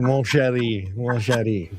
Mon chéri, mon chéri.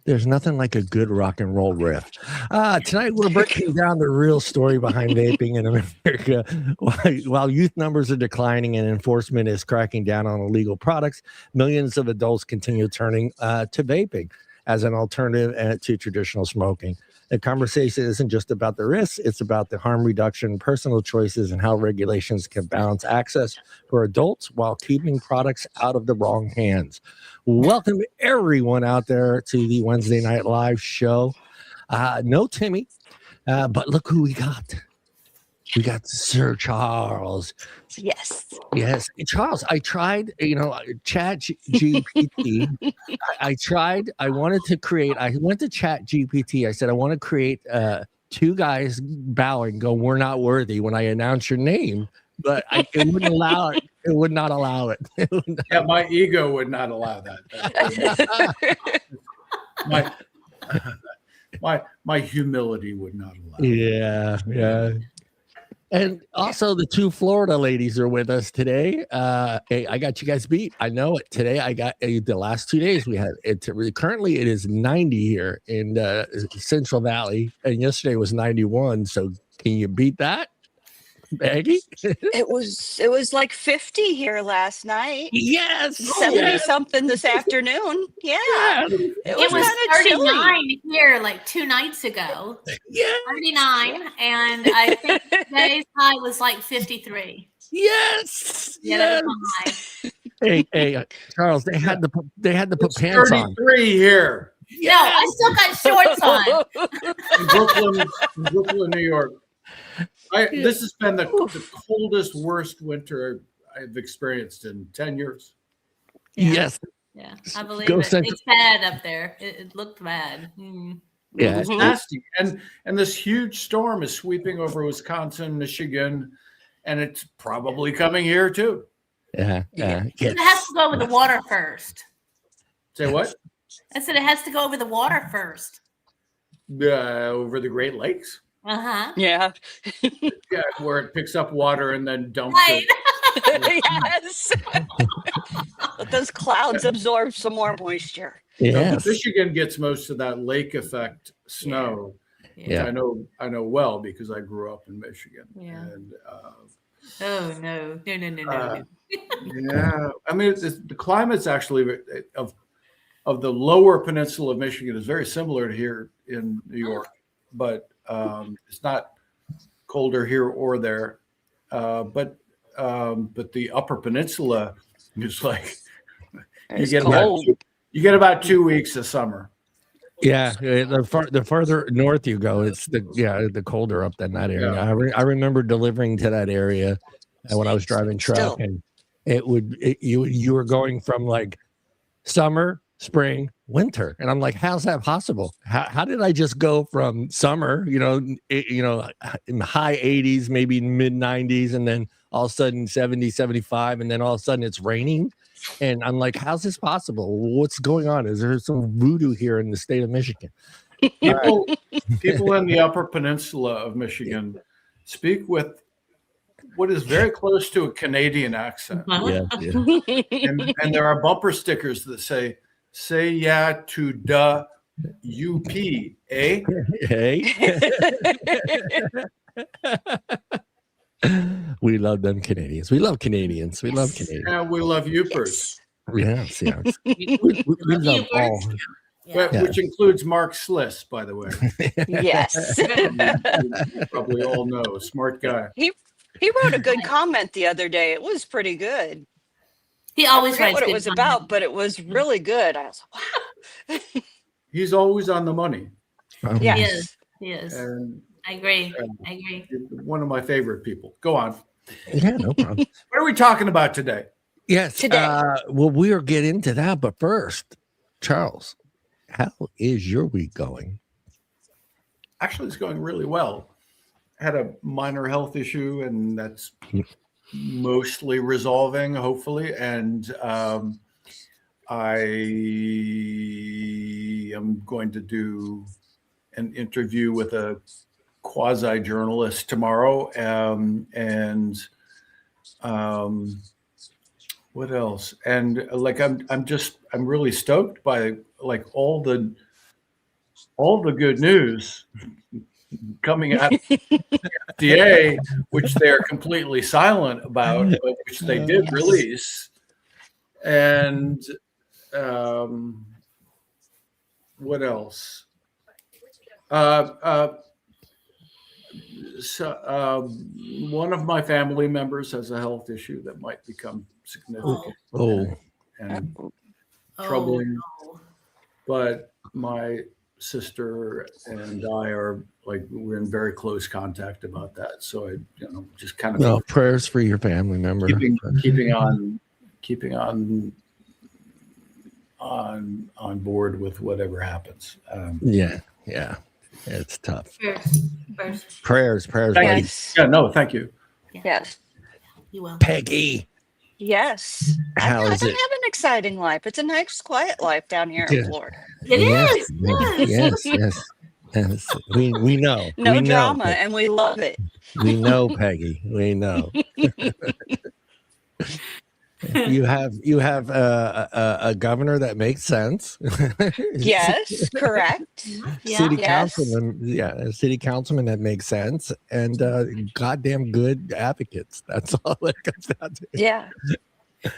There's nothing like a good rock and roll riff. Tonight, we're breaking down the real story behind vaping in America. While youth numbers are declining and enforcement is cracking down on illegal products, millions of adults continue turning to vaping as an alternative to traditional smoking. The conversation isn't just about the risks, it's about the harm reduction, personal choices, and how regulations can balance access for adults while keeping products out of the wrong hands. Welcome everyone out there to the Wednesday Night Live show. No Timmy, but look who we got. We got Sir Charles. Yes. Yes. Charles, I tried, Chat GPT. I went to Chat GPT. I said, I want to create two guys bowing, go, we're not worthy when I announce your name. But it wouldn't allow it. It would not allow it. Yeah, my ego would not allow that. my humility would not allow it. Yeah. And also the two Florida ladies are with us today. Hey, I got you guys beat. I know it. Today I got the last 2 days we had it. Currently it is 90 here in Central Valley, and yesterday was 91. So can you beat that, Peggy? It was like 50 here last night. Yes. 70 something this afternoon. Yeah. It was 39 here like 2 nights ago. Yeah. 39, and I think today's high was like 53. Yes. Yeah, yes. that was Hey, Charles, they had to put pants on. 33 here. Yes. No, I still got shorts on. In Brooklyn, New York. This has been the coldest, worst winter I've experienced in 10 years. Yeah. Yes. Yeah, I believe it. It's bad up there. It looked bad. Yeah, it's nasty. And this huge storm is sweeping over Wisconsin, Michigan, and it's probably coming here too. Yeah. It has to go over the water first. Say what? I said it has to go over the water first. Over the Great Lakes. Yeah. Yeah, where it picks up water and then dumps it. Yes. Let those clouds absorb some more moisture. Yes. Michigan gets most of that lake effect snow. Yeah. I know well because I grew up in Michigan. Yeah. And oh no. Yeah. I mean, the climate's actually of the lower peninsula of Michigan is very similar to here in New York, but it's not colder here or there. But the upper peninsula is like you get about 2 weeks of summer. Yeah, the further north you go, it's the colder up than that area. Yeah. I remember delivering to that area when I was driving truck, and you were going from like summer, spring, winter, and I'm like, how's that possible? How did I just go from summer, in the high 80s, maybe mid 90s, and then all of a sudden 70, 75, and then all of a sudden it's raining? And I'm like, how's this possible? What's going on? Is there some voodoo here in the state of Michigan? People in the upper peninsula of Michigan speak with what is very close to a Canadian accent. Yeah. And there are bumper stickers that say yeah to the UP, eh? Hey. We love them Canadians. We love Canadians. We love Canadians. Yeah, we love Upers. Yes. We love all. Yeah. Which includes Mark Sliss, by the way. Yes. You probably all know. Smart guy. He wrote a good comment the other day. It was pretty good. He always writes what it good was comments. about, but it was really good. I was like, wow. He's always on the money. Yes. He is. And I agree. One of my favorite people. Go on. Yeah, no problem. What are we talking about today? Yes. Today. Well, we'll get into that, but first, Charles, how is your week going? Actually, it's going really well. Had a minor health issue, and that's mostly resolving, hopefully. And I am going to do an interview with a quasi journalist tomorrow. What else? And like I'm really stoked by like all the good news coming out of the FDA, which they're completely silent about, but which they did release. And what else? One of my family members has a health issue that might become significant and troubling. no. But my sister and I are we're in very close contact about that. So I, just kind of Well, prayers for your family member. keeping on board with whatever happens. Yeah, it's tough. Prayers. Prayers. Yes. Yeah, no, thank you. Yes. You will. Peggy, Yes. how I is have it? an exciting life. It's a nice, quiet life down here in Florida. It is. Yes. We know. No we know, drama, and we love it. We know, Peggy. We know. You have a governor that makes sense. Yes, correct. Yeah. City Yes. councilman, a city councilman that makes sense, and goddamn good advocates. That's all it comes down to. Yeah.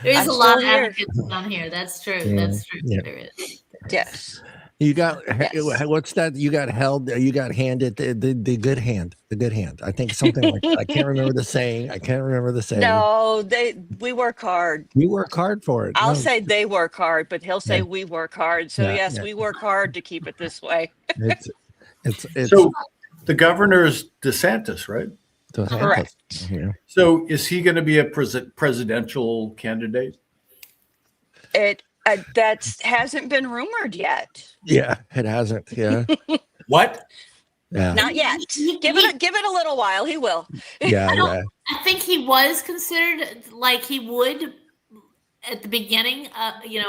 There is I'm a lot of still here. advocates down here. That's true. Yeah. That's true. Yeah. There is. Yes. You got Yes. what's that? You got handed the good hand. The good hand. I think something like that. I can't remember the saying. No, we work hard. You work hard for it. I'll No, say they work hard, but he'll say Yeah. we work hard. So Yeah, yes, yeah. we work hard to keep it this way. it's So the governor's DeSantis, right? Correct. Yeah. So is he going to be a presidential candidate? It that hasn't been rumored yet. Yeah, it hasn't. Yeah. What? Yeah. Not yet. Give it a little while. He will. Yeah. I think he was considered like he would at the beginning,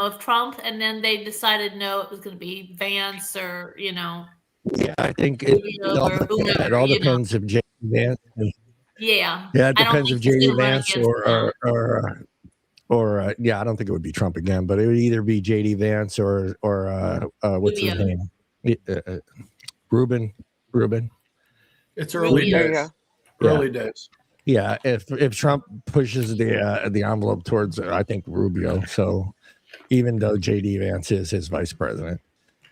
of Trump, and then they decided no, it was going to be Vance or Yeah, I think it all depends if J.D. Vance. Yeah. Yeah, it I don't depends if think he's J.D. gonna run Vance against or I don't think it would be Trump again, but it would either be J.D. Vance or what's his name? Ruben. It's early There you days. go. Early days. Yeah, if Trump pushes the envelope towards, I think Rubio. So even though J.D. Vance is his vice president,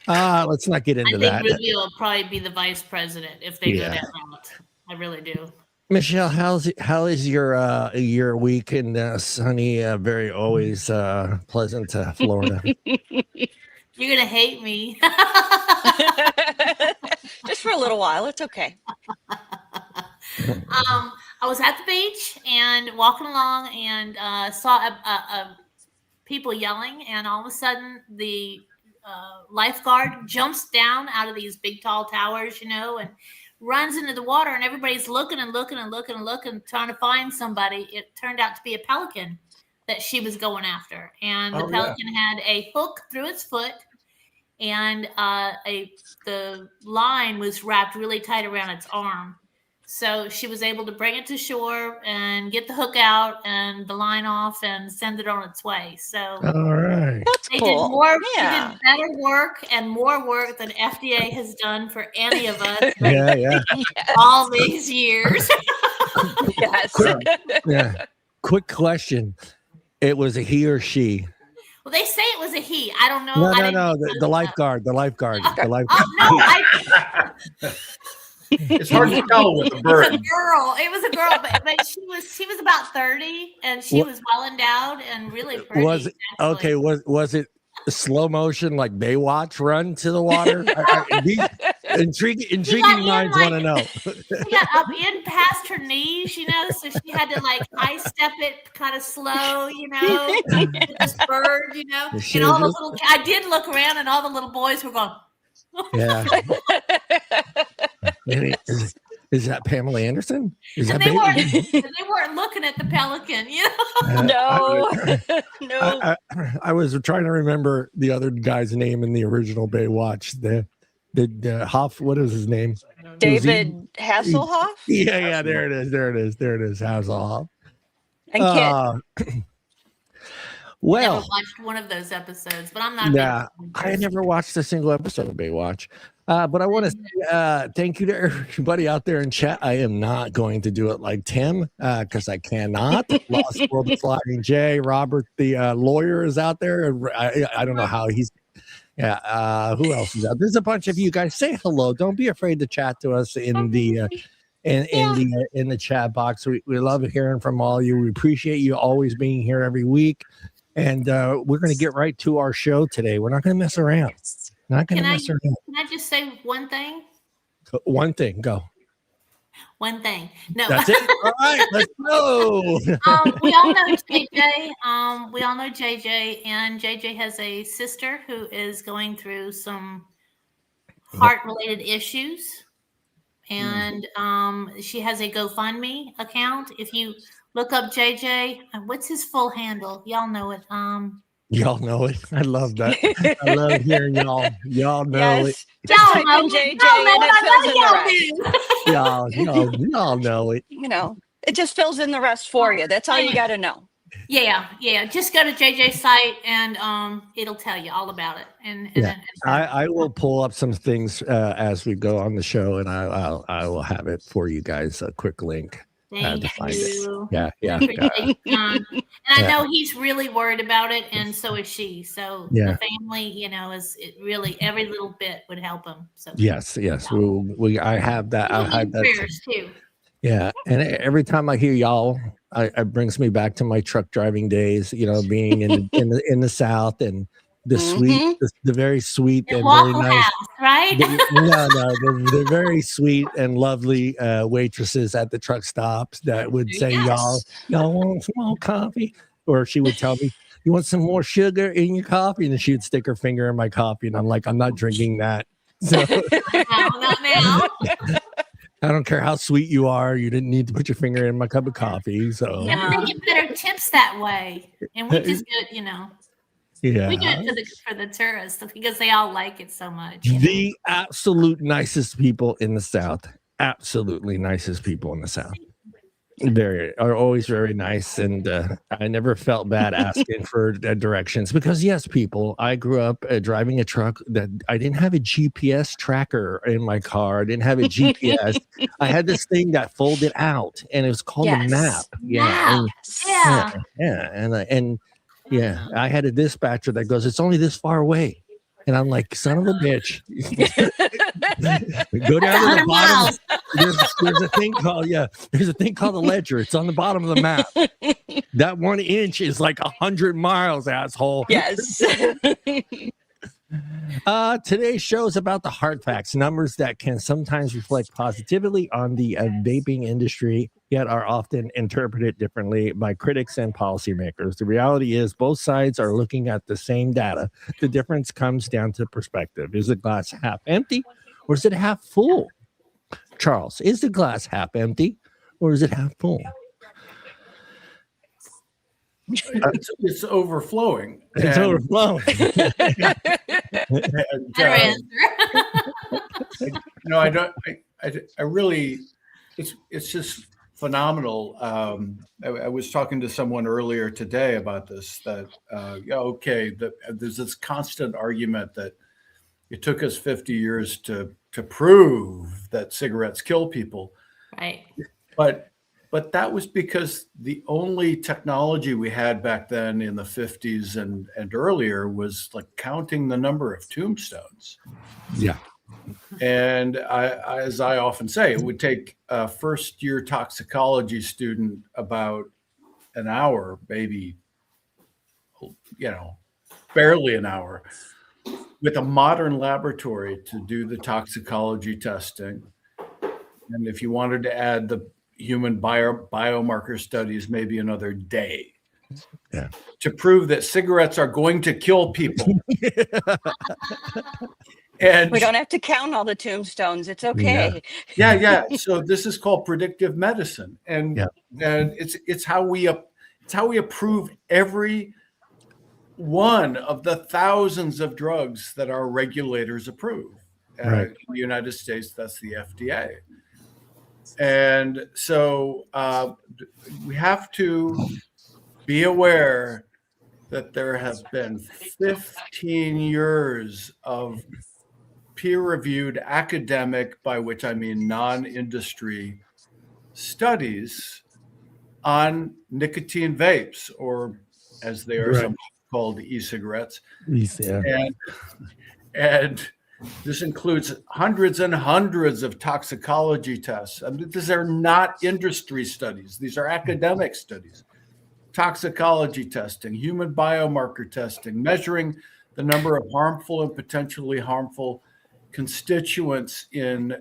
let's not get into I that. think Rubio will probably be the vice president if they go that route. I really do. Michelle, how is your week in sunny, very always pleasant Florida? You're gonna hate me. Just for a little while. It's okay. I was at the beach and walking along and saw people yelling, and all of a sudden the lifeguard jumps down out of these big tall towers, and runs into the water, and everybody's looking, trying to find somebody. It turned out to be a pelican that she was going after, and the pelican had a hook through its foot, and the line was wrapped really tight around its arm. So she was able to bring it to shore and get the hook out and the line off and send it on its way. So All right. That's they cool. did more. Yeah. They did better work and more work than FDA has done for any of us Yeah. all these years. Yes. Yeah. Quick question. It was a he or she? Well, they say it was a he. I don't know. No. The lifeguard. The lifeguard. Oh no! It's hard to tell with a It was bird. a girl. It was a girl, but she was about 30, and she was well endowed and really pretty. Was it actually. okay? Was it slow motion like Baywatch run to the water? Intriguing minds want to know. She got up in past her knees, so she had to like high step it kind of slow, with this bird, and all the little. I did look around, and all the little boys were going. Yeah. Is that Pamela Anderson? Is and that they weren't looking at the pelican, No, no. I was trying to remember the other guy's name in the original Baywatch. The Hoff, what is his name? David Hasselhoff? Yeah, there it is. Hasselhoff. And Kit. Well, never watched one of those episodes, but I'm not. Yeah, I never watched a single episode of Baywatch. But I want to say thank you to everybody out there in chat. I am not going to do it like Tim because I cannot. Lost World of Flying J. Robert, the lawyer, is out there. I don't know how he's. Yeah. Who else is out? There's a bunch of you guys. Say hello. Don't be afraid to chat to us in the in the chat box. We love hearing from all you. We appreciate you always being here every week. And we're going to get right to our show today. We're not going to mess around. Not going to mess around. Can I just say one thing? One thing. Go. One thing. No. That's it. All right. Let's go. We all know JJ. We all know JJ. And JJ has a sister who is going through some heart-related issues. And she has a GoFundMe account. If you look up JJ. What's his full handle? Y'all know it. Y'all know it. I love that. I love hearing y'all. Y'all know it. Just type in JJ and it fills in the rest. Y'all know it. It just fills in the rest for you. That's all you got to know. Yeah. Just go to JJ's site and it'll tell you all about it. And I will pull up some things as we go on the show, and I will have it for you guys. A quick link. Thank you. Yeah. And I know he's really worried about it, and so is she. So the family, is it really every little bit would help him. So yes. I have that. I had that prayers too. Yeah, and every time I hear y'all, it brings me back to my truck driving days. Being in the South and the sweet, the very sweet and very nice, House, right? The very sweet and lovely waitresses at the truck stops that would say, "Y'all want some more coffee?" Or she would tell me, "You want some more sugar in your coffee?" And then she would stick her finger in my coffee, and I'm like, "I'm not drinking that." So, not now. I don't care how sweet you are. You didn't need to put your finger in my cup of coffee. So they get better tips that way, and we just get Yeah. We do it for the tourists because they all like it so much. The absolute nicest people in the South. Absolutely nicest people in the South. Are always very nice, and I never felt bad asking for directions because yes, people, I grew up driving a truck that I didn't have a GPS tracker in my car. I didn't have a GPS. I had this thing that folded out, and it was called a map. And I had a dispatcher that goes, "It's only this far away." And I'm like, son of a bitch. Go down to the bottom. There's a thing called a ledger. It's on the bottom of the map. That 1 inch is like 100 miles, asshole. Yes. Today's show is about the hard facts, numbers that can sometimes reflect positively on the vaping industry, yet are often interpreted differently by critics and policymakers. The reality is both sides are looking at the same data. The difference comes down to perspective. Is the glass half empty or is it half full? Charles, is the glass half empty or is it half full? It's overflowing. It's overflowing. I really, it's just phenomenal. I was talking to someone earlier today about this, that, there's this constant argument that it took us 50 years to prove that cigarettes kill people. Right. But that was because the only technology we had back then in the 50s and earlier was like counting the number of tombstones. Yeah. And as I often say, it would take a first-year toxicology student about an hour, maybe, barely an hour, with a modern laboratory to do the toxicology testing. And if you wanted to add the human biomarker studies, maybe another day. Yeah. To prove that cigarettes are going to kill people. And we don't have to count all the tombstones. It's okay. Yeah. So this is called predictive medicine, and it's how we approve every one of the thousands of drugs that our regulators approve. Right. In the United States, that's the FDA. And so we have to be aware that there have been 15 years of peer-reviewed academic, by which I mean non-industry, studies on nicotine vapes, or as they are sometimes called, e-cigarettes. And this includes hundreds and hundreds of toxicology tests. I mean, these are not industry studies. These are academic studies. Toxicology testing, human biomarker testing, measuring the number of harmful and potentially harmful constituents in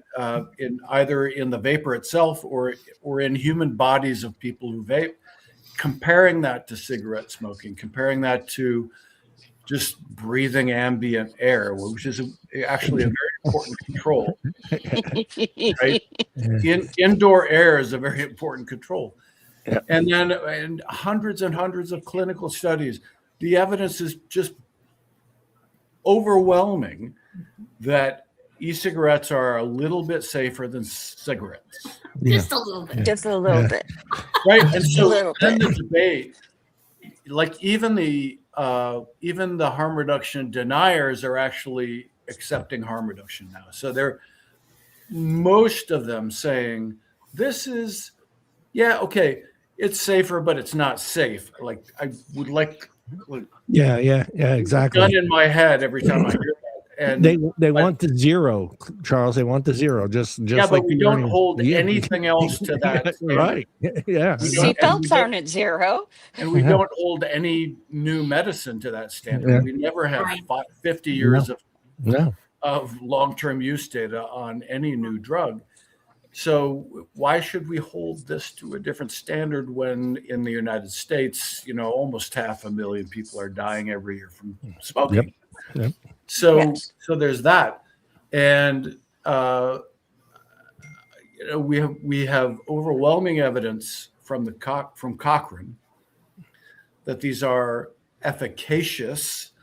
either in the vapor itself or in human bodies of people who vape, comparing that to cigarette smoking, comparing that to just breathing ambient air, which is actually a very important control. Right? Indoor air is a very important control. Yeah. And then hundreds and hundreds of clinical studies. The evidence is just overwhelming that e-cigarettes are a little bit safer than cigarettes. Just a little bit. Just a little bit. Right. And so then the debate, like even the harm reduction deniers are actually accepting harm reduction now. So they're most of them saying this is, it's safer, but it's not safe. Like I would like. Exactly. Gun in my head every time I hear that. And they want the zero, Charles. They want the zero. Just but like we don't hold anything else to that. Right. Yeah. Seatbelts aren't at zero. And we don't hold any new medicine to that standard. Yeah. We never have 50 years of long-term use data on any new drug. So why should we hold this to a different standard when in the United States, almost 500,000 people are dying every year from smoking? Yep. So there's that. And we have overwhelming evidence from Cochrane that these are efficacious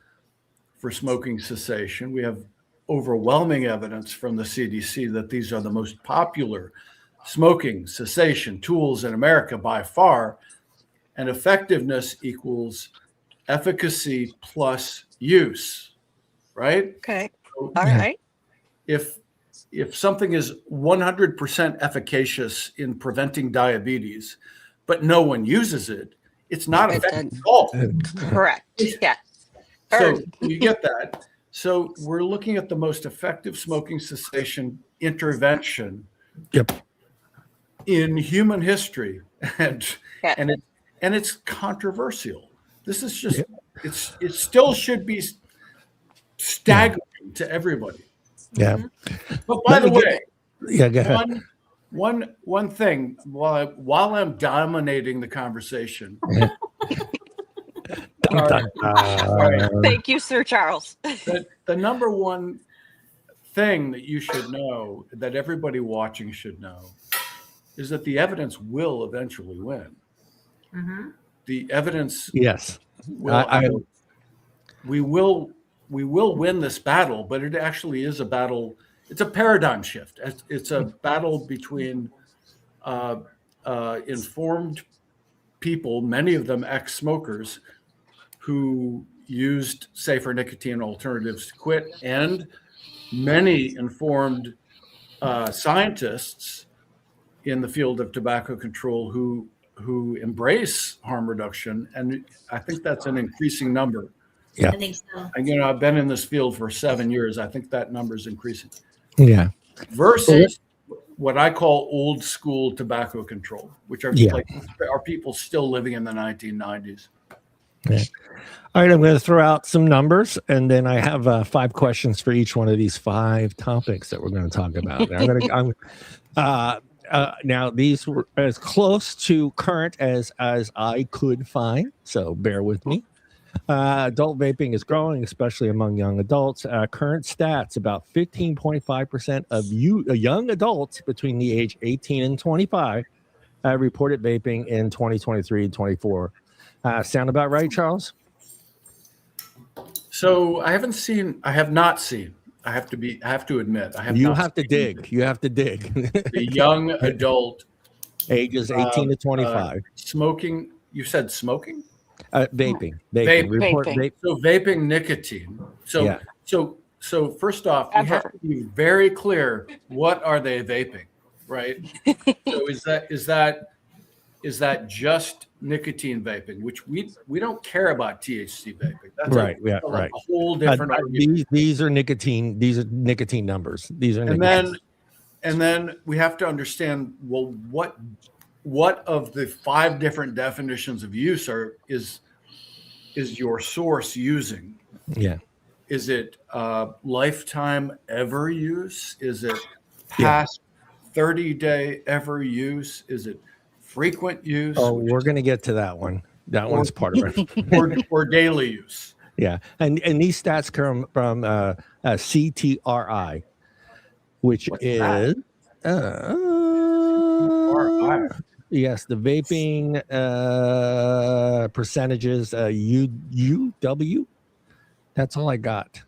for smoking cessation. We have overwhelming evidence from the CDC that these are the most popular smoking cessation tools in America by far, and effectiveness equals efficacy plus use, right? Okay. So, all right. If something is 100% efficacious in preventing diabetes, but no one uses it, it's not effective at all. Correct. Yeah. So you get that. So we're looking at the most effective smoking cessation intervention in human history, and it's controversial. This is just it still should be staggering to everybody. Yeah. But by the way, go ahead. One thing while I'm dominating the conversation. Thank you, Sir Charles. The number one thing that you should know, that everybody watching should know, is that the evidence will eventually win. Mm-hmm. The evidence, yes, we will win this battle, but it actually is a battle. It's a paradigm shift. It's a battle between informed people, many of them ex-smokers, who used safer nicotine alternatives to quit, and many informed scientists in the field of tobacco control who embrace harm reduction. And I think that's an increasing number. Yeah, I think so. And, I've been in this field for 7 years. I think that number is increasing. Yeah. Versus what I call old school tobacco control, which are like are people still living in the 1990s. Yeah. All right, I'm going to throw out some numbers, and then I have 5 questions for each one of these 5 topics that we're going to talk about. Now, these were as close to current as I could find, so bear with me. Adult vaping is growing, especially among young adults. Current stats: about 15.5% of young adults between the age 18 and 25 reported vaping in 2023 and 24. Sound about right, Charles? So I have not seen. I have to admit, I have. You have to dig. You have to dig. The young adult ages 18 to 25. Smoking. You said smoking? Vaping. Vaping. So vaping nicotine. So Yeah. so first off, we have to be very clear. What are they vaping, right? So is that just nicotine vaping, which we don't care about THC vaping. That's right. A whole different argument. These are nicotine numbers. These are and then we have to understand, well, what of the 5 different definitions of use is your source using? Yeah. Is it lifetime ever use? Is it past 30-day ever use? Is it frequent use? Oh, we're going to get to that one. That one's part of it. or daily use. Yeah. And these stats come from CTRI, which is yes, the vaping percentages, UW. That's all I got.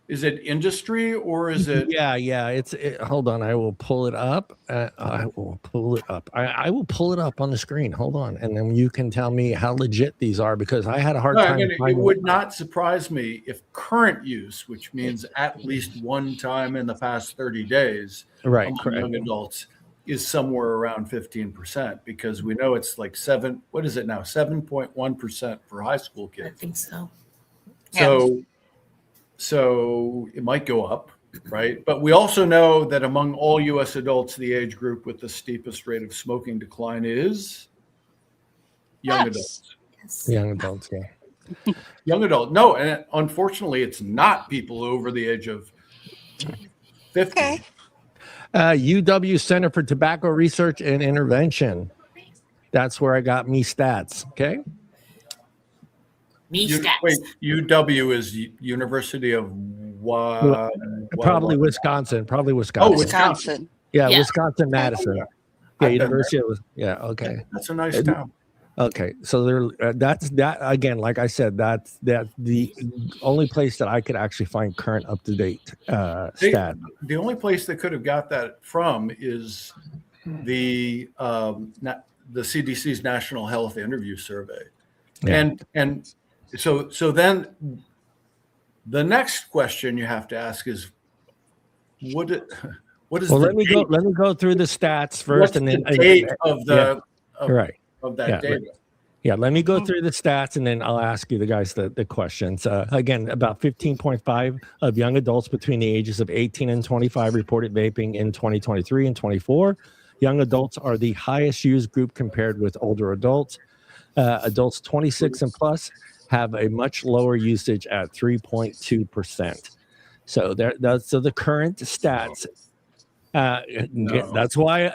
Is it industry or is it? Yeah. Hold on. I will pull it up. I will pull it up. I will pull it up on the screen. Hold on. And then you can tell me how legit these are, because I had a hard time. It would not surprise me if current use, which means at least one time in the past 30 days, right, among correct, young adults, is somewhere around 15%, because we know it's like 7.1% for high school kids. I think so. So it might go up, right? But we also know that among all U.S. adults, the age group with the steepest rate of smoking decline is young adults. Yes. young adults. Yeah. Young adult. No, and unfortunately, it's not people over the age of 50. Okay. UW Center for Tobacco Research and Intervention. That's where I got me stats. Okay. Wait, UW is University of Probably Wisconsin. Oh, Wisconsin. Yeah, Yeah. Wisconsin Madison. Yeah, University of. Yeah. Okay. That's a nice town. Okay, so that's that again. Like I said, that's the only place that I could actually find current, up to date stat. The only place they could have got that from is the CDC's National Health Interview Survey, Yeah. and so then the next question you have to ask is what is Well, the let me go through the stats first, what's and then the date of the right. of that data. Let me go through the stats, and then I'll ask you guys the questions. Again, about 15.5 of young adults between the ages of 18 and 25 reported vaping in 2023 and 24. Young adults are the highest used group compared with older adults. Adults 26 and plus have a much lower usage at 3.2%. So so the current stats. No. That's why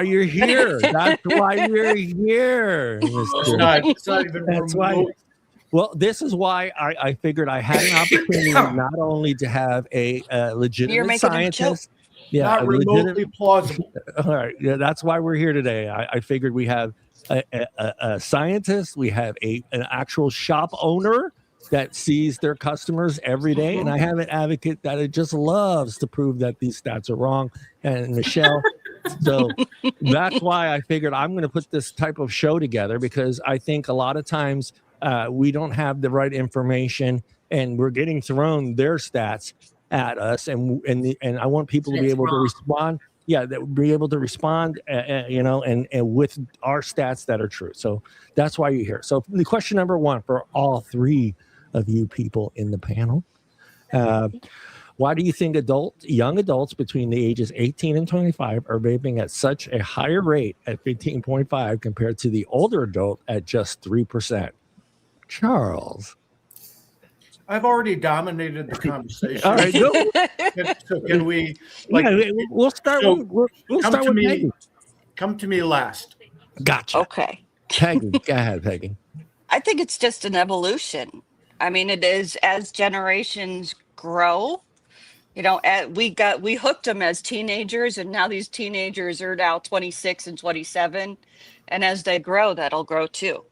you're here. That's why you're here. It's not even That's why. remote. Well, this is why I figured I had an opportunity not only to have a legitimate scientist. Yeah, Not remotely plausible. All right. Yeah, that's why we're here today. I figured we have a scientist, we have an actual shop owner that sees their customers every day, and I have an advocate that just loves to prove that these stats are wrong, and Michelle. So that's why I figured I'm going to put this type of show together, because I think a lot of times we don't have the right information, and we're getting thrown their stats at us, and I want people to be able to respond. Yeah, that would be able to respond, and with our stats that are true. So that's why you're here. So the question number one for all 3 of you people in the panel: why do you think young adults between the ages 18 and 25 are vaping at such a higher rate at 15.5 compared to the older adult at just 3%? Charles. I've already dominated the conversation. All right, go. So can we? We'll start. So we'll start with Peggy. Come to me last. Gotcha. Okay. Peggy, go ahead, Peggy. I think it's just an evolution. I mean, it is as generations grow. We hooked them as teenagers, and now these teenagers are now 26 and 27, and as they grow, that'll grow too.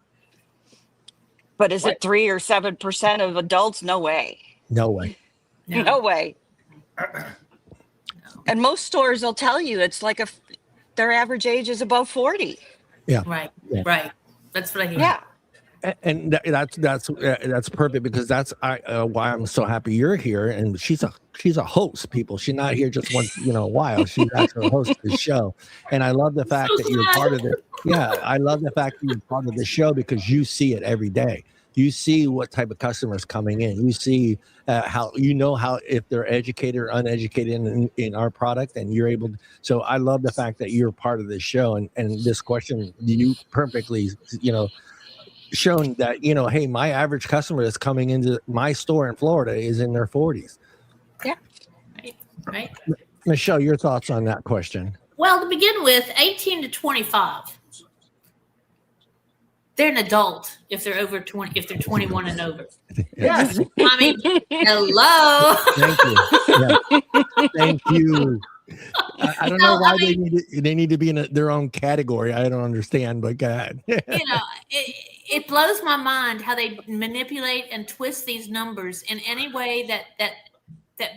But is it 3 or 7% of adults? No way. No way. No way. And most stores will tell you it's like their average age is above 40. Yeah. Right. Yeah. Right. That's what I hear. Yeah. And that's perfect, because that's why I'm so happy you're here. And she's a host, people. She's not here just once in a while. She's actually a host of the show, and I love the fact that you're part of it. Yeah, I love the fact that you're part of the show, because you see it every day. You see what type of customers coming in. You see how if they're educated or uneducated in our product, and you're able to. So I love the fact that you're part of this show, and this question you perfectly shown that, hey, my average customer that's coming into my store in Florida is in their 40s. Yeah. Right. Michelle, your thoughts on that question? Well, to begin with, 18 to 25. They're an adult if they're over 20, if they're 21 and over. Yes. I mean, hello. Thank you. Yeah. Thank you. I don't know why they need to be in their own category. I don't understand, but go ahead. It blows my mind how they manipulate and twist these numbers in any way that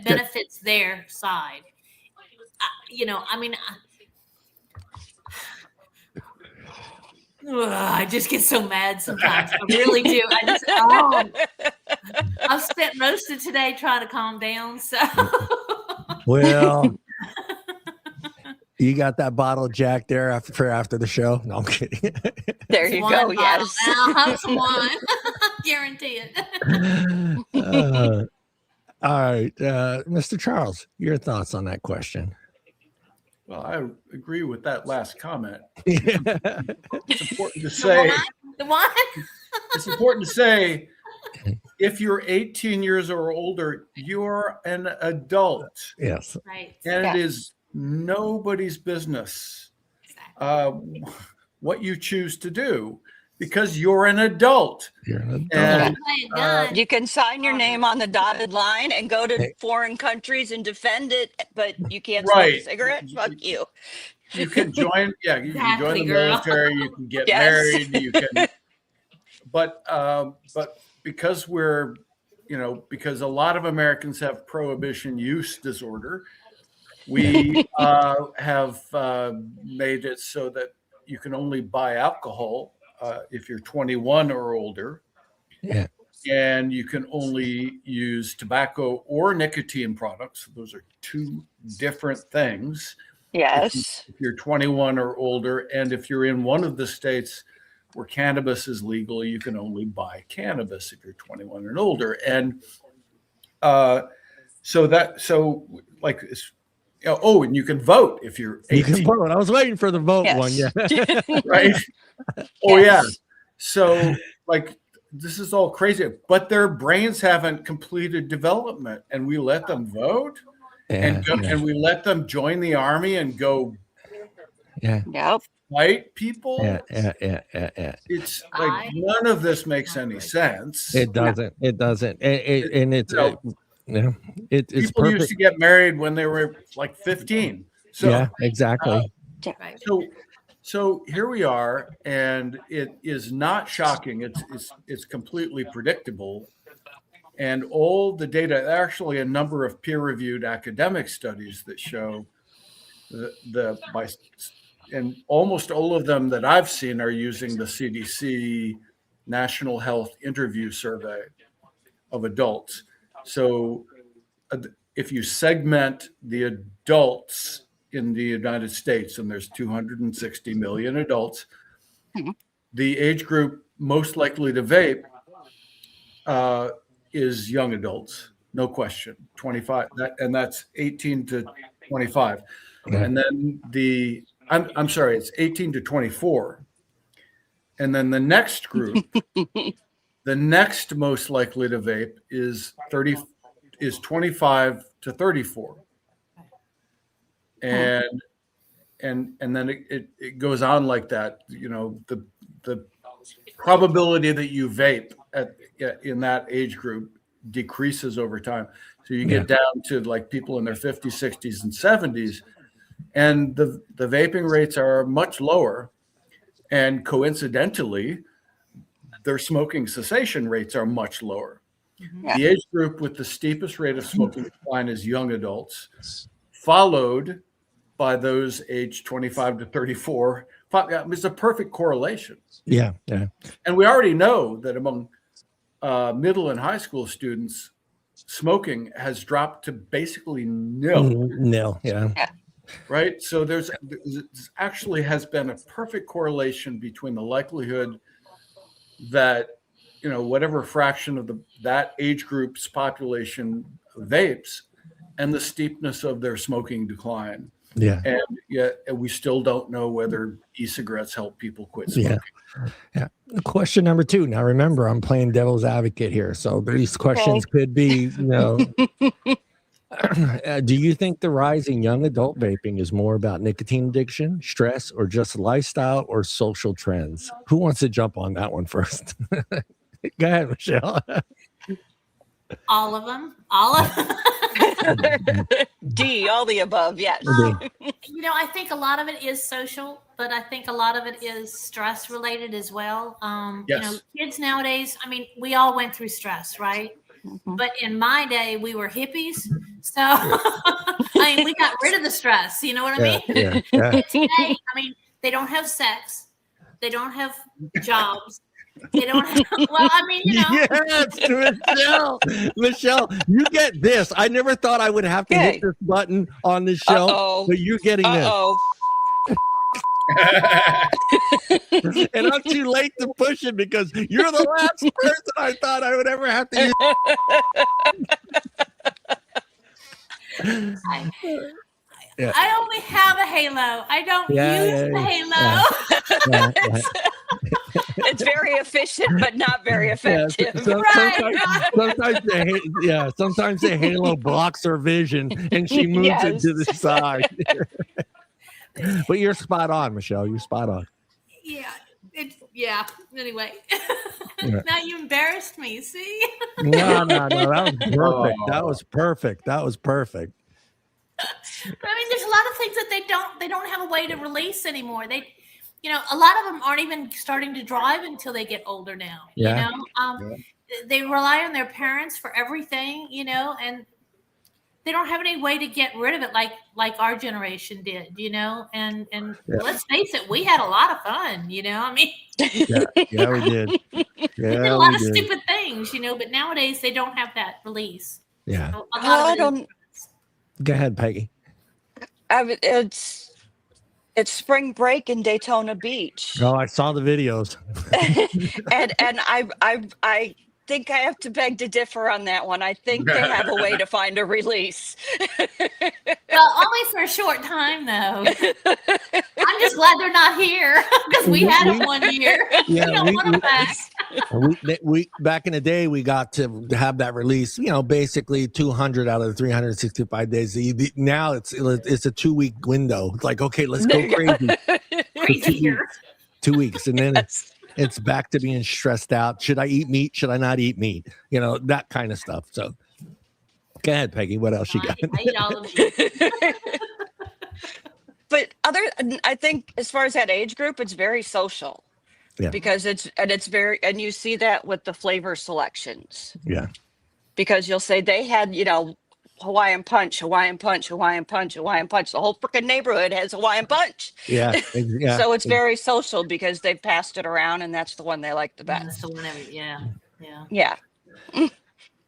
benefits their side. I just get so mad sometimes. I really do. I've spent most of today trying to calm down. So, well, you got that bottle of Jack there after the show? No, I'm kidding. There you go. Yes. I'll have some wine. Guarantee it. All right, Mr. Charles, your thoughts on that question? Well, I agree with that last comment. Yeah. It's important to say. The wine? It's important to say, if you're 18 years or older, you're an adult. Yes. Right. And it is nobody's business what you choose to do, because you're an adult. You're an adult. And you can sign your name on the dotted line and go to foreign countries and defend it, but you can't smoke cigarettes. Fuck you. You can join. Yeah, you can join the military. You can get married. You can. But because because a lot of Americans have prohibition use disorder, we have made it so that you can only buy alcohol if you're 21 or older. Yeah. And you can only use tobacco or nicotine products. Those are two different things. Yes. If you're 21 or older, and if you're in one of the states where cannabis is legal, you can only buy cannabis if you're 21 and older. And and you can vote if you're 18. You can vote. I was waiting for the vote one. Yeah. Right. Oh, yeah. So this is all crazy, but their brains haven't completed development, and we let them vote and we let them join the army and go fight people. Yeah. It's like none of this makes any sense. It doesn't. It doesn't. It's people perfect. used to get married when they were like 15. So yeah, exactly. So here we are, and it is not shocking. It's completely predictable, and all the data. Actually, a number of peer-reviewed academic studies that show and almost all of them that I've seen are using the CDC National Health Interview Survey of adults. So if you segment the adults in the United States, and there's 260 million adults, the age group most likely to vape is young adults, no question, 25, and that's 18 to 25. And then I'm sorry, it's 18 to 24. And then the next group The next most likely to vape is 25 to 34. And then it goes on like that. You know, the probability that you vape in that age group decreases over time. So you get down to like people in their 50s, 60s, and 70s, and the vaping rates are much lower. And coincidentally, their smoking cessation rates are much lower. Yeah. The age group with the steepest rate of smoking decline is young adults, followed by those aged 25 to 34. It's a perfect correlation. Yeah. And we already know that among middle and high school students, smoking has dropped to basically nil. Nil, yeah. Right? So there's actually has been a perfect correlation between the likelihood that, you know, whatever fraction of that age group's population vapes and the steepness of their smoking decline. Yeah. And yet we still don't know whether e-cigarettes help people quit smoking. Yeah. Question number 2. Now remember, I'm playing devil's advocate here. So these questions could be, you know, do you think the rise in young adult vaping is more about nicotine addiction, stress, or just lifestyle or social trends? Who wants to jump on that one first? Go ahead, Michelle. All of them. All of them. D, all the above, yes. You know, I think a lot of it is social, but I think a lot of it is stress related as well. Yes. You know, kids nowadays, I mean, we all went through stress, right? Mm-hmm. But in my day, we were hippies. So, I mean, we got rid of the stress. You know what I mean? Yeah. But today, I mean, they don't have sex. They don't have jobs. They don't have, well, I mean, you know. Yes, Michelle, you get this. I never thought I would have to hit this button on this show, but you're getting this. And I'm too late to push it because you're the last person I thought I would ever have to use. I only have a halo. I don't use the halo. It's very efficient, but not very effective. Sometimes the halo blocks her vision and she moves it to the side. But you're spot on, Michelle. You're spot on. Anyway, now you embarrassed me. See? No. That was perfect. That was perfect. But I mean, there's a lot of things that they don't have a way to release anymore. You know, a lot of them aren't even starting to drive until they get older now. Yeah. You know, they rely on their parents for everything. You know, and they don't have any way to get rid of it like our generation did. You know, and let's face it, we had a lot of fun. You know, I mean, yeah, we did. We did a lot of stupid things. You know, but nowadays they don't have that release. Yeah. So a lot of it Go ahead, Peggy. It's spring break in Daytona Beach. Oh, I saw the videos. and I think I have to beg to differ on that one. I think they have a way to find a release. Well, only for a short time, though. I'm just glad they're not here because we had them 1 year. Yeah, we don't want them back. we back in the day, we got to have that release. You know, basically 200 out of the 365 days. Now it's a 2-week window. It's like, okay, let's go crazy. Crazier. 2 weeks, and then it's back to being stressed out. Should I eat meat? Should I not eat meat? You know, that kind of stuff. So go ahead, Peggy. What else you got? I eat all of them. But I think as far as that age group, it's very social. Yeah. Because it's very, and you see that with the flavor selections. Yeah. Because you'll say they had, you know, Hawaiian punch, Hawaiian punch, Hawaiian punch, Hawaiian punch. The whole freaking neighborhood has Hawaiian punch. Yeah. So it's very social because they've passed it around and that's the one they like the best. That's the one Yeah.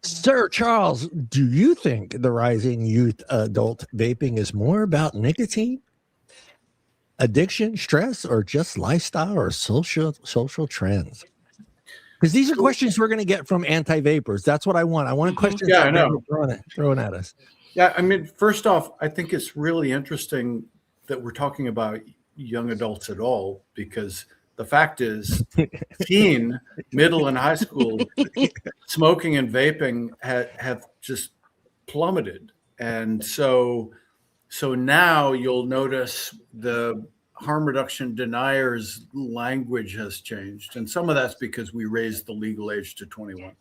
Sir Charles, do you think the rising youth adult vaping is more about nicotine, addiction, stress, or just lifestyle or social trends? Because these are questions we're going to get from anti-vapors. That's what I want. I want questions I know. throwing at us. Yeah, I mean, first off, I think it's really interesting that we're talking about young adults at all, because the fact is, teen, middle, and high school smoking and vaping have just plummeted. And so now you'll notice the harm reduction deniers language has changed. And some of that's because we raised the legal age to 21.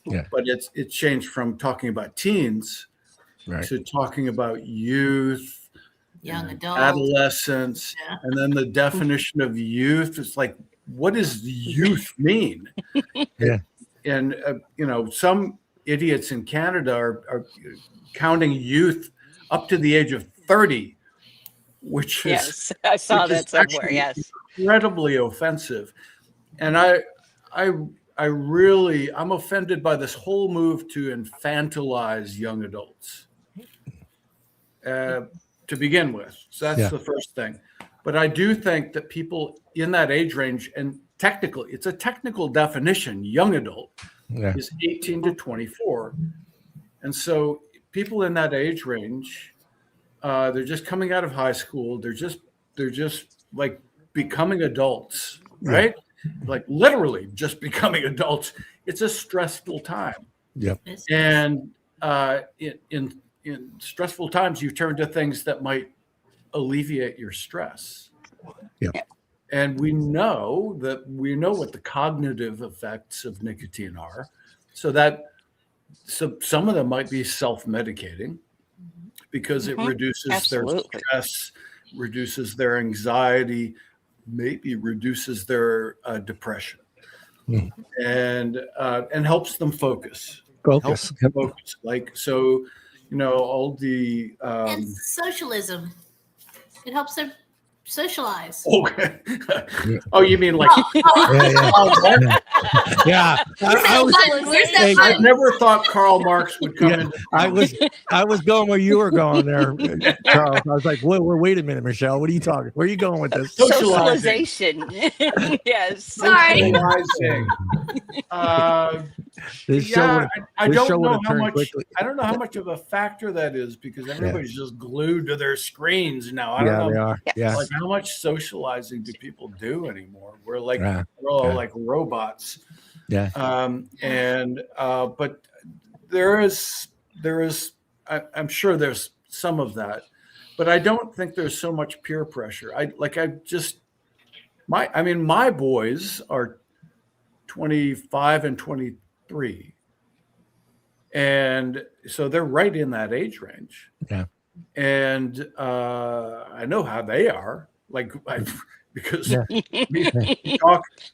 Yeah. But it's changed from talking about teens to talking about youth, young adults, adolescence, and then the definition of youth. It's like, what does youth mean? And some idiots in Canada are counting youth up to the age of 30, which is I saw that somewhere. Yes, incredibly offensive. And I'm offended by this whole move to infantilize young adults to begin with. So that's the first thing. But I do think that people in that age range, and technically, it's a technical definition, young adult is 18 to 24. And so people in that age range, they're just coming out of high school. They're just like becoming adults, right? Like literally just becoming adults. It's a stressful time. Yep. And in stressful times, you turn to things that might alleviate your stress. Yep. And we know what the cognitive effects of nicotine are. So some of them might be self-medicating because it reduces their stress, reduces their anxiety, maybe reduces their depression, and helps them focus. Focus. Like, so, all the and socialism. It helps them socialize. Okay. Oh, you mean like? I never thought Karl Marx would come in. I was going where you were going there, Charles. I was like, wait a minute, Michelle. What are you talking? Where are you going with this? Socialization. Yes. Sorry. I don't know how much of a factor that is because everybody's just glued to their screens now. I don't know. They are. Yeah. Like, how much socializing do people do anymore? We're like we're all like robots. Yeah. But there is I'm sure there's some of that, but I don't think there's so much peer pressure. My boys are 25 and 23. And so they're right in that age range. Yeah. And I know how they are. Because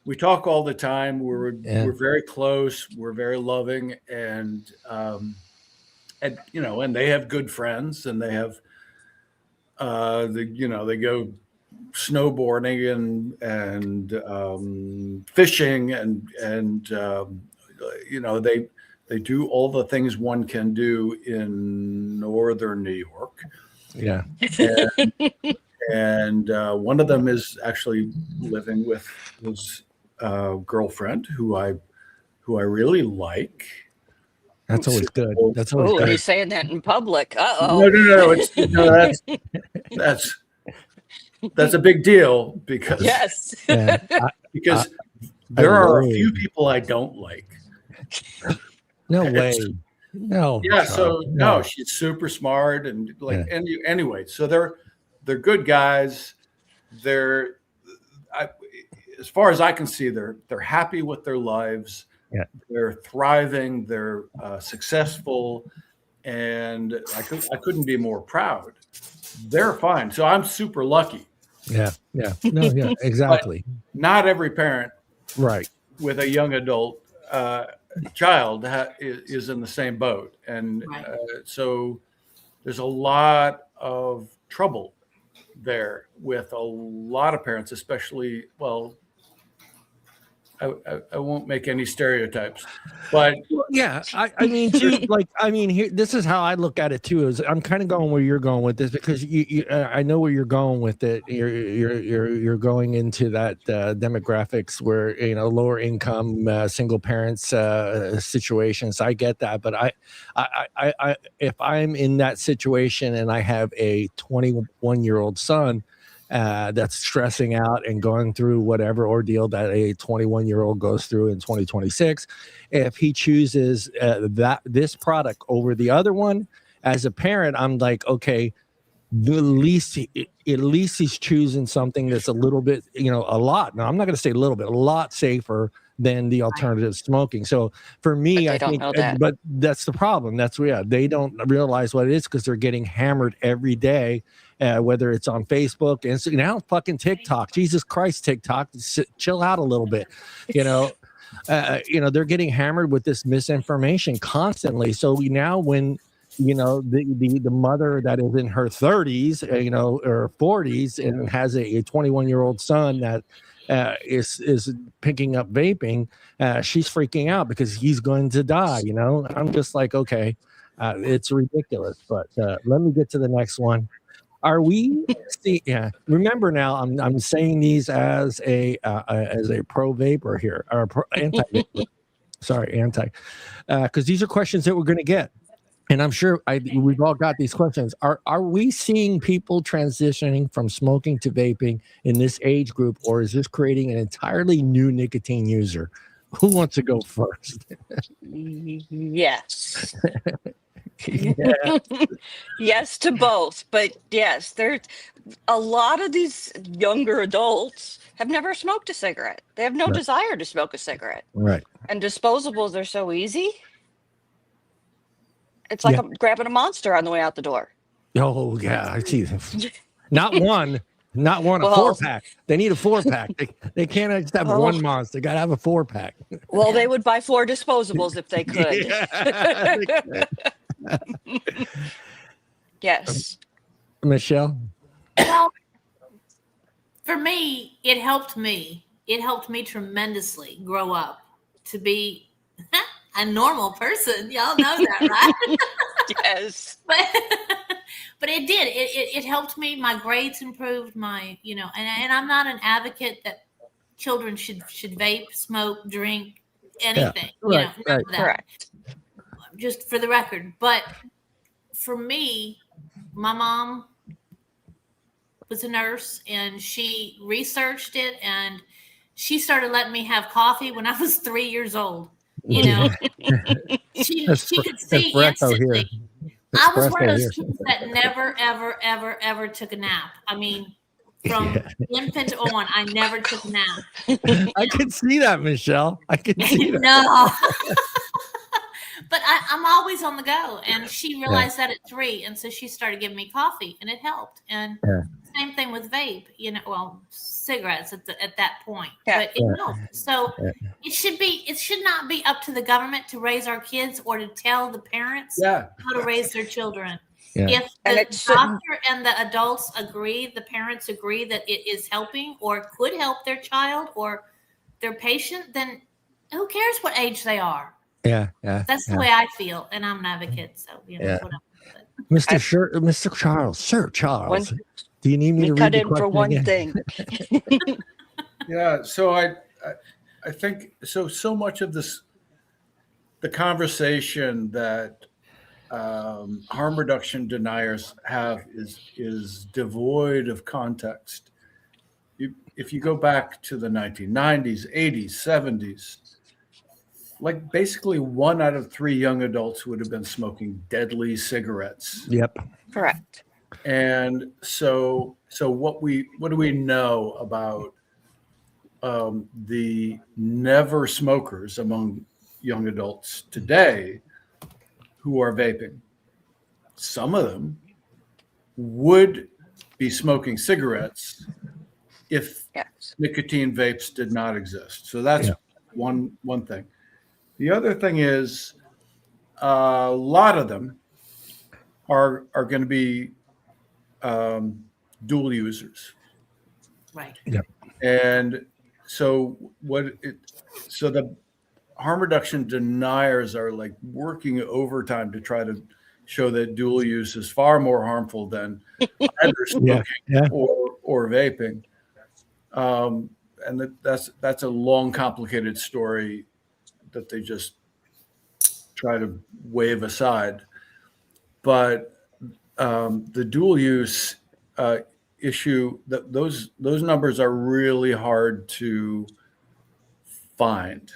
we talk all the time. We're very close. We're very loving, and and they have good friends, and they have they go snowboarding and fishing and they do all the things one can do in northern New York. Yeah. And one of them is actually living with his girlfriend, who I really like. That's always good. That's always good. He's saying that in public. No. That's a big deal because because there are a few people I don't like. No way. No. Yeah. So no, she's super smart and anyway. So they're good guys. They're as far as I can see, they're happy with their lives. Yeah. They're thriving. They're successful, and I couldn't be more proud. They're fine. So I'm super lucky. Yeah. No, yeah, exactly. But not every parent, right, with a young adult child is in the same boat, and so there's a lot of trouble there with a lot of parents, especially. Well, I won't make any stereotypes, but yeah, I mean, too, here, this is how I look at it too. Is I'm kind of going where you're going with this because I know where you're going with it. You're going into that demographics where lower income single parents situations. I get that, but I if I'm in that situation and I have a 21-year-old son, that's stressing out and going through whatever ordeal that a 21-year-old goes through in 2026, if he chooses this product over the other one, as a parent, I'm like, okay, at least he's choosing something that's a little bit, a lot. Now, I'm not going to say a little bit, a lot safer than the alternative smoking. So for me, I think, but that's the problem. They don't realize what it is because they're getting hammered every day, whether it's on Facebook and now fucking TikTok. Jesus Christ, TikTok, chill out a little bit, they're getting hammered with this misinformation constantly. So now when the mother that is in her 30s, or 40s, and has a 21-year-old son that is picking up vaping, she's freaking out because he's going to die. I'm just like, okay, it's ridiculous. But let me get to the next one. Are we? Remember now, I'm saying these as a pro vapor here, or anti. Sorry, anti, because these are questions that we're going to get. And I'm sure we've all got these questions. Are we seeing people transitioning from smoking to vaping in this age group, or is this creating an entirely new nicotine user? Who wants to go first? Yes. Yes to both. But yes, there's a lot of these younger adults have never smoked a cigarette. They have no desire to smoke a cigarette. Right. And disposables are so easy. It's like I'm grabbing a Monster on the way out the door. Oh, yeah. I see. Not one, a 4-pack. They need a 4-pack. They can't just have one Monster. They got to have a 4-pack. Well, they would buy 4 disposables if they could. Yes. Michelle? Well, for me, it helped me. It helped me tremendously grow up to be a normal person. Y'all know that, right? Yes. But it did. It helped me. My grades improved. And I'm not an advocate that children should vape, smoke, drink, anything. Right. None of that. Correct. Just for the record. But for me, my mom was a nurse, and she researched it, and she started letting me have coffee when I was 3 years old. She could see instantly. I was one of those kids that never, ever, ever, ever took a nap. I mean, from infant on, I never took a nap. I can see that, Michelle. I can see that. No. But I'm always on the go. And she realized that at 3. And so she started giving me coffee, and it helped. And same thing with vape, cigarettes at that point. Yeah. But it helped. So it should not be up to the government to raise our kids or to tell the parents how to raise their children. Yeah. If the doctor and the adults agree, the parents agree that it is helping or could help their child or their patient, then who cares what age they are? Yeah. That's the way I feel, and I'm an advocate, so whatever. Mr. Charles, Sir Charles, do you need me to cut read in for one thing? Yeah, so I think so much of this, the conversation that harm reduction deniers have is devoid of context. If you go back to the 1990s, 80s, 70s, like basically 1 out of 3 young adults would have been smoking deadly cigarettes. Yep. Correct. And so what do we know about the never smokers among young adults today who are vaping? Some of them would be smoking cigarettes if nicotine vapes did not exist. So that's one thing. The other thing is a lot of them are going to be dual users. Right. Yep. And so the harm reduction deniers are like working overtime to try to show that dual use is far more harmful than either smoking or vaping. And that's a long, complicated story that they just try to wave aside. But the dual use issue, that those numbers are really hard to find.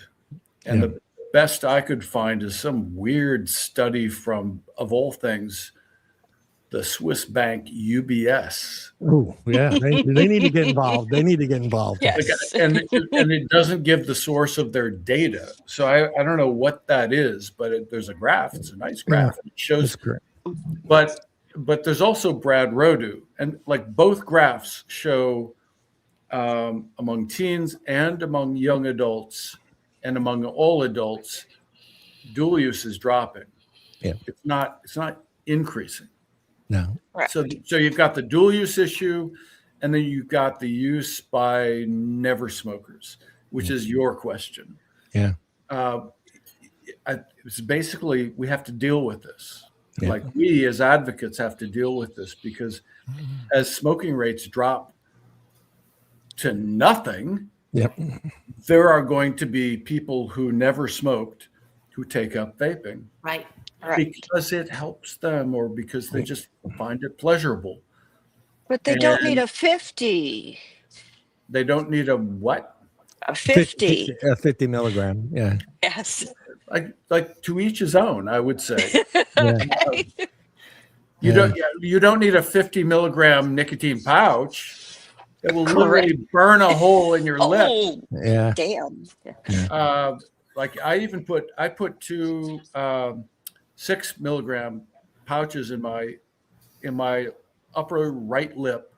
And the best I could find is some weird study from, of all things, the Swiss bank UBS. Oh, yeah. They need to get involved. They need to get involved. Yes. And it doesn't give the source of their data. So I don't know what that is, but there's a graph. It's a nice graph. It shows, but there's also Brad Rodu. And like both graphs show among teens and among young adults and among all adults, dual use is dropping. Yeah. It's not increasing. No. Right. So you've got the dual use issue, and then you've got the use by never smokers, which is your question. Yeah. It's basically, we have to deal with this. Yeah. Like we as advocates have to deal with this, because as smoking rates drop to nothing, there are going to be people who never smoked who take up vaping. Right. Because it helps them, or because they just find it pleasurable. But they don't need a 50. They don't need a what? A 50. 50 milligram. Yeah. Yes. Like to each his own, I would say. Okay. You don't need a 50 milligram nicotine pouch. It will literally burn a hole in your lip. Yeah. Damn. Like I put two 6 milligram pouches in my upper right lip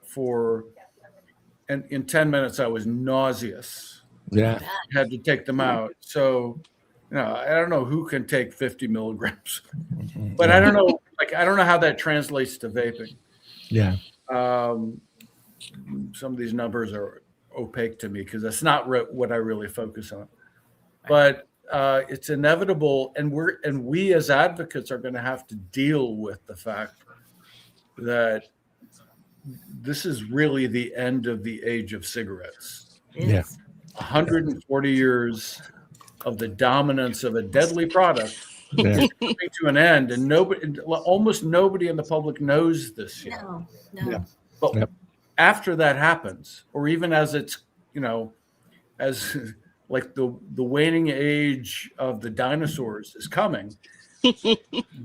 and in 10 minutes I was nauseous. Yeah. Had to take them out. So, I don't know who can take 50 milligrams, but I don't know how that translates to vaping. Yeah. Some of these numbers are opaque to me because that's not what I really focus on. But it's inevitable, and we as advocates are going to have to deal with the fact that this is really the end of the age of cigarettes. Yeah. 140 years of the dominance of a deadly product is coming to an end, and almost nobody in the public knows this yet. No. Yeah. But after that happens, or even as it's, as like the waning age of the dinosaurs is coming,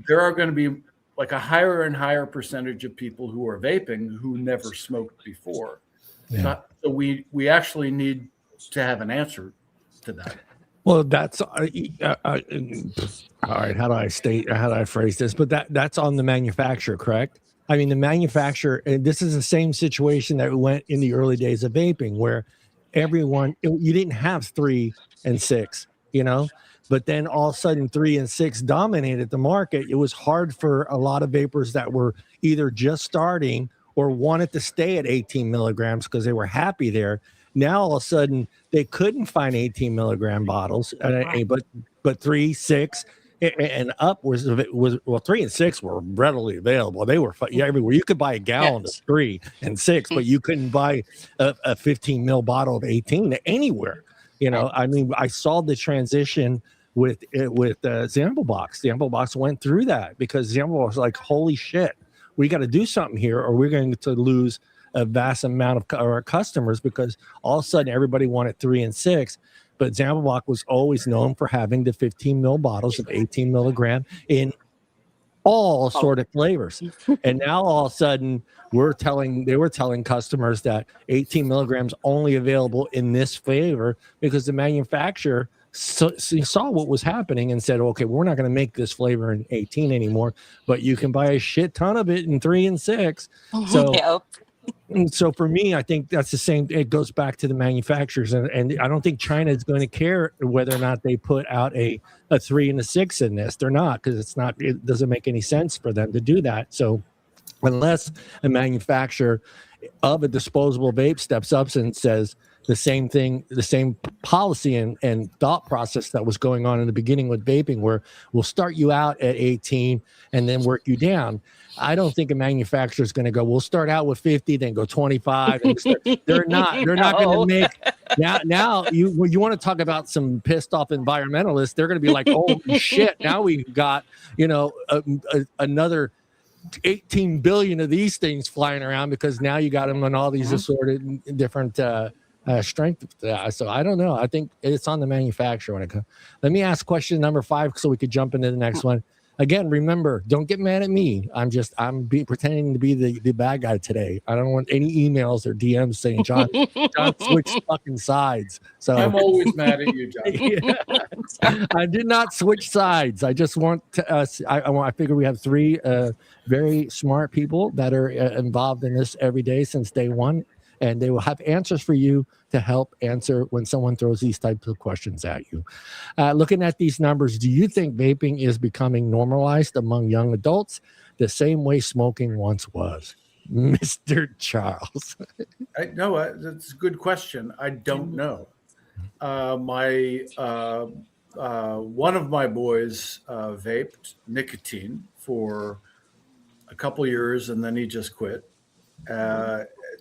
there are going to be like a higher and higher percentage of people who are vaping who never smoked before. So we actually need to have an answer to that. Well, that's all right. How do I phrase this? But that's on the manufacturer, correct? I mean, the manufacturer, and this is the same situation that went in the early days of vaping, where you didn't have 3 and 6, but then all of a sudden 3 and 6 dominated the market. It was hard for a lot of vapors that were either just starting or wanted to stay at 18 milligrams because they were happy there. Now all of a sudden they couldn't find 18 milligram bottles, but 3, 6, and up was 3 and 6 were readily available. They were everywhere. You could buy a gallon of 3 and 6, but you couldn't buy a 15 mil bottle of 18 anywhere. I mean, I saw the transition with Zamplebox. Zamplebox went through that because Zamplebox was like, holy shit, we got to do something here, or we're going to lose a vast amount of our customers, because all of a sudden everybody wanted 3 and 6. But Zamplebox was always known for having the 15 mil bottles of 18 milligram in all sort of flavors. And now all of a sudden they were telling customers that 18 milligrams only available in this flavor, because the manufacturer saw what was happening and said, okay, we're not going to make this flavor in 18 anymore, but you can buy a shit ton of it in 3 and 6. So for me, I think that's the same. It goes back to the manufacturers, and I don't think China is going to care whether or not they put out a 3 and a 6 in this. They're not, because it doesn't make any sense for them to do that. So unless a manufacturer of a disposable vape steps up and says the same thing, the same policy and thought process that was going on in the beginning with vaping, where we'll start you out at 18 and then work you down. I don't think a manufacturer is going to go, we'll start out with 50, then go 25. They're not going to make now you want to talk about some pissed off environmentalists. They're going to be like, oh shit, now we've got, another 18 billion of these things flying around because now you got them on all these assorted different strength. So I don't know. I think it's on the manufacturer when it comes. Let me ask question number 5 so we could jump into the next one. Again, remember, don't get mad at me. I'm pretending to be the bad guy today. I don't want any emails or DMs saying John switched fucking sides. So I'm always mad at you, John. Yeah. I did not switch sides. I just want to. I figure we have 3 very smart people that are involved in this every day since day one, and they will have answers for you to help answer when someone throws these types of questions at you. Looking at these numbers, do you think vaping is becoming normalized among young adults the same way smoking once was? Mr. Charles. No, that's a good question. I don't know. One of my boys vaped nicotine for a couple years, and then he just quit.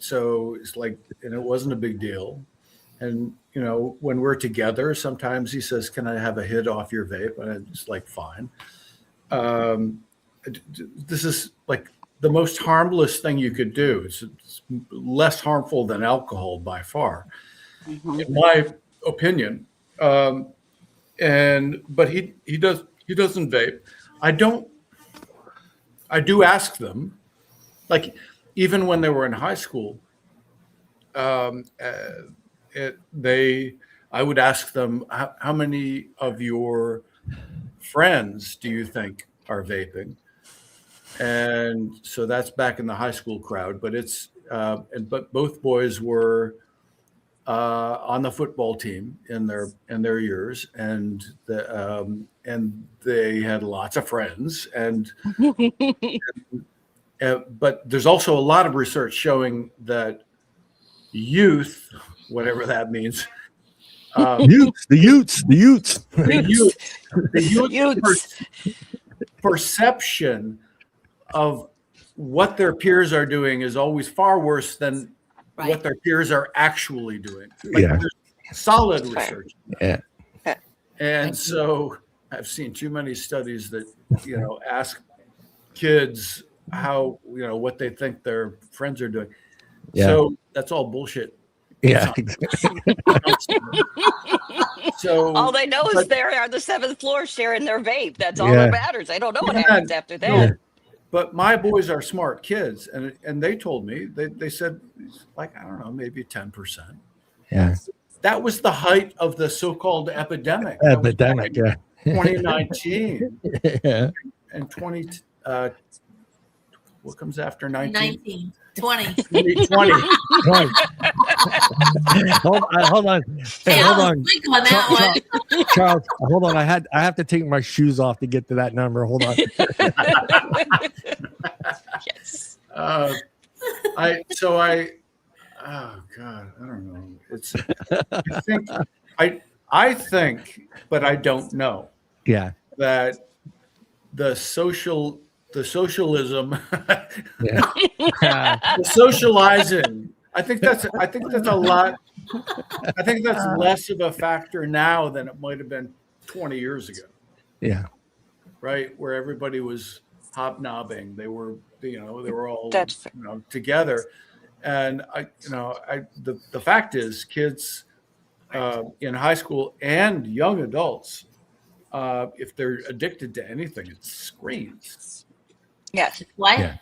So it's like, and it wasn't a big deal. And, you know, when we're together, sometimes he says, can I have a hit off your vape? And it's like, fine. This is like the most harmless thing you could do. It's less harmful than alcohol by far, in my opinion. But he doesn't vape. I do ask them, like, even when they were in high school, I would ask them, how many of your friends do you think are vaping? And so that's back in the high school crowd, but but both boys were on the football team in their years, and they had lots of friends, but there's also a lot of research showing that youth, whatever that means, the youths perception of what their peers are doing is always far worse than what their peers are actually doing. Like, there's solid research. Yeah. And so I've seen too many studies that, you know, ask kids how, you know, what they think their friends are doing. Yeah. So that's all bullshit. Yeah. So all they know is they're on the 7th floor sharing their vape. That's all that matters. They don't know what happens after that. Yeah. But my boys are smart kids, and they told me, they said, like, I don't know, maybe 10%. Yeah. That was the height of the so-called epidemic. 2019. Yeah. And what comes after 19? 19. 20. 2020. Hold on. Hey, hold on. Think on that one. Charles, hold on. I have to take my shoes off to get to that number. Hold on. Yes. Oh God, I don't know. I think, but I don't know. Yeah. That the socialism, the socializing. I think that's a lot. I think that's less of a factor now than it might have been 20 years ago. Yeah. Right, where everybody was hobnobbing. They were all together. And the fact is, kids in high school and young adults, if they're addicted to anything, it's screens. Yes. What? Yeah.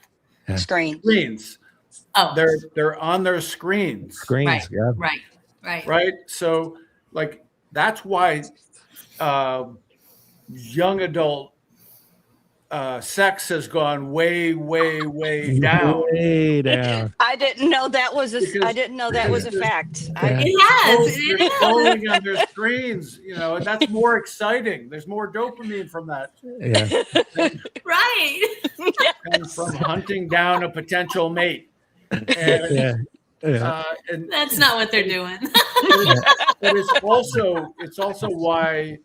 Screens. Oh, they're on their screens. Right. Yeah. Right. So, like, that's why young adult sex has gone way down. Way down. I didn't know that was a fact. It has. They're scrolling on their screens, and that's more exciting. There's more dopamine from that. Yeah. Right. And from hunting down a potential mate. And, and that's not what they're doing. But it's also why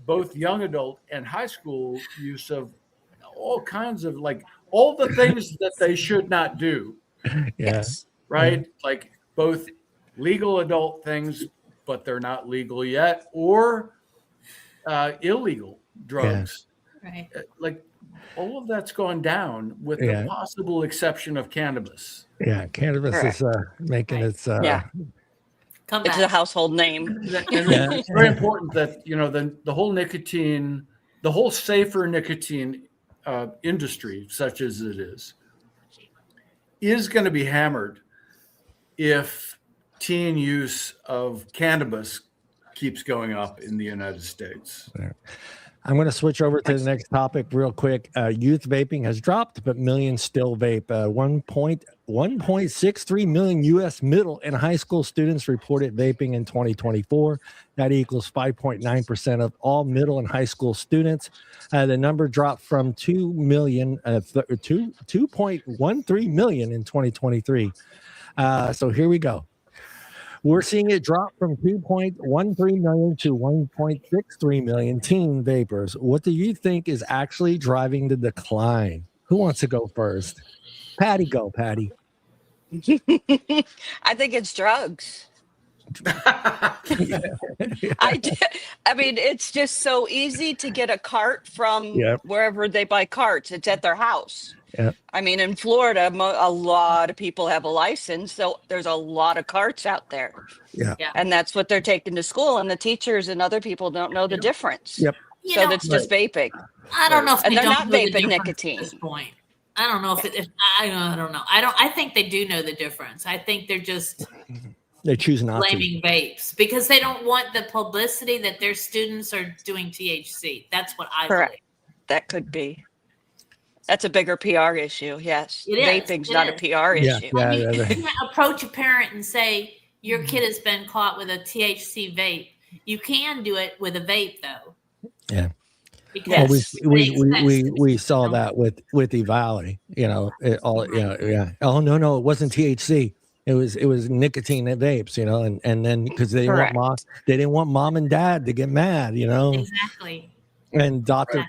both young adult and high school use of all kinds of, like, all the things that they should not do. Yes. Right. Like, both legal adult things, but they're not legal yet, or illegal drugs. Right. Like, all of that's gone down with the possible exception of cannabis. Yeah, cannabis is making its it's a household name. And it's very important that, you know, the whole nicotine, the whole safer nicotine industry, such as it is going to be hammered if teen use of cannabis keeps going up in the United States. I'm going to switch over to the next topic real quick. Youth vaping has dropped, but millions still vape. 1.63 million U.S. middle and high school students reported vaping in 2024. That equals 5.9% of all middle and high school students. The number dropped from 2.13 million in 2023. So here we go. We're seeing it drop from 2.13 million to 1.63 million teen vapors. What do you think is actually driving the decline? Who wants to go first? Patty, go, Patty. I think it's drugs. I mean, it's just so easy to get a cart from wherever they buy carts. It's at their house. Yep. I mean, in Florida, a lot of people have a license, so there's a lot of carts out there. Yeah. And that's what they're taking to school, and the teachers and other people don't know the difference. Yep. So that's just vaping. I don't know if and they they're don't not know the vaping difference nicotine. at this point. I don't know if I don't know. I think they do know the difference. I think they're just they choose not blaming vapes because they don't want the publicity that their students are doing THC. That's what I believe. That could be. That's a bigger PR issue. Yes. Vaping's not a PR issue. I mean, you can't approach a parent and say, your kid has been caught with a THC vape. You can do it with a vape, though. Yeah. Because we saw that with Evali, you know, Oh no, it wasn't THC. It was nicotine vapes, you know, and then because they didn't want mom and dad to get mad, you know. Exactly. And doctor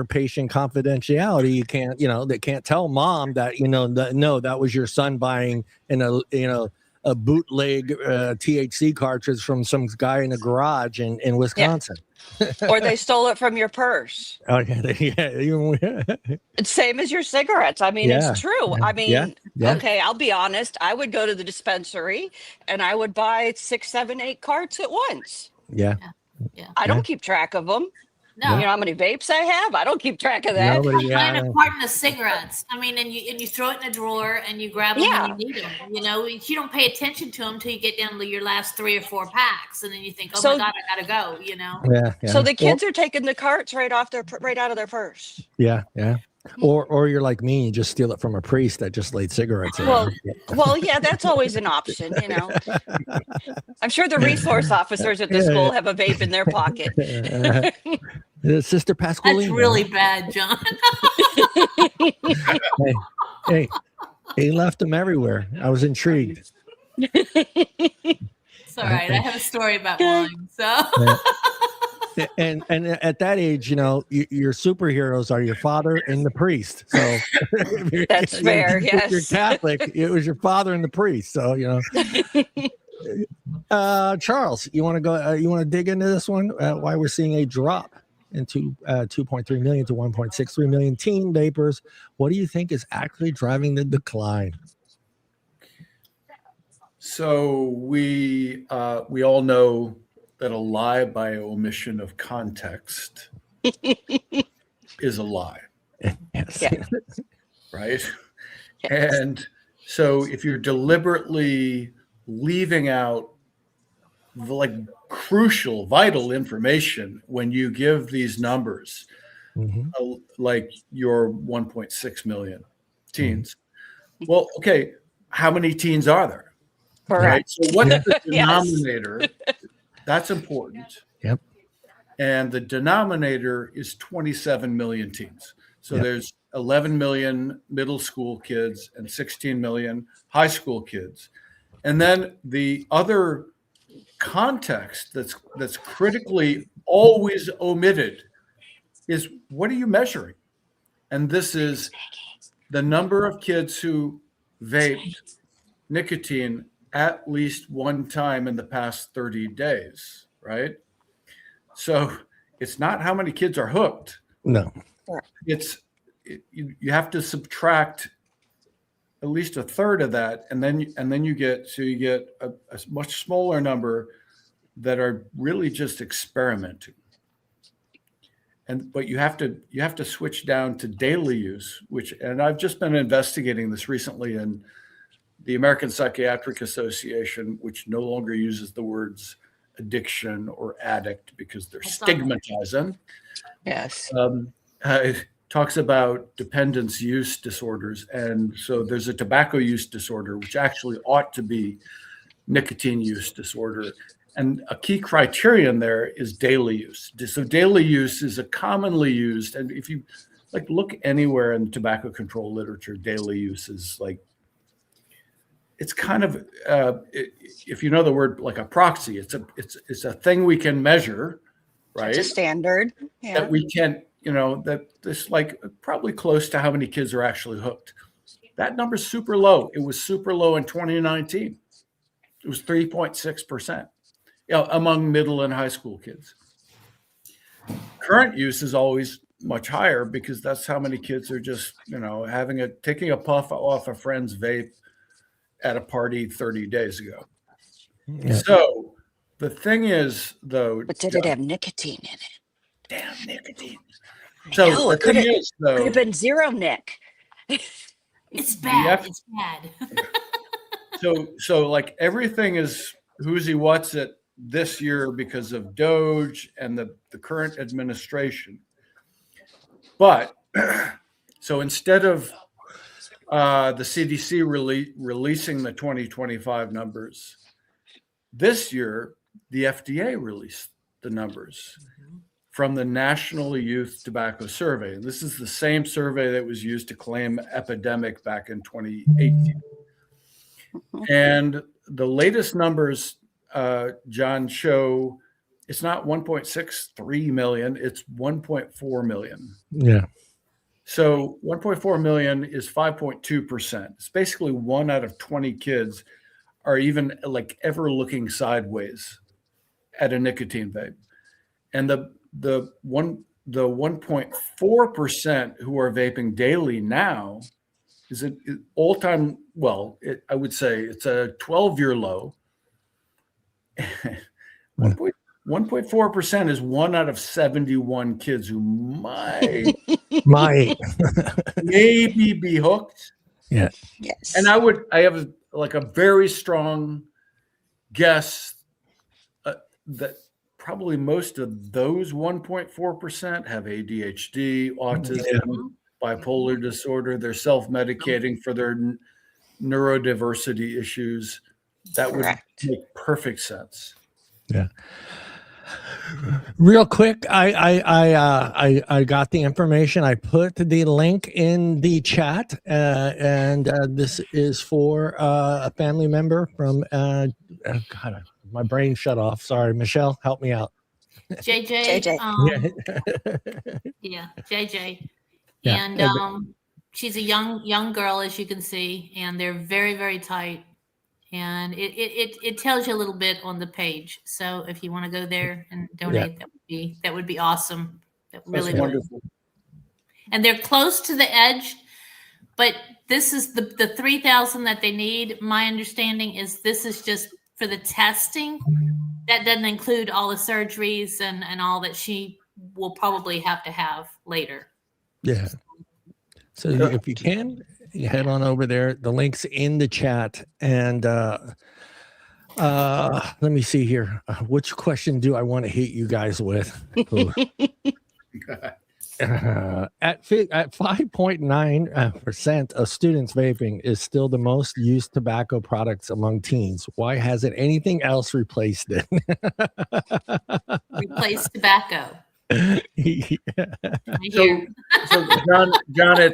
patient confidentiality. You can't, you know, they can't tell mom that, you know, no, that was your son buying a bootleg THC cartridge from some guy in a garage in Wisconsin. Or they stole it from your purse. Oh yeah. It's same as your cigarettes. I mean, it's true. I mean, okay, I'll be honest. I would go to the dispensary and I would buy 6, 7, 8 carts at once. Yeah. I don't keep track of them. No. You know how many vapes I have? I don't keep track of that. Buying a carton of cigarettes. I mean, and you throw it in a drawer and you grab them when you need them. You know, you don't pay attention to them until you get down to your last 3 or 4 packs, and then you think, oh my God, I gotta go. You know. Yeah. So the kids are taking the carts right out of their purse. Yeah. Or you're like me, you just steal it from a priest that just laid cigarettes in. Well, yeah, that's always an option, you know. I'm sure the resource officers at the school have a vape in their pocket. Sister Pasqualina. That's really bad, John. hey, he left them everywhere. I was intrigued. It's all right. I have a story about wine, so. And at that age, you know, your superheroes are your father and the priest. So that's fair. Yes, if you're Catholic, it was your father and the priest. So you know, Charles, you want to go? You want to dig into this one? Why we're seeing a drop into 2.3 million to 1.63 million teen vapors? What do you think is actually driving the decline? So we all know that a lie by omission of context is a lie. Yes. Yeah. Right? Yes. And so if you're deliberately leaving out the crucial, vital information when you give these numbers, like your 1.6 million teens, well, okay, how many teens are there? Correct. Right? So what's the denominator? That's important. Yep. And the denominator is 27 million teens. So there's 11 million middle school kids and 16 million high school kids. And then the other context that's critically always omitted is, what are you measuring? And this is the number of kids who vaped nicotine at least one time in the past 30 days, right? So it's not how many kids are hooked. No. you have to subtract at least a third of that, and then you get a much smaller number that are really just experimenting. But you have to switch down to daily use, and I've just been investigating this recently in the American Psychiatric Association, which no longer uses the words addiction or addict because they're stigmatizing. Yes. Talks about dependence use disorders. And so there's a tobacco use disorder, which actually ought to be nicotine use disorder. And a key criterion there is daily use. So daily use is a commonly used, and if you look anywhere in tobacco control literature, daily use is it's kind of, if you know the word, like a proxy, it's a thing we can measure, right? It's a standard. Yeah. That we can, that this probably close to how many kids are actually hooked. That number's super low. It was super low in 2019. It was 3.6%, among middle and high school kids. Current use is always much higher because that's how many kids are just, taking a puff off a friend's vape at a party 30 days ago. Yeah. So the thing is, though, but did it have nicotine in it? Damn nicotine. So no, the thing is, though, could have been zero Nick. It's bad. It's bad. so everything is who's he what's it this year because of Doge and the current administration. But so instead of the CDC releasing the 2025 numbers, this year the FDA released the numbers from the National Youth Tobacco Survey. This is the same survey that was used to claim epidemic back in 2018. And the latest numbers, John, show it's not 1.63 million, it's 1.4 million. Yeah. So 1.4 million is 5.2%. It's basically 1 out of 20 kids are even ever looking sideways at a nicotine vape. And the 1.4% who are vaping daily now is an all-time, I would say it's a 12-year low. 1.4% is 1 out of 71 kids who might maybe be hooked. Yeah. Yes. And I have a very strong guess that probably most of those 1.4% have ADHD, autism, bipolar disorder. They're self-medicating for their neurodiversity issues. That would make perfect sense. Yeah. Real quick, I got the information. I put the link in the chat, and this is for a family member from. God, my brain shut off. Sorry, Michelle, help me out. JJ. Yeah, JJ, yeah. And she's a young girl, as you can see, and they're very, very tight. And it tells you a little bit on the page. So if you want to go there and donate, that would be awesome. That really That's wonderful. And they're close to the edge, but this is the 3,000 that they need. My understanding is this is just for the testing. That doesn't include all the surgeries and all that she will probably have to have later. Yeah. So if you can, you head on over there. The link's in the chat. And let me see here. Which question do I want to hit you guys with? At 5.9% of students vaping is still the most used tobacco products among teens. Why hasn't anything else replaced it? Replace tobacco. John,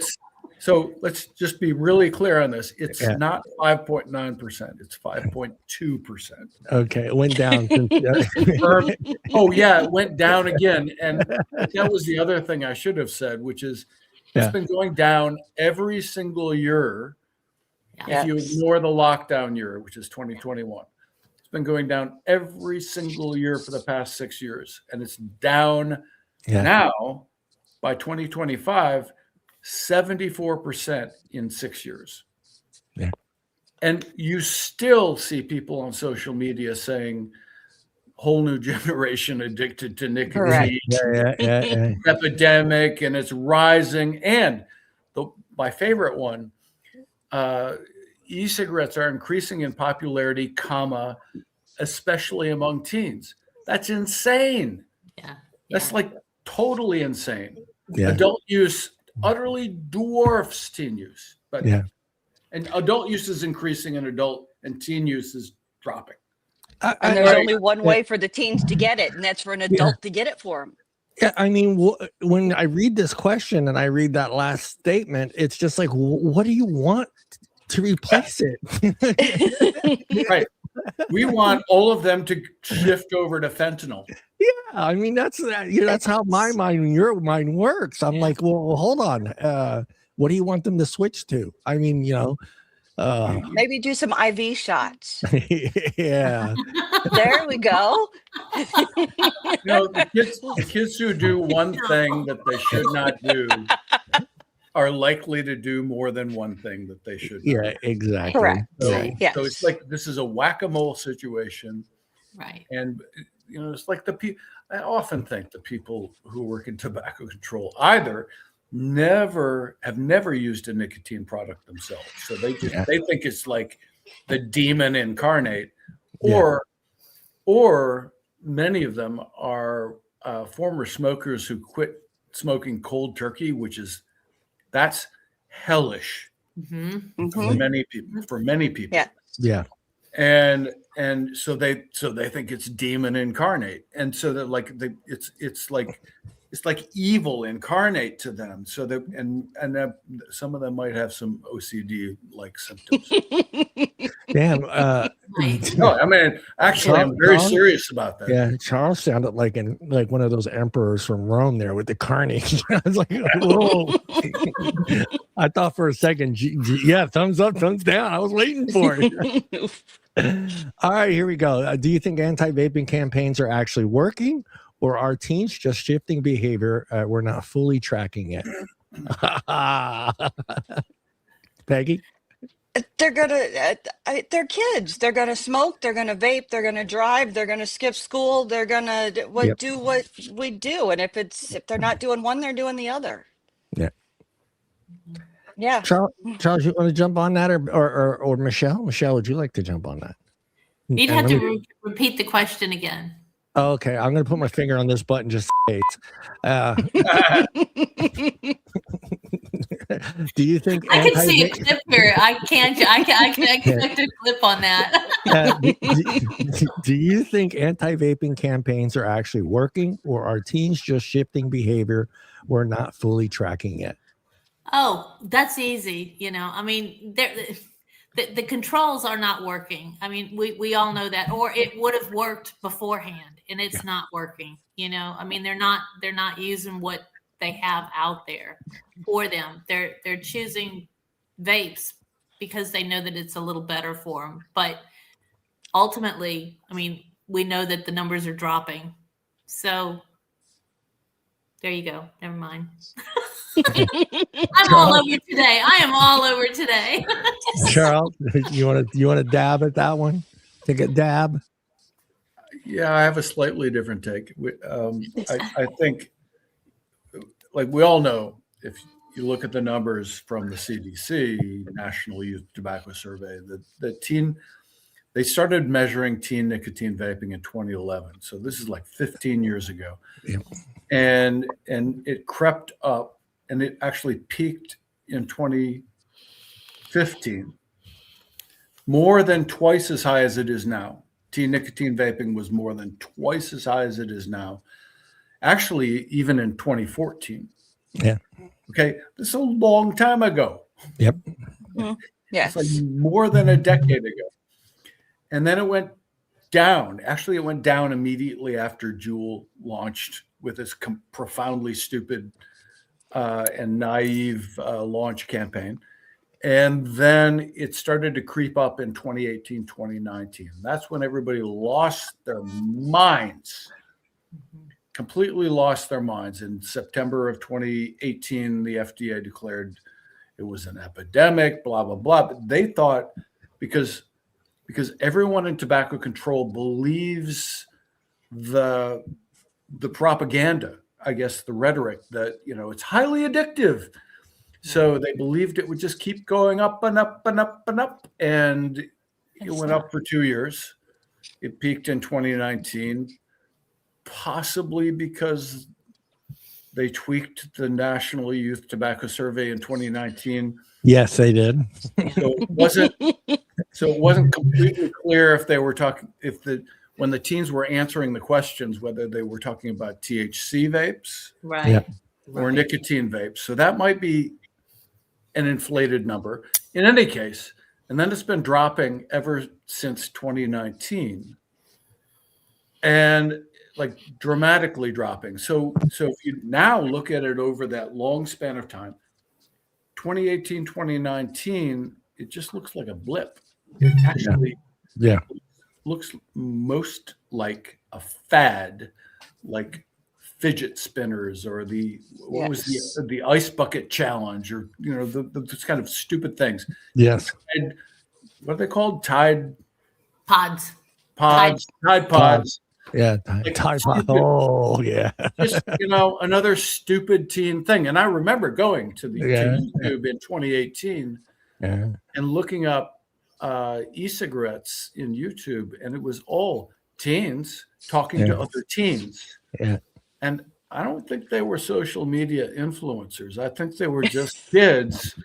so let's just be really clear on this. It's not 5.9%. It's 5.2%. Okay, it went down. It went down again. And that was the other thing I should have said, which is it's been going down every single year. If you ignore the lockdown year, which is 2021. It's been going down every single year for the past 6 years. And it's down now by 2025, 74% in 6 years. Yeah. And you still see people on social media saying, whole new generation addicted to nicotine, Correct. Yeah. epidemic, and it's rising. And my favorite one, e-cigarettes are increasing in popularity, comma, especially among teens. That's insane. Yeah. That's like totally insane. Yeah. Adult use utterly dwarfs teen use, but Yeah. and adult use is increasing and teen use is dropping. And there's only one way for the teens to get it, and that's for an adult to get it for them. Yeah, I mean, when I read this question and I read that last statement, it's just like, what do you want to replace it? Right. We want all of them to shift over to fentanyl. Yeah, I mean, that's how my mind and your mind works. I'm like, well, hold on. What do you want them to switch to? I mean, Maybe do some IV shots. Yeah. There we go. The kids who do one thing that they should not do are likely to do more than one thing that they should not. Yeah, exactly. Correct. So, Yes. so it's like this is a whack-a-mole situation. Right. And it's like I often think the people who work in tobacco control either have never used a nicotine product themselves. So they think it's like the demon incarnate, or many of them are former smokers who quit smoking cold turkey, that's hellish for many people. Yeah. Yeah. And so they think it's demon incarnate, and so that it's like evil incarnate to them. So that and some of them might have some OCD like symptoms. Damn. No, I mean, actually, I'm very serious about that. Yeah, Charles sounded like one of those emperors from Rome there with the carnage. I was like, whoa. I thought for a second, yeah, thumbs up, thumbs down. I was waiting for it. All right, here we go. Do you think anti-vaping campaigns are actually working, or are teens just shifting behavior? We're not fully tracking it. Peggy? They're kids. They're gonna smoke. They're gonna vape. They're gonna drive. They're gonna skip school. They're gonna do what we do. And if they're not doing one, they're doing the other. Yeah. Yeah. Charles, you want to jump on that, or Michelle? Michelle, would you like to jump on that? You'd have to repeat the question again. Oh, okay, I'm going to put my finger on this button just in case. Do you think I can see a clip here? I can expect a clip on that. Do you think anti-vaping campaigns are actually working, or are teens just shifting behavior? We're not fully tracking it. Oh, that's easy. I mean, the controls are not working. I mean, we all know that, or it would have worked beforehand, and it's not working. I mean, they're not using what they have out there for them. They're choosing vapes because they know that it's a little better for them. But ultimately, I mean, we know that the numbers are dropping. So there you go. Never mind. I'm all over today. I am all over today. Charles, you want to dab at that one? Take a dab. Yeah, I have a slightly different take. I think, like we all know, if you look at the numbers from the CDC, National Youth Tobacco Survey, they started measuring teen nicotine vaping in 2011. So this is like 15 years ago. Yeah. And it crept up, and it actually peaked in 2015, more than twice as high as it is now. Teen nicotine vaping was more than twice as high as it is now. Actually, even in 2014. Yeah. Okay. This is a long time ago. Yep. Yes. It's like more than a decade ago. And then it went down. Actually, it went down immediately after Juul launched with this profoundly stupid and naive launch campaign. And then it started to creep up in 2018, 2019. That's when everybody lost their minds. completely lost their minds. In September of 2018, the FDA declared it was an epidemic, blah, blah, blah. But they thought because everyone in tobacco control believes the propaganda, I guess the rhetoric that, it's highly addictive. So they believed it would just keep going up and up and up and up. And it went up for 2 years. It peaked in 2019, possibly because they tweaked the National Youth Tobacco Survey in 2019. Yes, they did. So it wasn't completely clear if they were when the teens were answering the questions, whether they were talking about THC vapes or nicotine vapes. So that might be an inflated number. In any case, and then it's been dropping ever since 2019, and like dramatically dropping. So if you now look at it over that long span of time, 2018, 2019, it just looks like a blip. It actually looks most like a fad, like fidget spinners or what was the ice bucket challenge, or those kind of stupid things. Yes. And what are they called? Tide Pods. Tide Pods. Yeah, Tide Pod. Oh, yeah. Just another stupid teen thing. And I remember going to YouTube in 2018 and looking up e-cigarettes in YouTube, and it was all teens talking to other teens. Yeah. And I don't think they were social media influencers. I think they were just kids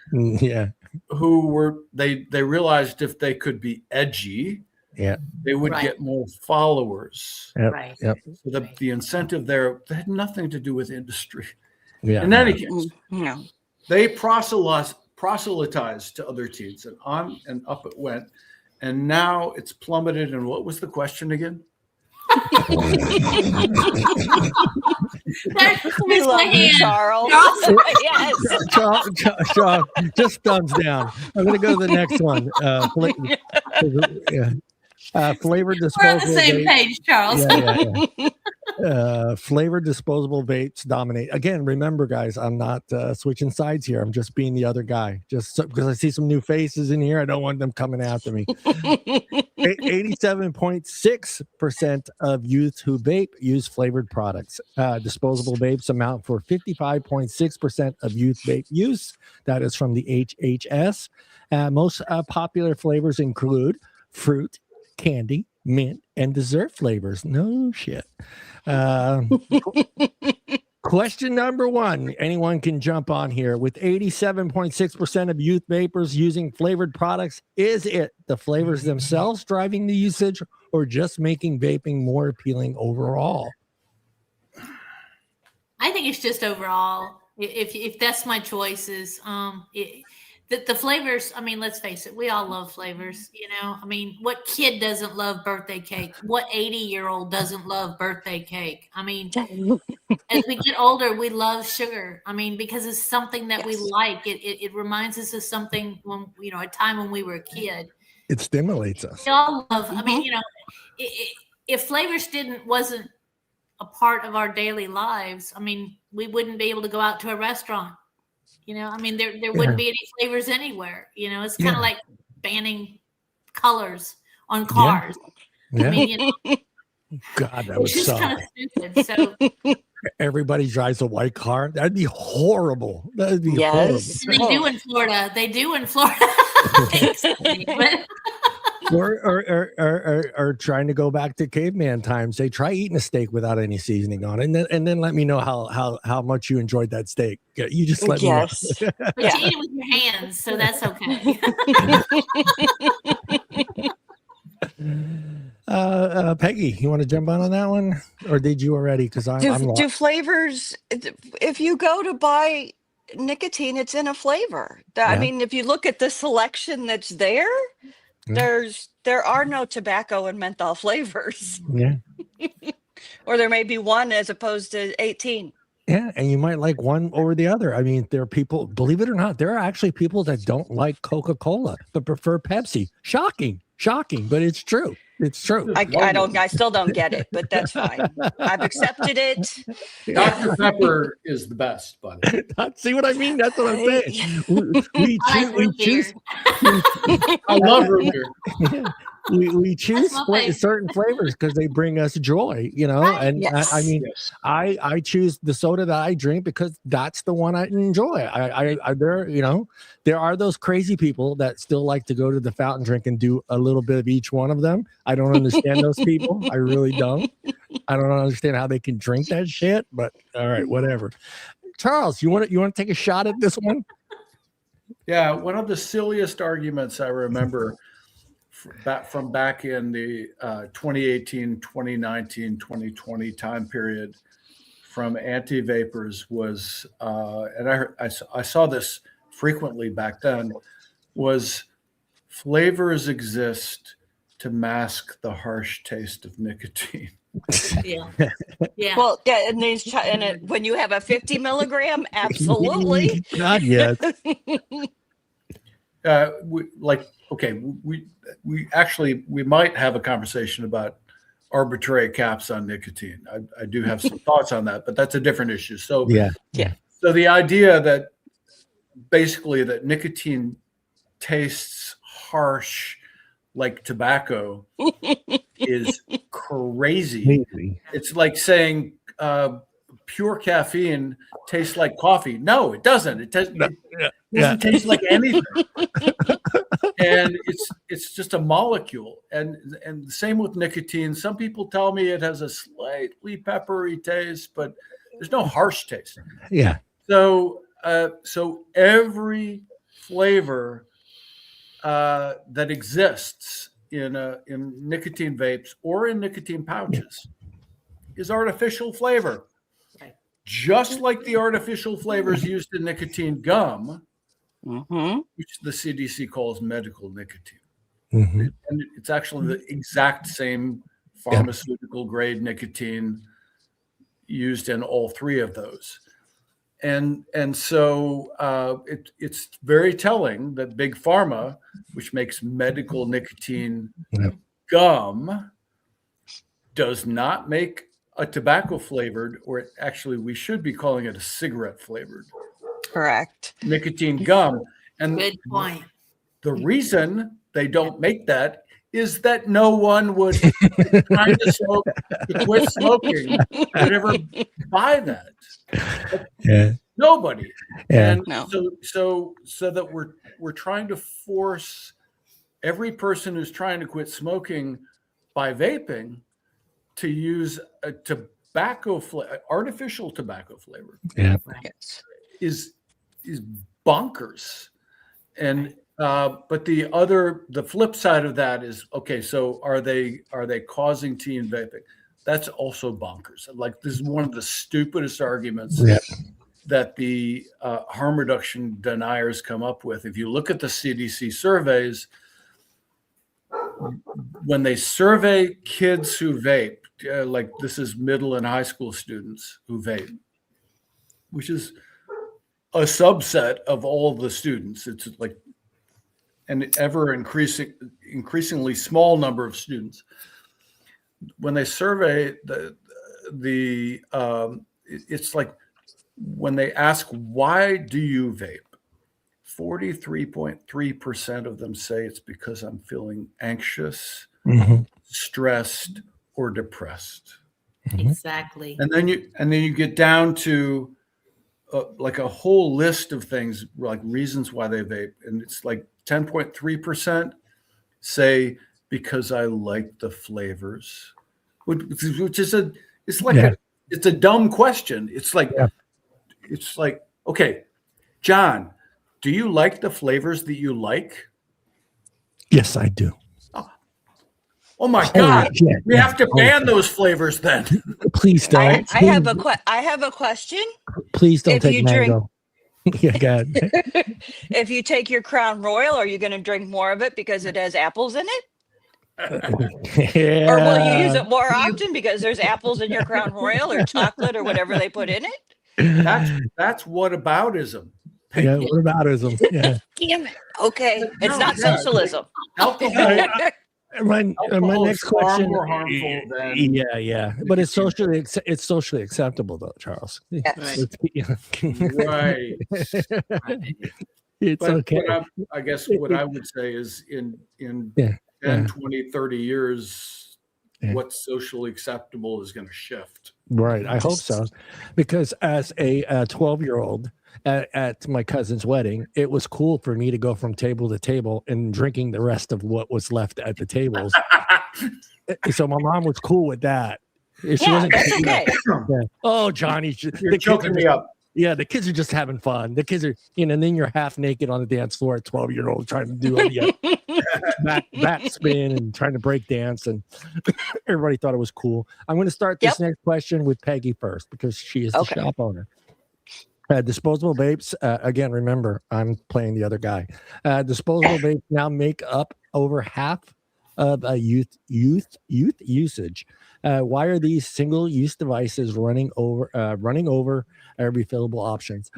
who they realized if they could be edgy, they would get more followers. Right. So the incentive there had nothing to do with industry. Yeah. In any case, they proselytized to other teens, and on and up it went. And now it's plummeted. And what was the question again? We love you, Charles. Yes. Charles, just thumbs down. I'm going to go to the next one. Flavored disposable. We're on the same page, Charles. Flavored disposable vapes dominate. Again, remember, guys, I'm not switching sides here. I'm just being the other guy. Just because I see some new faces in here, I don't want them coming after me. 87.6% of youth who vape use flavored products. Disposable vapes amount for 55.6% of youth vape use. That is from the HHS. Most popular flavors include fruit, candy, mint, and dessert flavors. No shit. Question number one. Anyone can jump on here. With 87.6% of youth vapors using flavored products, is it the flavors themselves driving the usage, or just making vaping more appealing overall? I think it's just overall. If that's my choices, the flavors, I mean, let's face it, we all love flavors, I mean, what kid doesn't love birthday cake? What 80-year-old doesn't love birthday cake? I mean, as we get older, we love sugar. I mean, because it's something that we like. It reminds us of something when, a time when we were a kid. It stimulates us. We all love, I mean, if flavors wasn't a part of our daily lives, I mean, we wouldn't be able to go out to a restaurant. I mean, there wouldn't be any flavors anywhere. It's kind of like banning colors on cars. I mean, God, that was just kind of stupid. So everybody drives a white car. That'd be horrible. That'd be horrible. And they do in Florida. or trying to go back to caveman times. They try eating a steak without any seasoning on it, and then let me know how much you enjoyed that steak. You just let me know. But you eat it with your hands, so that's okay. Peggy, you want to jump on that one, or did you already? Because I'm do flavors. If you go to buy nicotine, it's in a flavor. I mean, if you look at the selection that's there. There are no tobacco and menthol flavors. Yeah. Or there may be one as opposed to 18. Yeah, and you might like one over the other. I mean, there are people, believe it or not, there are actually people that don't like Coca-Cola but prefer Pepsi. Shocking, but it's true. It's true. I still don't get it, but that's fine. I've accepted it. Dr. Pepper is the best, buddy. See what I mean? That's what I'm saying. We I like root choose. I love root beer. We choose That's my favorite. certain flavors because they bring us joy, you know. Right. And Yes. I mean, Yes. I choose the soda that I drink because that's the one I enjoy. There are those crazy people that still like to go to the fountain drink and do a little bit of each one of them. I don't understand those people. I really don't. I don't understand how they can drink that shit. But all right, whatever. Charles, you want to take a shot at this one? Yeah, one of the silliest arguments I remember from back in the 2018, 2019, 2020 time period from anti-vapors was, and I saw this frequently back then, was flavors exist to mask the harsh taste of nicotine. Yeah. Yeah. Well, yeah, and when you have a 50 milligram, absolutely. God, yes. We might have a conversation about arbitrary caps on nicotine. I do have some thoughts on that, but that's a different issue. So Yeah. So the idea that basically that nicotine tastes harsh like tobacco is crazy. It's like saying pure caffeine tastes like coffee. No, it doesn't. It doesn't taste like anything. And it's just a molecule. And the same with nicotine. Some people tell me it has a slightly peppery taste, but there's no harsh taste. Yeah. So every flavor that exists in nicotine vapes or in nicotine pouches is artificial flavor. Just like the artificial flavors used in nicotine gum, which the CDC calls medical nicotine. Mm-hmm. And it's actually the exact same pharmaceutical grade nicotine used in all three of those. And so it's very telling that Big Pharma, which makes medical nicotine gum, does not make a tobacco flavored, or actually we should be calling it a cigarette flavored. Correct. Nicotine gum. And Good point. the reason they don't make that is that no one would try to quit smoking would ever buy that. Yeah. Nobody. Yeah. And No. so that we're trying to force every person who's trying to quit smoking by vaping to use a artificial tobacco flavor. Yeah. Yes. is bonkers. And but the flip side of that is, okay, so are they causing teen vaping? That's also bonkers. Like, this is one of the stupidest arguments that the harm reduction deniers come up with. If you look at the CDC surveys, when they survey kids who vape, like this is middle and high school students who vape, which is a subset of all the students. It's like an ever increasingly small number of students. When they survey it's like when they ask, why do you vape? 43.3% of them say it's because I'm feeling anxious, stressed, or depressed. Exactly. And then you get down to like a whole list of things, like reasons why they vape, and it's like 10.3% say because I like the flavors, which is it's a dumb question. It's like okay, John, do you like the flavors that you like? Yes, I do. Oh my God! Yeah, we have to ban those flavors then. Please don't. I have a question. Please don't If take you mango. Yeah, go ahead. If you take your Crown Royal, are you going to drink more of it because it has apples in it? Yeah. Or will you use it more often because there's apples in your Crown Royal or chocolate or whatever they put in it? That's whataboutism. Yeah, whataboutism. Yeah. Damn it. Okay. It's No, not yeah. socialism. Alcohol My Alcohol next is far question. more harmful than Yeah, but it's socially acceptable though, Charles. Yes. right. It's But okay. I guess what I would say is in Yeah, 10, yeah. 20, 30 years, Yeah. what's socially acceptable is going to shift. Right. I hope so. Because as a 12-year-old at my cousin's wedding, it was cool for me to go from table to table and drinking the rest of what was left at the tables. So my mom was cool with that. She wasn't. That's okay. Yeah. Oh, Johnny, You're choking me up. Yeah, the kids are just having fun. The kids are, and then you're half naked on the dance floor at 12-year-old trying to do back spin and trying to break dance, and everybody thought it was cool. I'm going to start this next question with Peggy first because she is the shop owner. Disposable vapes, again, remember, I'm playing the other guy. Disposable vapes now make up over half of youth usage. Why are these single-use devices running over refillable options?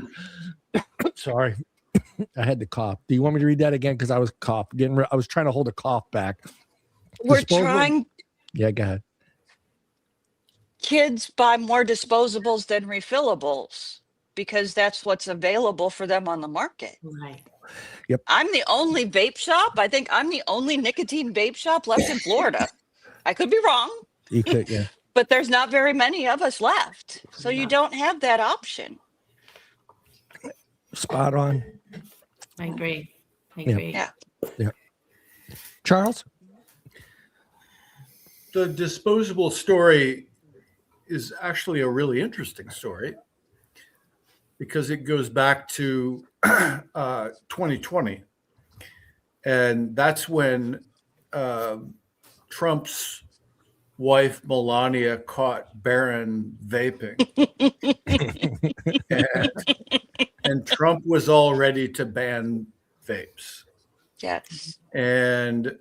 Sorry, I had to cough. Do you want me to read that again? Because I was I was trying to hold a cough back. We're trying. Yeah, go ahead. Kids buy more disposables than refillables because that's what's available for them on the market. Right. Yep. I'm the only vape shop. I think I'm the only nicotine vape shop left in Florida. I could be wrong. You could, yeah. But there's not very many of us left. So you don't have that option. Spot on. I agree. Yeah. Charles? The disposable story is actually a really interesting story because it goes back to 2020. And that's when Trump's wife, Melania, caught Barron vaping. and Trump was all ready to ban vapes. Yes. And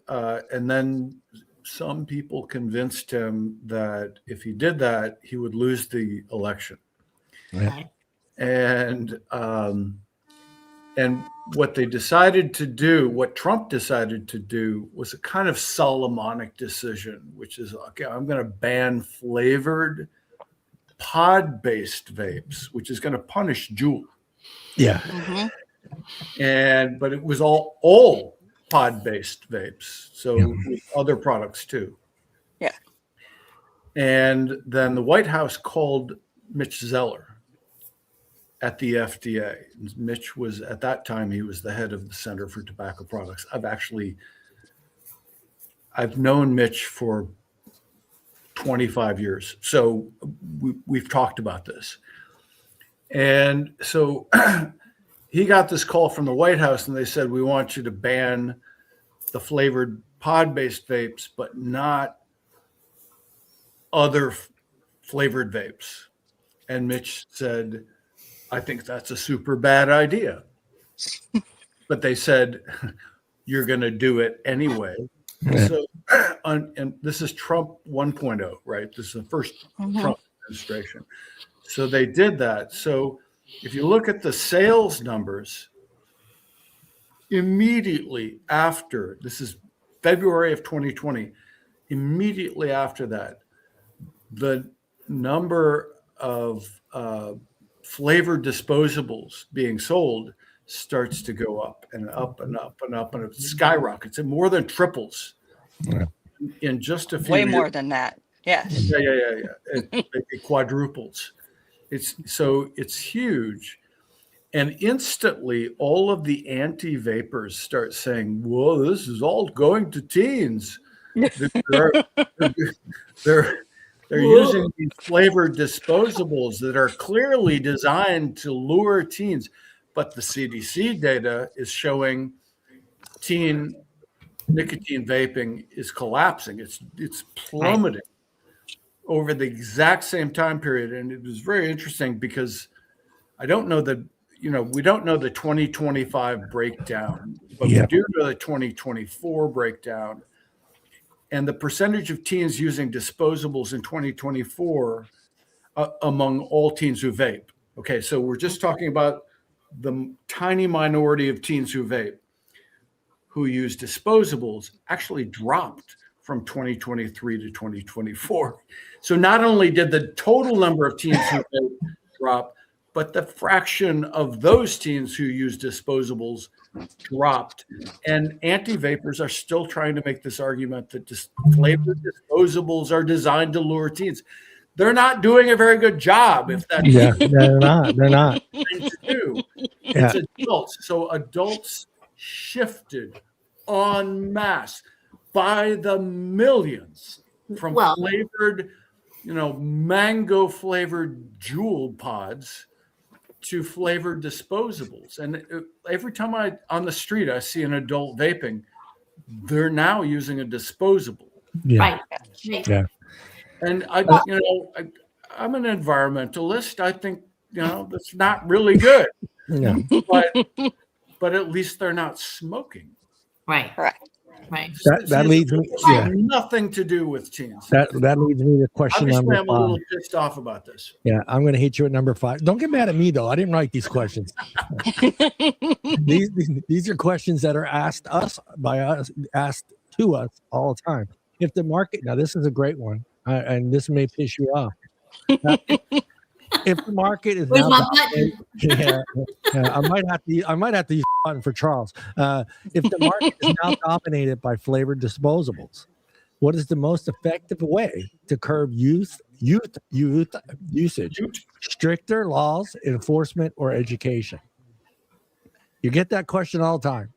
then some people convinced him that if he did that, he would lose the election. Yeah. And what they decided to do, what Trump decided to do, was a kind of Solomonic decision, which is, okay, I'm going to ban flavored pod-based vapes, which is going to punish Juul. Yeah. Mm-hmm. But it was all pod-based vapes, so with other products too. Yeah. And then the White House called Mitch Zeller at the FDA. Mitch was, at that time, he was the head of the Center for Tobacco Products. I've known Mitch for 25 years, so we've talked about this. And so he got this call from the White House, and they said, we want you to ban the flavored pod-based vapes, but not other flavored vapes. And Mitch said, I think that's a super bad idea. But they said, you're going to do it anyway. So, and this is Trump 1.0, right? This is the first Trump administration. So they did that. So if you look at the sales numbers, immediately after, this is February of 2020, immediately after that, the number of flavored disposables being sold starts to go up and up and up and up, and it skyrockets. It more than triples in just a few Way years. more than that. Yes. Yeah. It quadruples. It's huge. And instantly, all of the anti-vapors start saying, whoa, this is all going to teens. They're using these flavored disposables that are clearly designed to lure teens. But the CDC data is showing teen nicotine vaping is collapsing. It's plummeting over the exact same time period. And it was very interesting because I don't know we don't know the 2025 breakdown, but we do know the 2024 breakdown. And the percentage of teens using disposables in 2024 among all teens who vape. Okay, so we're just talking about the tiny minority of teens who vape. who use disposables actually dropped from 2023 to 2024. So not only did the total number of teens who vape drop, but the fraction of those teens who use disposables dropped. And anti-vapors are still trying to make this argument that flavored disposables are designed to lure teens. They're not doing a very good job. If that's they're not. thing to do. It's adults. So adults shifted en masse by the millions from flavored, mango flavored Jewel pods to flavored disposables. And every time on the street I see an adult vaping, they're now using a disposable. Right. Yeah. And I'm an environmentalist. I think that's not really good. Yeah. But at least they're not smoking. Right. That leads me. Yeah. Nothing to do with teens. That leads me to question number 5. I'm a little pissed off about this. Yeah, I'm going to hit you at number 5. Don't get mad at me though. I didn't write these questions. these are questions that are asked to us all the time. If the market, now this is a great one, and this may piss you off. If the market is now, I might have to use a button for Charles. If the market is now dominated by flavored disposables, what is the most effective way to curb youth usage? Stricter laws, enforcement, or education? You get that question all the time.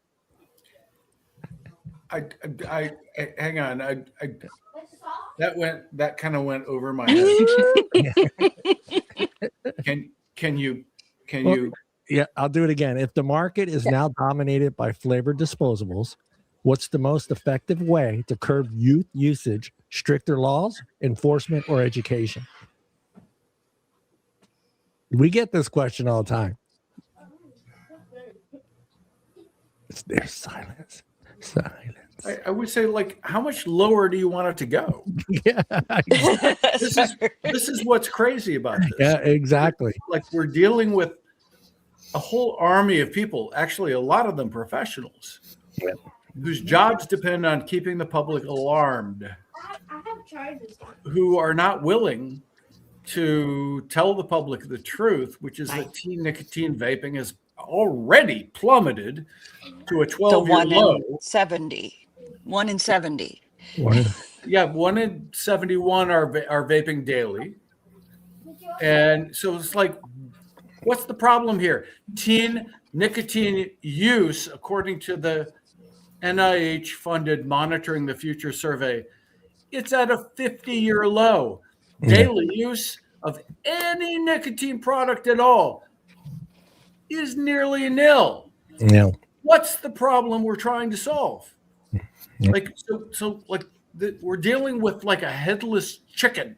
I hang on. That kind of went over my head. Can you? Yeah, I'll do it again. If the market is now dominated by flavored disposables, what's the most effective way to curb youth usage? Stricter laws, enforcement, or education? We get this question all the time. There's silence. I would say, how much lower do you want it to go? Yeah, this is what's crazy about this. Yeah, exactly. We're dealing with a whole army of people, actually a lot of them professionals, whose jobs depend on keeping the public alarmed, who are not willing to tell the public the truth, which is that teen nicotine vaping has already plummeted to a 12-year low. 1 in 70. Yeah, 1 in 71 are vaping daily. And so it's what's the problem here? Teen nicotine use, according to the NIH-funded Monitoring the Future survey, it's at a 50-year low. Daily use of any nicotine product at all is nearly nil. No. What's the problem we're trying to solve? We're dealing with a headless chicken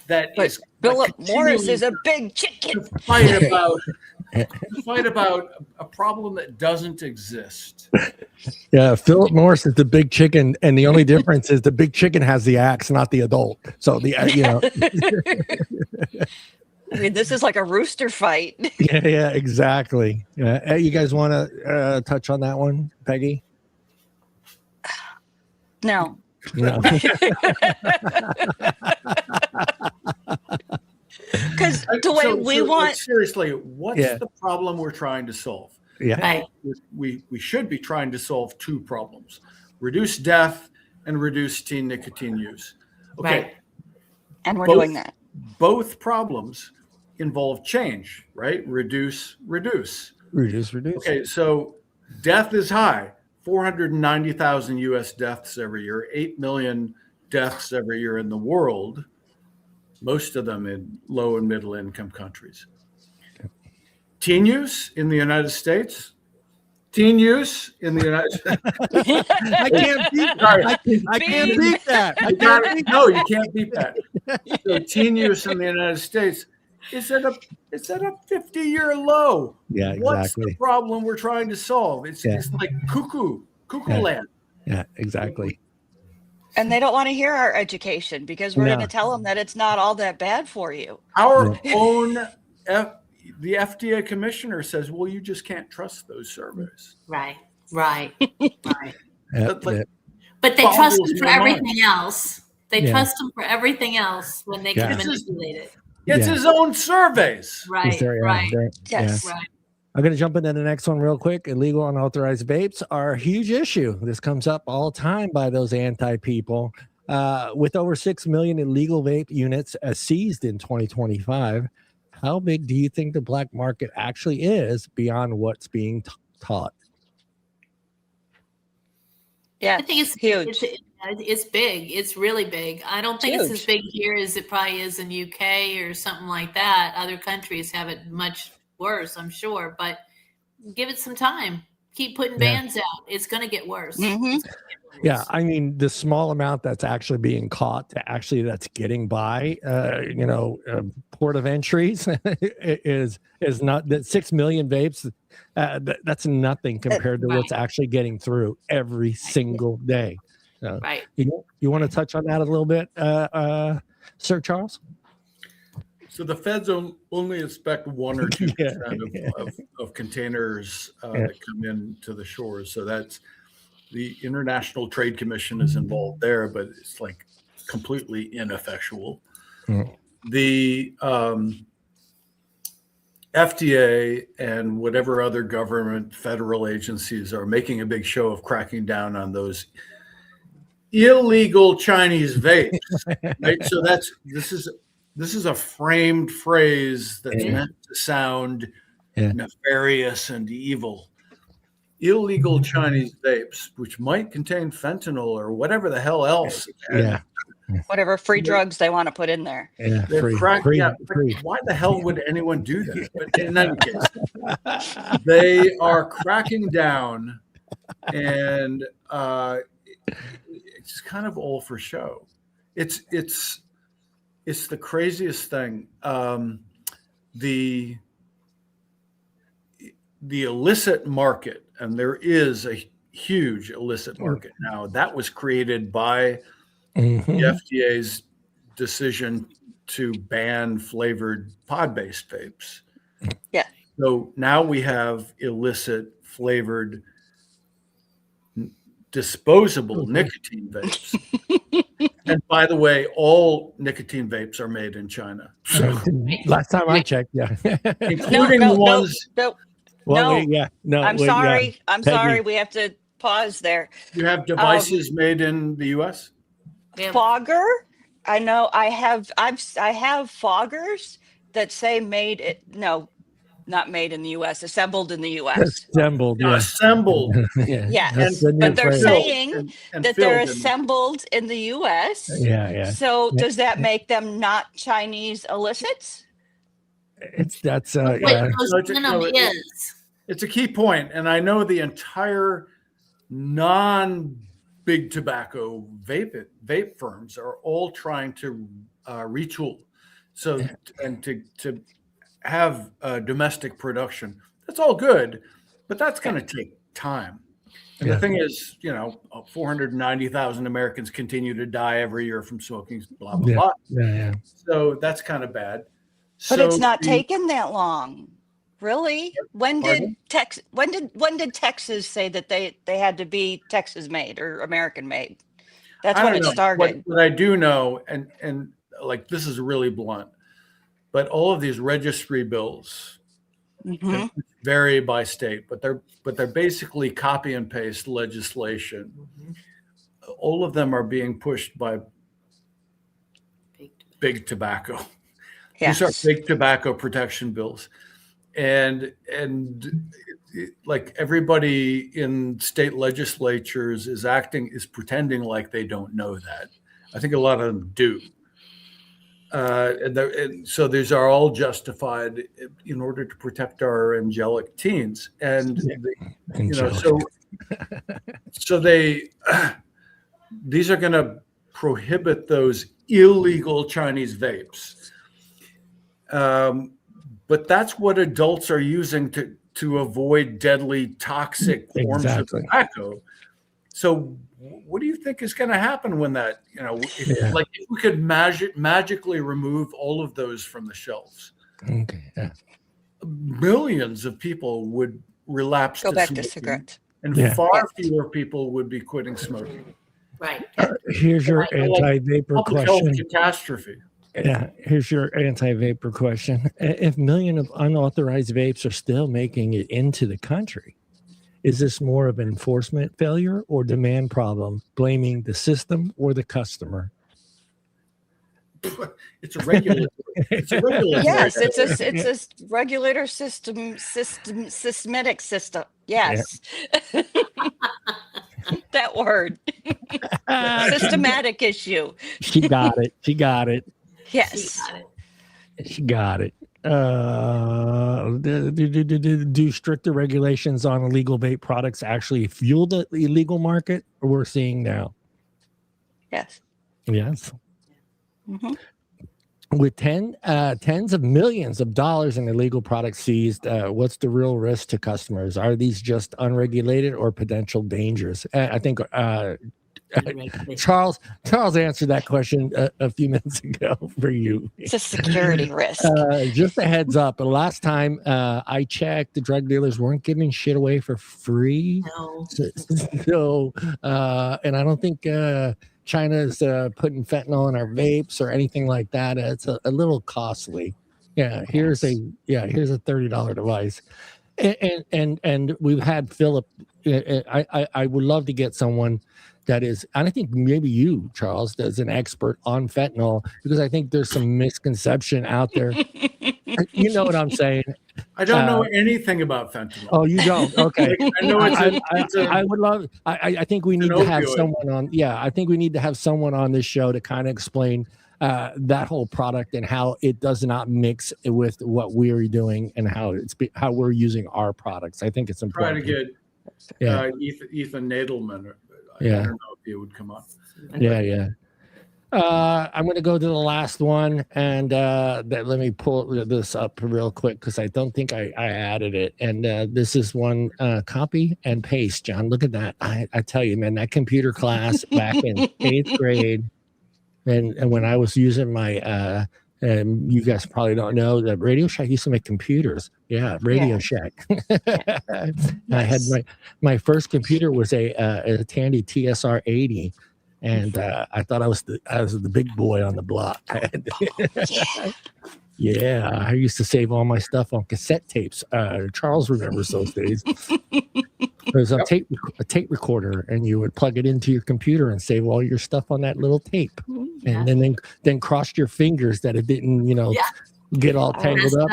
that is Phillip Morris is a big chicken. To fight about a problem that doesn't exist. Yeah, Phillip Morris is the big chicken, and the only difference is the big chicken has the axe, not the adult. So I mean, this is like a rooster fight. Yeah, exactly. Yeah, you guys want to touch on that one, Peggy? No. Because the way we want. Seriously, what's the problem we're trying to solve? Yeah. We should be trying to solve 2 problems: reduce death and reduce teen nicotine use. Okay. Right. And we're doing that. Both problems involve change, right? Reduce. Okay, so death is high. 490,000 U.S. deaths every year, 8 million deaths every year in the world, most of them in low and middle income countries. Teen use in the United States. I can't beat that. No, you can't beat that. So teen use in the United States is at a 50-year low. Yeah, exactly. What's the problem we're trying to solve? It's like cuckoo land. Yeah, exactly. And they don't want to hear our education because we're going to tell them that it's not all that bad for you. Our own the FDA commissioner says, well, you just can't trust those surveys. Right. Right. Right. But, like, But they trust boggles them for my mind. everything else. They trust them for everything else when they can Yeah. manipulate it. It's his own surveys. Right. Right. Yes. Right. I'm going to jump into the next one real quick. Illegal unauthorized vapes are a huge issue. This comes up all the time by those anti-people. With over 6 million illegal vape units seized in 2025, how big do you think the black market actually is beyond what's being taught? Yeah, I think it's huge. It's big. It's really big. I don't think it's as big here as it probably is in UK or something like that. Other countries have it much worse, I'm sure. But give it some time. Keep putting bans out. It's going to get worse. Yeah, I mean, the small amount that's actually being caught to actually that's getting by, port of entries is not that 6 million vapes. That's nothing compared to what's actually getting through every single day. Right. You want to touch on that a little bit, Sir Charles? So the feds only inspect 1 or 2% of containers that come into the shores. So that's the International Trade Commission is involved there, but it's like completely ineffectual. The FDA and whatever other government federal agencies are making a big show of cracking down on those illegal Chinese vapes, right? So this is a framed phrase that's meant to sound nefarious and evil. Illegal Chinese vapes, which might contain fentanyl or whatever the hell else. Whatever free drugs they want to put in there. Yeah, free. Why the hell would anyone do that? But in any case, they are cracking down, and it's kind of all for show. It's the craziest thing. The illicit market, and there is a huge illicit market now, that was created by the FDA's decision to ban flavored pod-based vapes. Yeah. So now we have illicit flavored disposable nicotine vapes. And by the way, all nicotine vapes are made in China. So, last time I checked, including the ones. I'm sorry. I'm sorry. We have to pause there. You have devices made in the U.S. Fogger. I know. I have foggers that say made it. No, not made in the U.S. Assembled in the U.S. Assembled. Yes, but they're saying that they're assembled in the U.S. So does that make them not Chinese illicits? It's a key point, and I know the entire non-big tobacco vape firms are all trying to retool, and to have domestic production. That's all good, but that's going to take time. And the thing is, 490,000 Americans continue to die every year from smoking. Blah blah blah. So that's kind of bad. But it's not taking that long. Really? When did Texas say that they had to be Texas made or American made? That's when it started. What I do know, and like this is really blunt, but all of these registry bills vary by state, but they're basically copy and paste legislation. All of them are being pushed by big tobacco. Yes. These are big tobacco protection bills. And like everybody in state legislatures is pretending like they don't know that. I think a lot of them do. And so these are all justified in order to protect our angelic teens. And, so these are going to prohibit those illegal Chinese vapes. But that's what adults are using to avoid deadly, toxic forms of tobacco. So what do you think is going to happen when that, if we could magically remove all of those from the shelves? Millions of people would relapse back to cigarettes. and Yeah. far fewer people would be quitting smoking. Right. Here's your anti-vapor Public health question. catastrophe. Yeah, here's your anti-vapor question. If millions of unauthorized vapes are still making it into the country, is this more of an enforcement failure or demand problem, blaming the system or the customer? It's a regulator. It's a regulator. Yes, it's a regulator systematic system. Yes. That word. Systematic issue. She got it. She got it. Yes. She got it. Do stricter regulations on illegal vape products actually fuel the illegal market, or we're seeing now? Yes. Yes. Mm-hmm. With tens of millions of dollars in illegal products seized, what's the real risk to customers? Are these just unregulated or potential dangers? I think Charles answered that question a few minutes ago for you. It's a security risk. Just a heads up. The last time I checked, the drug dealers weren't giving shit away for free. No. So and I don't think China's putting fentanyl in our vapes or anything like that. It's a little costly. Yeah, here's a $30 device. And we've had Phillip. I would love to get someone that is, and I think maybe you, Charles, that's an expert on fentanyl, because I think there's some misconception out there. You know what I'm saying? I don't know anything about fentanyl. Oh, you don't? Okay. I know I would love. I think we need to have someone on. Yeah, I think we need to have someone on this show to kind of explain that whole product and how it does not mix with what we're doing and how we're using our products. I think it's important. Try to get Ethan Nadelman. I don't know if he would come up. Yeah. I'm going to go to the last one, and let me pull this up real quick because I don't think I added it. And this is one copy and paste, John. Look at that. I tell you, man, that computer class back in 8th grade, and when I was using my, and you guys probably don't know that Radio Shack used to make computers. Yeah, Radio Shack. I had my first computer was a Tandy TSR 80. And I thought I was the big boy on the block. Yeah, I used to save all my stuff on cassette tapes. Charles remembers those days. There's a tape recorder, and you would plug it into your computer and save all your stuff on that little tape, and then cross your fingers that it didn't, get all tangled up.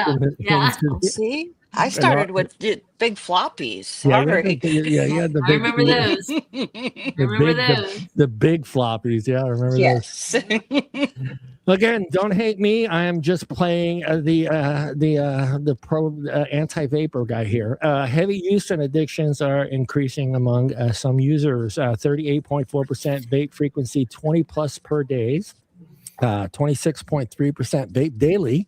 See. I started with big floppies. I remember those. The big floppies. Yeah, I remember those. Again, don't hate me. I am just playing the pro anti-vapor guy here. Heavy use and addictions are increasing among some users. 38.4% vape frequency, 20 plus per days. 26.3% vape daily.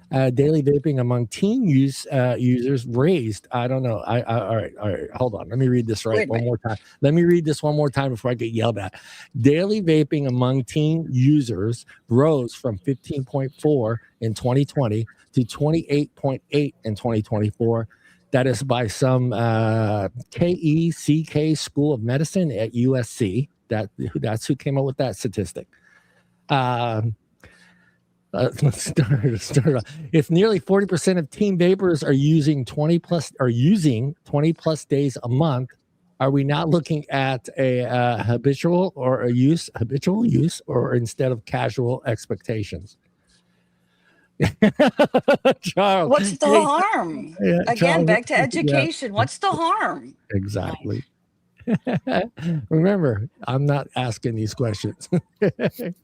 Daily vaping among teen users raised. I don't know. All right. Hold on. Let me read this one more time. Let me read this one more time before I get yelled at. Daily vaping among teen users rose from 15.4 in 2020 to 28.8 in 2024. That is by some KECK School of Medicine at USC. That's who came up with that statistic. Let's start off. If nearly 40% of teen vapors are using 20 plus days a month, are we not looking at a habitual use or instead of casual expectations? Charles, what's the harm? Again, Charles, back to education. What's the harm? Exactly. Remember, I'm not asking these questions. The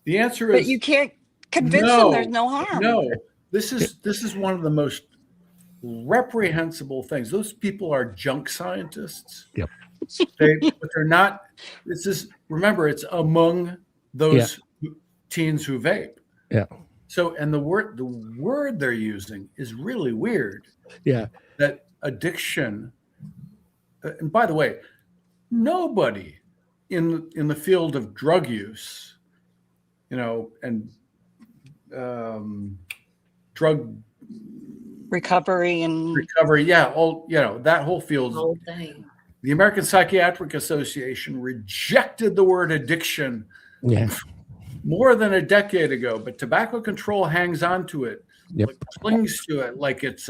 answer is, but you can't convince them there's no harm. No, this is one of the most reprehensible things. Those people are junk scientists. Yep. But they're not. Remember, it's among those teens who vape. Yeah. So, and the word they're using is really weird. Yeah. That addiction. And by the way, nobody in the field of drug use, and drug recovery, all that whole field. Whole thing. The American Psychiatric Association rejected the word addiction more than a decade ago, but tobacco control hangs on to it, clings to it like it's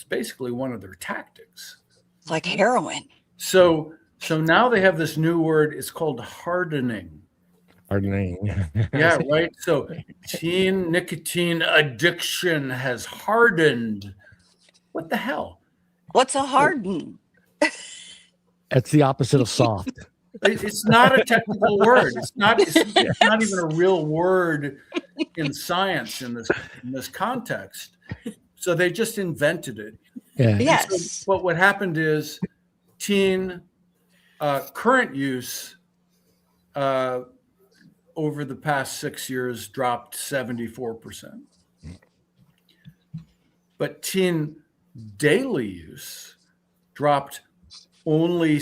basically one of their tactics. It's like heroin. So now they have this new word. It's called hardening. Yeah, right. So teen nicotine addiction has hardened. What the hell? What's a harden? It's the opposite of soft. It's not a technical word. It's not even a real word in science in this context. So they just invented it. Yeah. Yes. So, but what happened is teen current use over the past 6 years dropped 74%. But teen daily use dropped only,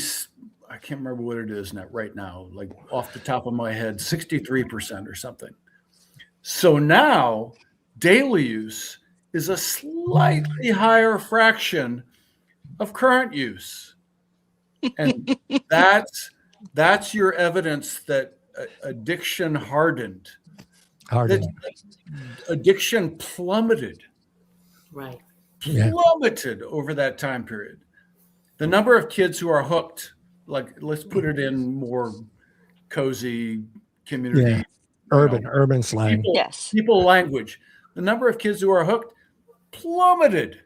I can't remember what it is right now, like off the top of my head, 63% or something. So now daily use is a slightly higher fraction of current use. And that's your evidence that addiction hardened. That addiction plummeted. Right. Plummeted over that time period. The number of kids who are hooked, like let's put it in more cozy community, urban slang. People language. The number of kids who are hooked plummeted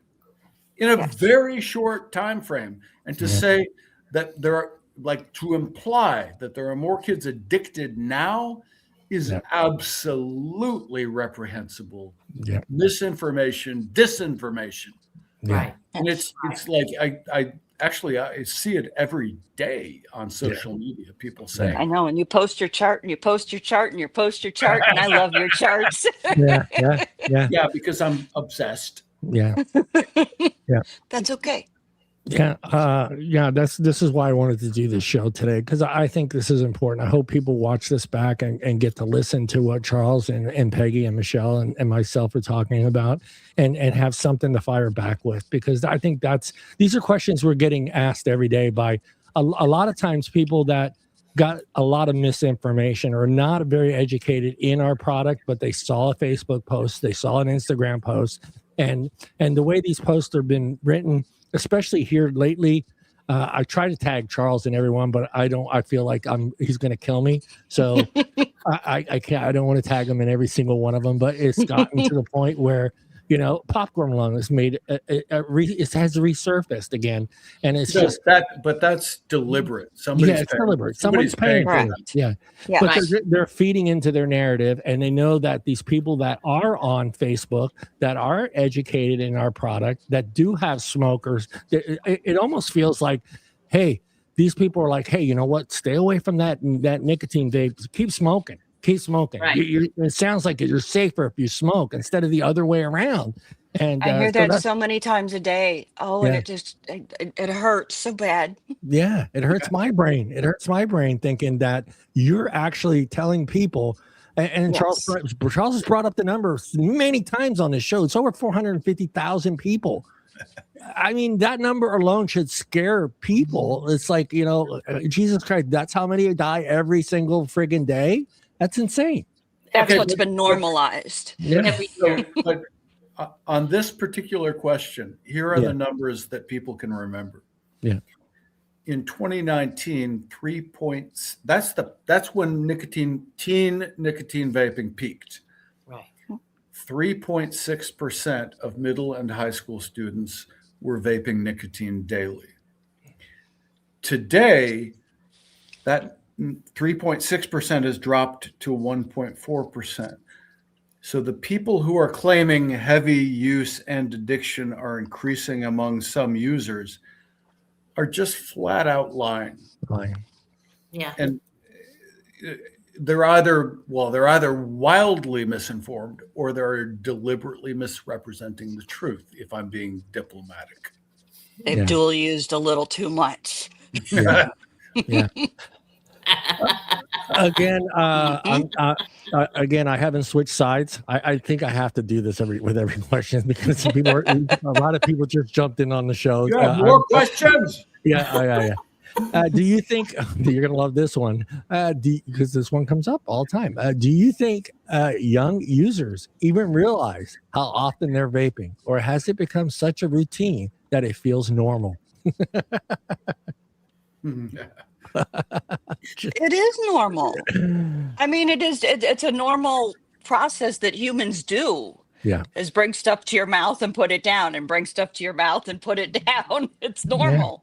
in a very short time frame. And to say that there are, like, to imply that there are more kids addicted now is absolutely reprehensible. Misinformation, disinformation. Right. And it's like I see it every day on social media. People say, I know, and you post your chart and you post your chart and you post your chart, and I love your charts. Yeah, because I'm obsessed. That's okay. This is why I wanted to do this show today, because I think this is important. I hope people watch this back and get to listen to what Charles and Peggy and Michelle and myself are talking about and have something to fire back with, because I think these are questions we're getting asked every day by a lot of times people that got a lot of misinformation or not very educated in our product, but they saw a Facebook post, they saw an Instagram post, and the way these posts have been written, especially here lately, I try to tag Charles and everyone, but I don't. I feel like he's going to kill me, so I can't. I don't want to tag him in every single one of them. But it's gotten to the point where popcorn lung has made it has resurfaced again, and it's just that. But that's deliberate. It's deliberate. Somebody's paying for it. But they're feeding into their narrative, and they know that these people that are on Facebook, that are educated in our product, that do have smokers, it almost feels like, hey, these people are like, hey, you know what? Stay away from that nicotine vape. Keep smoking. Right. It sounds like you're safer if you smoke instead of the other way around. And I hear that so many times a day. Oh, and it hurts so bad. Yeah, it hurts my brain. It hurts my brain thinking that you're actually telling people. And Charles has brought up the number many times on this show. It's over 450,000 people. I mean, that number alone should scare people. It's like, Jesus Christ, that's how many die every single friggin' day. That's insane. That's what's been normalized. Every year. But on this particular question, here are the numbers that people can remember. Yeah. In 2019, that's when teen nicotine vaping peaked. Right. 3.6% of middle and high school students were vaping nicotine daily. Today, that 3.6% has dropped to 1.4%. So the people who are claiming heavy use and addiction are increasing among some users are just flat out lying. Yeah. And they're either wildly misinformed or they're deliberately misrepresenting the truth, if I'm being diplomatic. They've dual used a little too much. Yeah. Again, Mhm. again, I haven't switched sides. I think I have to do this with every question because a lot of people just jumped in on the show. You have more I'm- questions. yeah. Do you think you're gonna love this one? Because this one comes up all the time. Do you think young users even realize how often they're vaping, or has it become such a routine that it feels normal? It is normal. I mean, it's a normal process that humans do. Yeah. Is bring stuff to your mouth and put it down, and bring stuff to your mouth and put it down. It's Yeah. normal.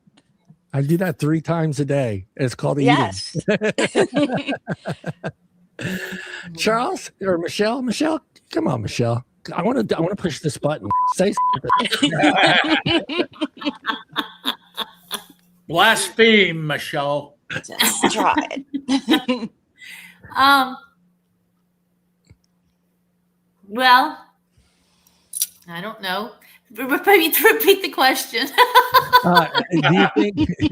I do that 3 times a day. It's called eating. Yes. Charles or Michelle? Michelle, come on, Michelle. I want to push this button. Say something. Blaspheme, Michelle. Just try it. Well, I don't know. Repeat the question.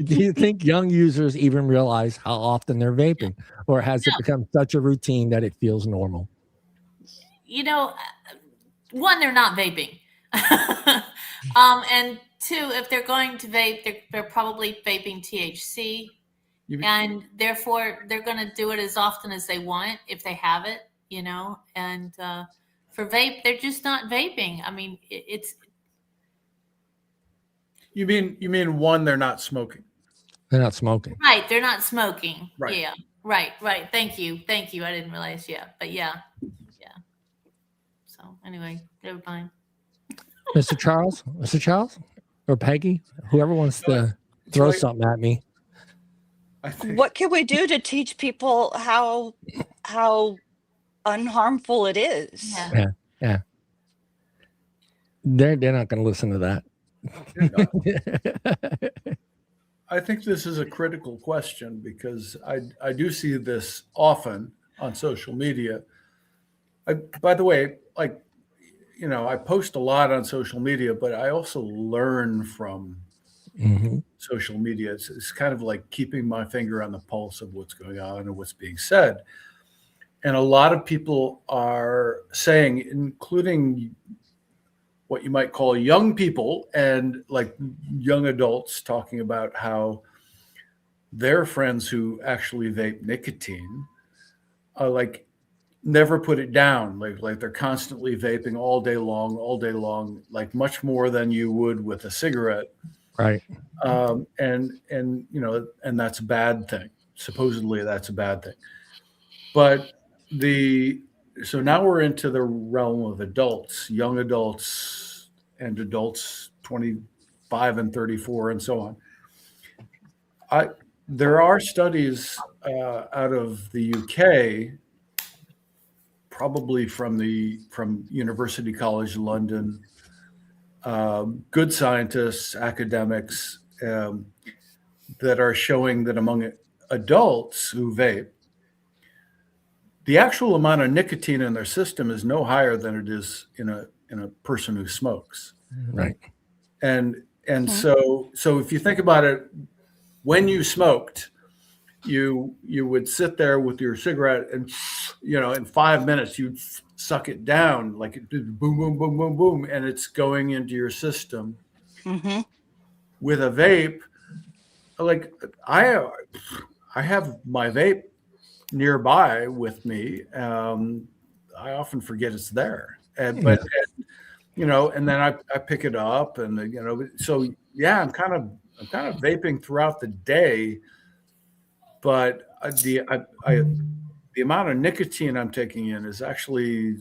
Do you think young users even realize how often they're vaping, or has it become such a routine that it feels normal? You know, one, they're not vaping. And two, if they're going to vape, they're probably vaping THC. And therefore, they're going to do it as often as they want if they have it, you know. And for vape, they're just not vaping. I mean, it's. You mean one, they're not smoking. They're not smoking. Right, they're not smoking. Right. Yeah, right. Thank you. I didn't realize. Yeah, but yeah. So anyway, never mind. Mr. Charles, or Peggy, whoever wants to throw something at me. What can we do to teach people how unharmful it is? Yeah. They're not going to listen to that. I think this is a critical question because I do see this often on social media. By the way, like, you know, I post a lot on social media, but I also learn from social media. It's kind of like keeping my finger on the pulse of what's going on and what's being said. And a lot of people are saying, including what you might call young people and like young adults, talking about how their friends who actually vape nicotine are like never put it down. Like they're constantly vaping all day long, like much more than you would with a cigarette. Right. And you know, and that's a bad thing. Supposedly that's a bad thing. But so now we're into the realm of adults, young adults and adults 25 and 34 and so on. There are studies out of the UK, probably from University College London, good scientists, academics, that are showing that among adults who vape, the actual amount of nicotine in their system is no higher than it is in a person who smokes. Right. And so if you think about it, when you smoked, you would sit there with your cigarette and, you know, in 5 minutes you'd suck it down, like it did boom, boom, boom, boom, boom, and it's going into your system. With a vape, like I have my vape nearby with me. I often forget it's there, but you know, and then I pick it up, and you know, so yeah, I'm kind of vaping throughout the day, but the amount of nicotine I'm taking in is actually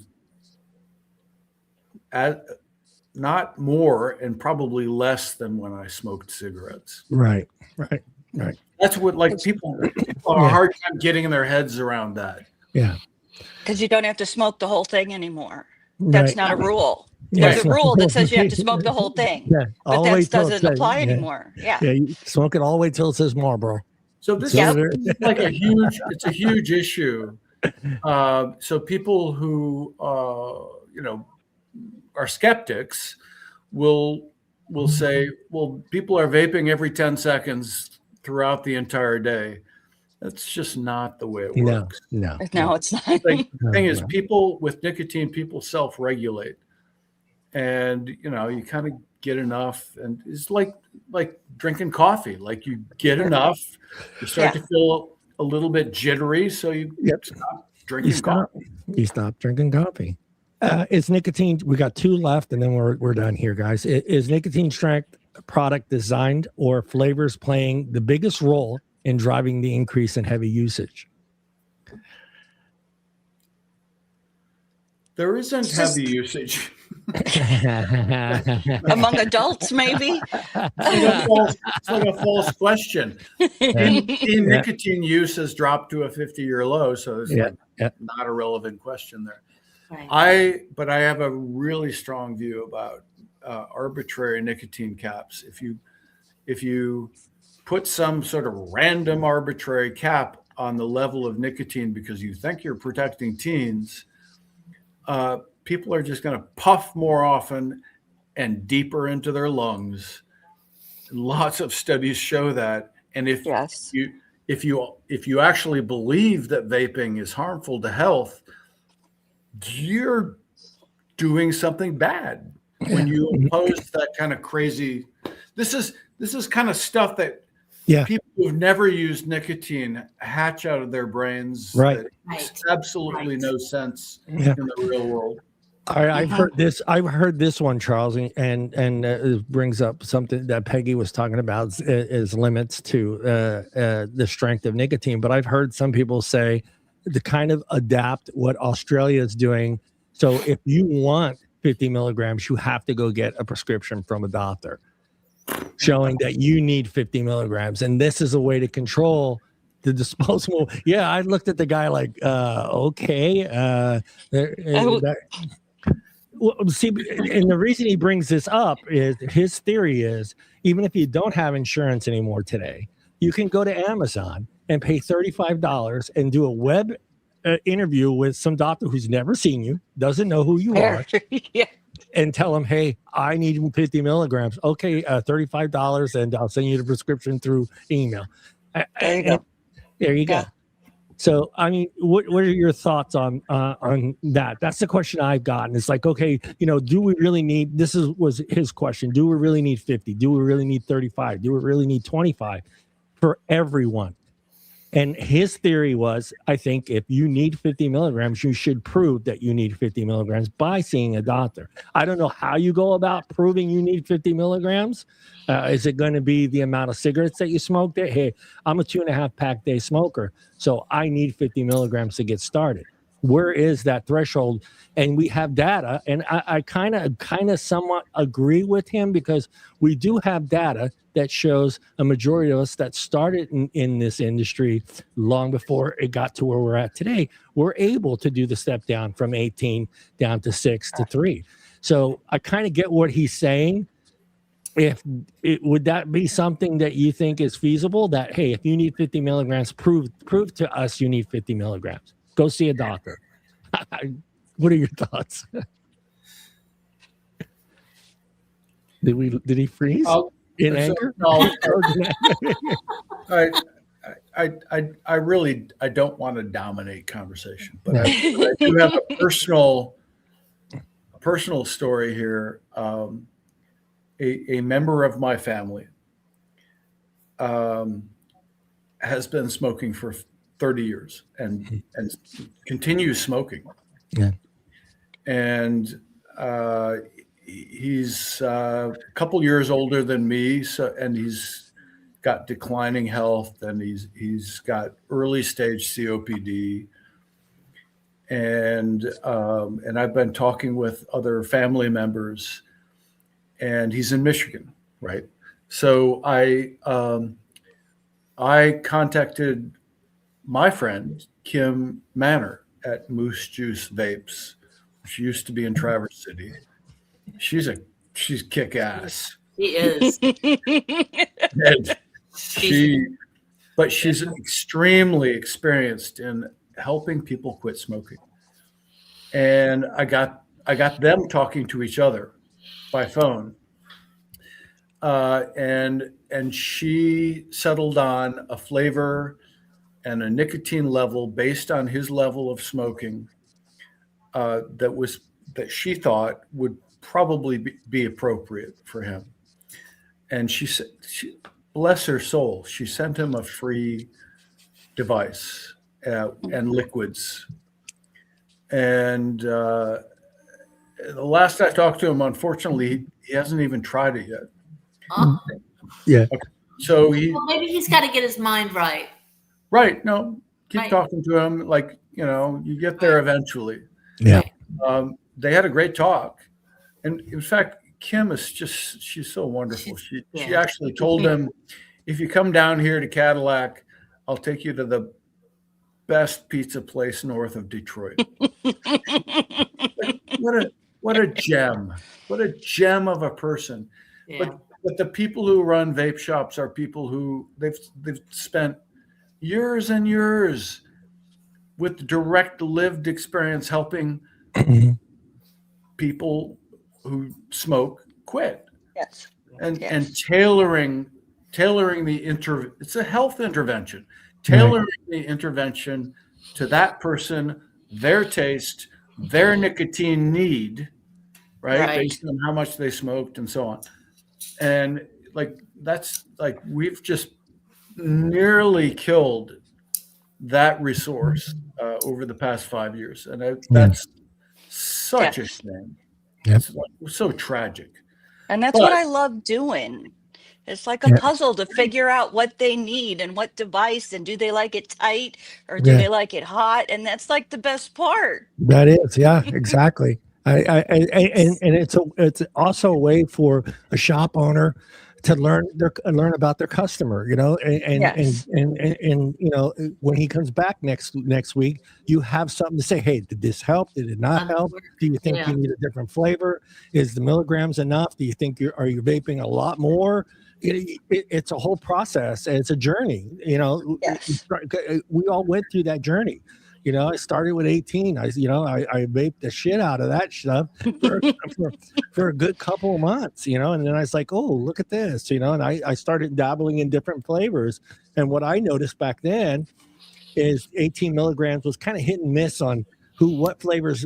not more and probably less than when I smoked cigarettes. Right. That's what, like, people have a hard time getting their heads around that. Yeah. Because you don't have to smoke the whole thing anymore. That's not a rule. Yeah, There's a rule that says you have to smoke the whole thing. Yeah, but that doesn't apply anymore. Yeah. You smoke it all the way till it says Marlboro. So this is like it's a huge issue. So people who you know, are skeptics will say, well, people are vaping every 10 seconds throughout the entire day. That's just not the way it No, works. no. No, it's not. The thing is, no. people with nicotine, people self-regulate, and you kind of get enough, and it's like drinking coffee. Like you get enough, you start to feel a little bit jittery, so you stop drinking coffee. You stop drinking coffee. Is nicotine? We got 2 left, and then we're done here, guys. Is nicotine strength product designed or flavors playing the biggest role in driving the increase in heavy usage? There isn't heavy usage. Among adults, maybe. It's like a false question. Nicotine use has dropped to a 50-year low, so it's not a relevant question there. Right. But I have a really strong view about arbitrary nicotine caps. If you put some sort of random arbitrary cap on the level of nicotine because you think you're protecting teens, people are just going to puff more often and deeper into their lungs. Lots of studies show that. And if you actually believe that vaping is harmful to health, you're doing something bad when you impose that kind of crazy. This is kind of stuff that people who've never used nicotine hatch out of their brains. Right. That makes absolutely no sense in the real world. All right, I've heard this one, Charles, and it brings up something that Peggy was talking about is limits to the strength of nicotine. But I've heard some people say to kind of adapt what Australia is doing. So if you want 50 milligrams, you have to go get a prescription from a doctor showing that you need 50 milligrams. And this is a way to control the disposable. Yeah, I looked at the guy like, okay. See, and the reason he brings this up is his theory is even if you don't have insurance anymore today, you can go to Amazon and pay $35 and do a web interview with some doctor who's never seen you, doesn't know who you are, and tell him, hey, I need 50 milligrams. Okay, $35, and I'll send you the prescription through email. There you go. So, I mean, what are your thoughts on that? That's the question I've gotten. It's like, okay, do we really need, was his question. Do we really need 50? Do we really need 35? Do we really need 25 for everyone? And his theory was, I think if you need 50 milligrams, you should prove that you need 50 milligrams by seeing a doctor. I don't know how you go about proving you need 50 milligrams. Is it going to be the amount of cigarettes that you smoked? Hey, I'm a 2.5 pack day smoker, so I need 50 milligrams to get started. Where is that threshold? And we have data, and I kind of somewhat agree with him because we do have data that shows a majority of us that started in this industry long before it got to where we're at today, we're able to do the step down from 18 down to 6 to 3. So I kind of get what he's saying. Would that be something that you think is feasible? That, hey, if you need 50 milligrams, prove to us you need 50 milligrams. Go see a doctor. What are your thoughts? Did he freeze in anger? No. I really don't want to dominate conversation, but I do have a personal story here. A member of my family has been smoking for 30 years and continues smoking. Yeah. And he's a couple years older than me, and he's got declining health, and he's got early stage COPD. And I've been talking with other family members, and he's in Michigan, right? So I contacted my friend Kim Manor at Moose Juice Vapes. She used to be in Traverse City. She's kick ass. She is. But she's extremely experienced in helping people quit smoking. And I got them talking to each other by phone. And she settled on a flavor and a nicotine level based on his level of smoking that she thought would probably be appropriate for him. And she said, bless her soul, she sent him a free device and liquids. And the last I talked to him, unfortunately, he hasn't even tried it yet. Oh. Yeah. Okay. So well, maybe he's got to get his mind right. Right. No, keep Right. talking to him. Like, you get there eventually. Yeah. They had a great talk. And in fact, Kim is she's so wonderful. She actually told him, if you come down here to Cadillac, I'll take you to the best pizza place north of Detroit. What a gem. What a gem of a person. Yeah. But the people who run vape shops are people who they've spent years and years with direct lived experience helping people who smoke quit. Yes. And Yes. and tailoring the it's a health intervention. Tailoring the intervention to that person, their taste, their nicotine need, right? Based on how much they smoked and so on. And that's we've just nearly killed that resource over the past 5 years. And that's such a shame. Yep. It's so tragic. And that's what I love doing. It's like a puzzle to figure out what they need and what device, and do they like it tight or do they like it hot? And that's like the best part. That is, yeah, exactly. And it's also a way for a shop owner to learn about their customer, and when he comes back next week, you have something to say. Hey, did this help? Did it not help? Do you think you need a different flavor? Is the milligrams enough? Do you think are you vaping a lot more? It's a whole process, and it's a journey. Yes. We all went through that journey. I started with 18. I vaped the shit out of that stuff for a good couple of months, and then I was like, oh, look at this, and I started dabbling in different flavors. And what I noticed back then is 18 milligrams was kind of hit and miss on what flavors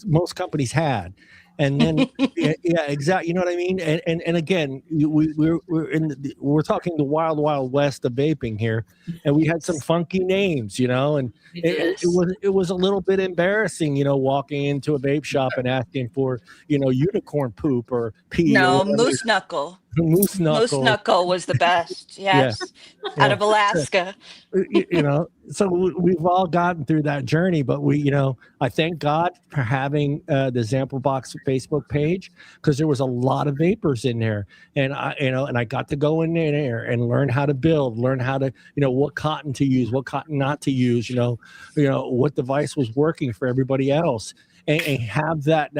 most companies had. And then, exactly. You know what I mean? And again, we're talking the wild west of vaping here, and we had some funky names, and it was a little bit embarrassing, walking into a vape shop and asking for, unicorn poop or pee. No, moose knuckle. Moose knuckle was the best. Yes, out of Alaska. So we've all gotten through that journey, but I thank God for having the Zamplebox Facebook page, because there was a lot of vapors in there, and I got to go in there and learn how to build, learn how to, what cotton to use, what cotton not to use, what device was working for everybody else. And have that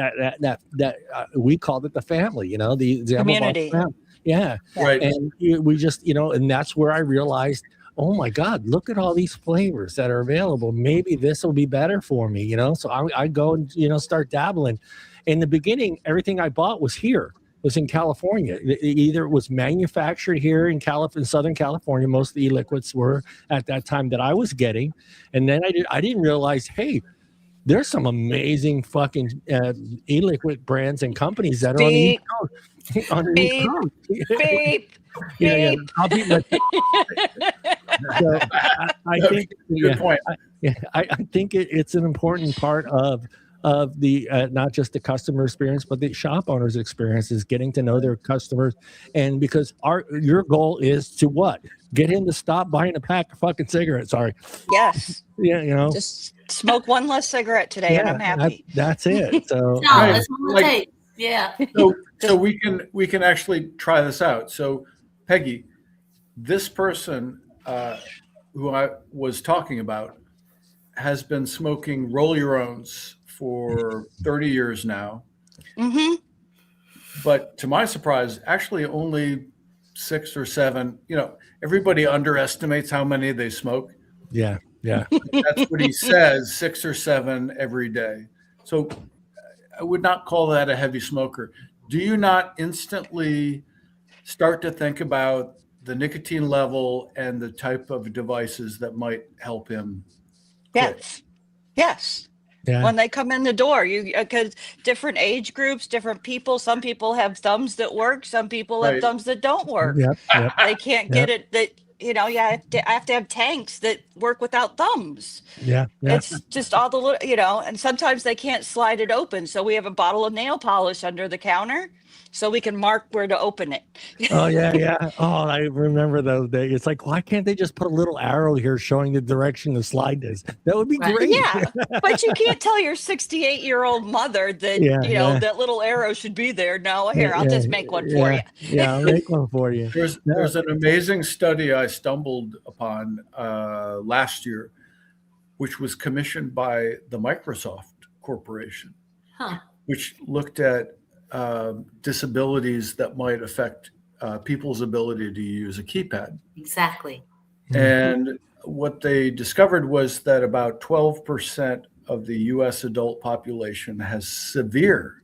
we called it the family, the community. Family. Yeah. Right. And we just, and that's where I realized, oh my God, look at all these flavors that are available. Maybe this will be better for me, So I go and, start dabbling. In the beginning, everything I bought was was in California. Either it was manufactured here in Southern California. Most of the e-liquids were at that time that I was getting. And then I didn't realize, hey, there's some amazing fucking e-liquid brands and companies that are on the East Coast. Beep. Yeah. I'll be so I think good point. I think it's an important part of the not just the customer experience, but the shop owner's experience, is getting to know their customers. And because your goal is to what? Get him to stop buying a pack of fucking cigarettes. Sorry. Yes. Yeah, just smoke one less cigarette today, and I'm happy. That's it. So that's what it takes. Yeah. So we can actually try this out. So Peggy, this person who I was talking about has been smoking roll your owns for 30 years now. Mm-hmm. But to my surprise, actually only 6 or 7. Everybody underestimates how many they smoke. Yeah. That's what he says, 6 or 7 every day. So I would not call that a heavy smoker. Do you not instantly start to think about the nicotine level and the type of devices that might help him quit. Yes. Yeah. When they come in the door, because different age groups, different people. Some people have thumbs that work. Some people have Right. thumbs that don't work. Yep. They can't get it. That you have to have tanks that work without thumbs. Yeah. It's just all the little, and sometimes they can't slide it open. So we have a bottle of nail polish under the counter so we can mark where to open it. Oh, yeah. Oh, I remember those days. It's like, why can't they just put a little arrow here showing the direction the slide is? That would be great. Yeah, but you can't tell your 68-year-old mother that, that little arrow should be there. No, here, I'll just make one for you. Yeah, I'll make one for you. There's an amazing study I stumbled upon last year, which was commissioned by the Microsoft Corporation, which looked at disabilities that might affect people's ability to use a keypad. Exactly. And what they discovered was that about 12% of the US adult population has severe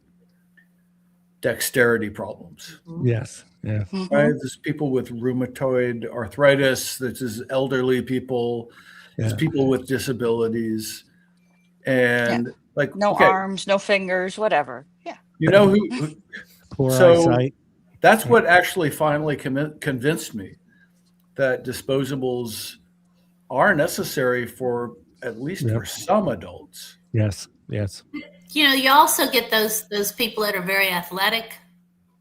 dexterity problems. Yes. Yeah. Right? There's people with rheumatoid arthritis, there's elderly people, there's people with disabilities, and no arms, no fingers, whatever. Yeah. You know who Poor eyesight. That's what actually finally convinced me that disposables are necessary for at least for some adults. Yes. You also get those people that are very athletic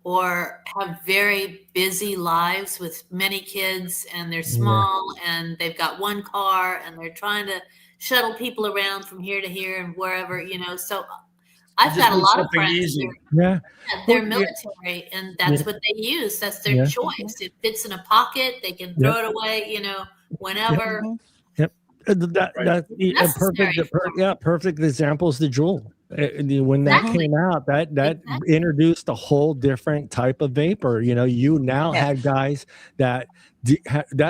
or have very busy lives with many kids, and they're small and they've got one car and they're trying to shuttle people around from here to here and wherever, so I've got a lot of friends. They're military, and that's what they use. That's their choice. It fits in a pocket. They can throw it away, whenever. Perfect example is the Juul. When that came out, that introduced a whole different type of vapor. You now had guys that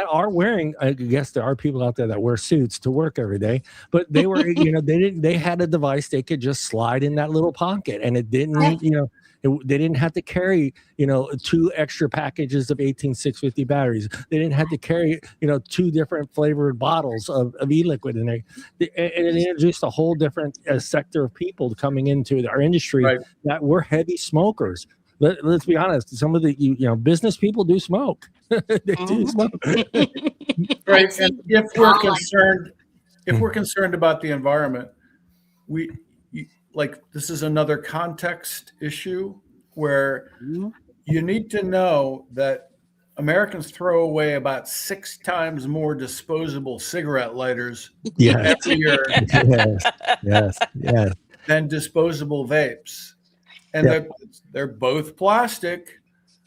are wearing. I guess there are people out there that wear suits to work every day, but they were, they had a device they could just slide in that little pocket, and it didn't, they didn't have to carry, 2 extra packages of 18650 batteries. They didn't have to carry, 2 different flavored bottles of e-liquid in there. And it introduced a whole different sector of people coming into our industry that were heavy smokers. Let's be honest. Some of the business people do smoke. They do smoke. Right. And if we're concerned about the environment, this is another context issue where you need to know that Americans throw away about 6 times more disposable cigarette lighters every year than disposable vapes. And they're both plastic,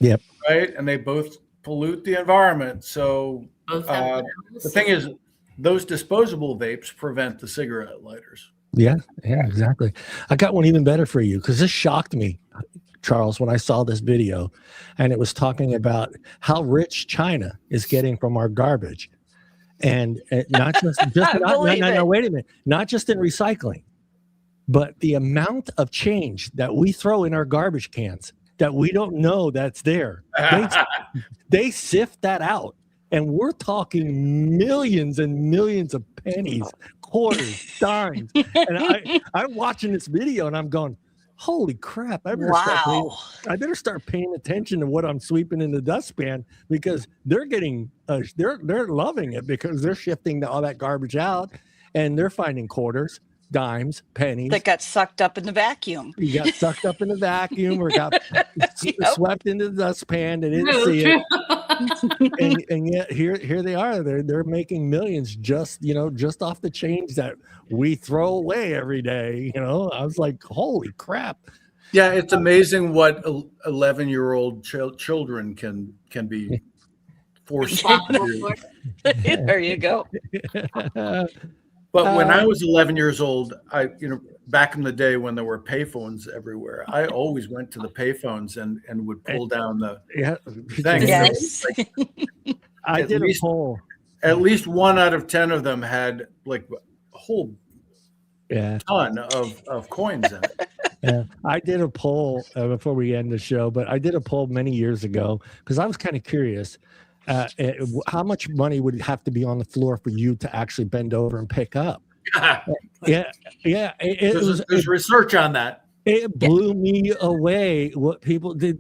right? And they both pollute the environment. So the thing is, those disposable vapes prevent the cigarette lighters. Yeah, exactly. I got one even better for you, because this shocked me, Charles, when I saw this video, and it was talking about how rich China is getting from our garbage, and not just no, wait a minute, not just in recycling, but the amount of change that we throw in our garbage cans that we don't know that's there. They sift that out, and we're talking millions and millions of pennies, quarters, dimes. And I'm watching this video and I'm going, holy crap, I better start paying attention to what I'm sweeping in the dustpan, because they're getting they're loving it, because they're shifting all that garbage out, and they're finding quarters, dimes, pennies that got sucked up in the vacuum. You got sucked up in the vacuum, or got swept into the dustpan. They didn't see it. and yet here they are. They're making millions just off the change that we throw away every day. I was like, holy crap. Yeah, it's amazing what 11-year-old children can be forced to do. There you go. But when I was 11 years old, back in the day when there were payphones everywhere, I always went to the payphones and would pull down the thing. Yes. I did a poll. At least 1 out of 10 of them had a whole ton of coins in it. Yeah, I did a poll before we end the show, but I did a poll many years ago because I was kind of curious. how much money would have to be on the floor for you to actually bend over and pick up? Yeah. There's research on that. It blew me away what people did.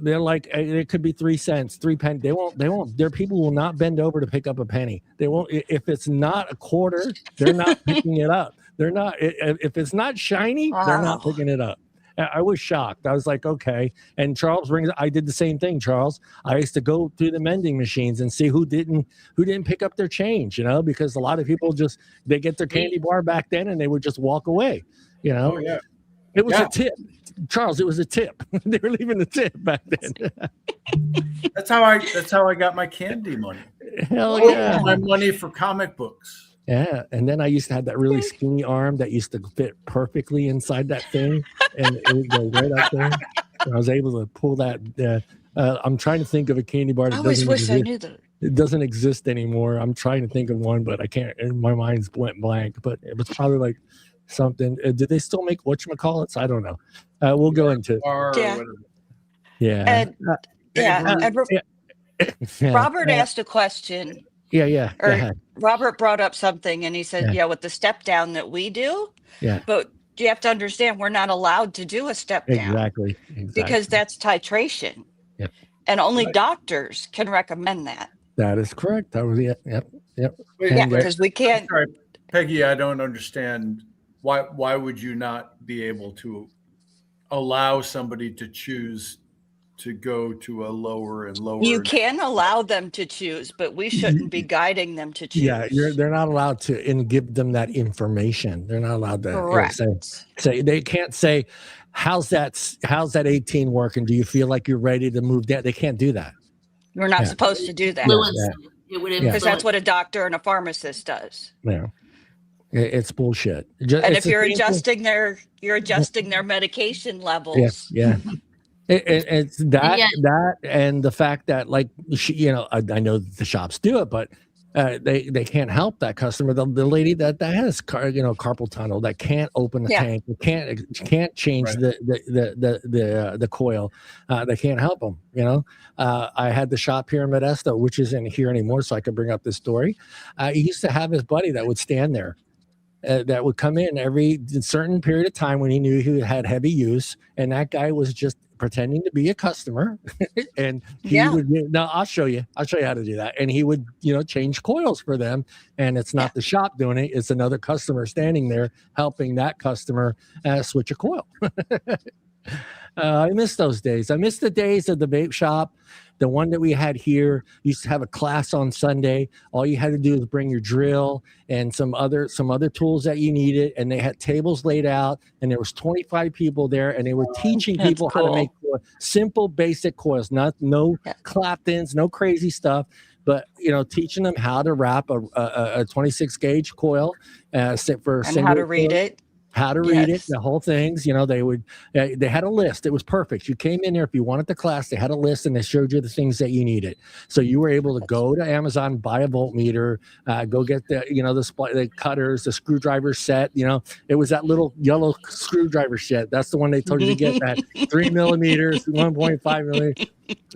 They're like, it could be 3 cents, 3 pennies. They won't. Their people will not bend over to pick up a penny. They won't. If it's not a quarter, they're not picking it up. They're not. If it's not shiny, they're not picking it up. I was shocked. I was like, okay. And Charles brings. I did the same thing, Charles. I used to go through the mending machines and see who didn't pick up their change. Because a lot of people they get their candy bar back then and they would just walk away. Oh yeah. It was a tip, Charles. It was a tip. They were leaving a tip back then. That's how I got my candy money. Hell yeah! My money for comic books. Yeah, and then I used to have that really skinny arm that used to fit perfectly inside that thing, and it would go right up there. And I was able to pull that. I'm trying to think of a candy bar that I always doesn't wish exist. I knew that. It doesn't exist anymore. I'm trying to think of one, but I can't. And my mind's went blank. But it was probably like something. Did they still make whatchamacallits? I don't know. We'll go into And Robert asked a question. Robert brought up something and he said, with the step down that we do. Yeah. But you have to understand we're not allowed to do a step down. Exactly. Because that's titration. Yep. And only doctors can recommend that. That is correct. That was Yep. Yeah, because we can't. Sorry, Peggy, I don't understand. Why would you not be able to allow somebody to choose to go to a lower and lower? You can allow them to choose, but we shouldn't be guiding them to choose. Yeah, they're not allowed to give them that information. They're not allowed to say they can't say, how's that 18 working? Do you feel like you're ready to move down? They can't do that. We're not supposed to do that. Because that's what a doctor and a pharmacist does. Yeah. It's bullshit. And if you're adjusting their medication levels. Yeah. It's that and the fact that I know the shops do it, but they can't help that customer. The lady that has carpal tunnel that can't open the tank, can't change the coil. They can't help them. I had the shop here in Modesto, which isn't here anymore, so I could bring up this story. He used to have his buddy that would stand there. That would come in every certain period of time when he knew he had heavy use, and that guy was just pretending to be a customer, and he would. Now I'll show you how to do that, and he would change coils for them, and it's not the shop doing it; it's another customer standing there helping that customer switch a coil. I miss those days. I miss the days of the vape shop. The one that we had here used to have a class on Sunday. All you had to do was bring your drill and some other tools that you needed, and they had tables laid out, and there was 25 people there, and they were teaching people how to make simple, basic coils, no clap-ins, no crazy stuff, but teaching them how to wrap a 26 gauge coil for and how to read it. How to read it, the whole things. They had a list. It was perfect. You came in there if you wanted the class. They had a list and they showed you the things that you needed. So you were able to go to Amazon, buy a voltmeter, go get the cutters, the screwdriver set. It was that little yellow screwdriver set. That's the one they told you to get. That 3 millimeters, 1.5 millimeters.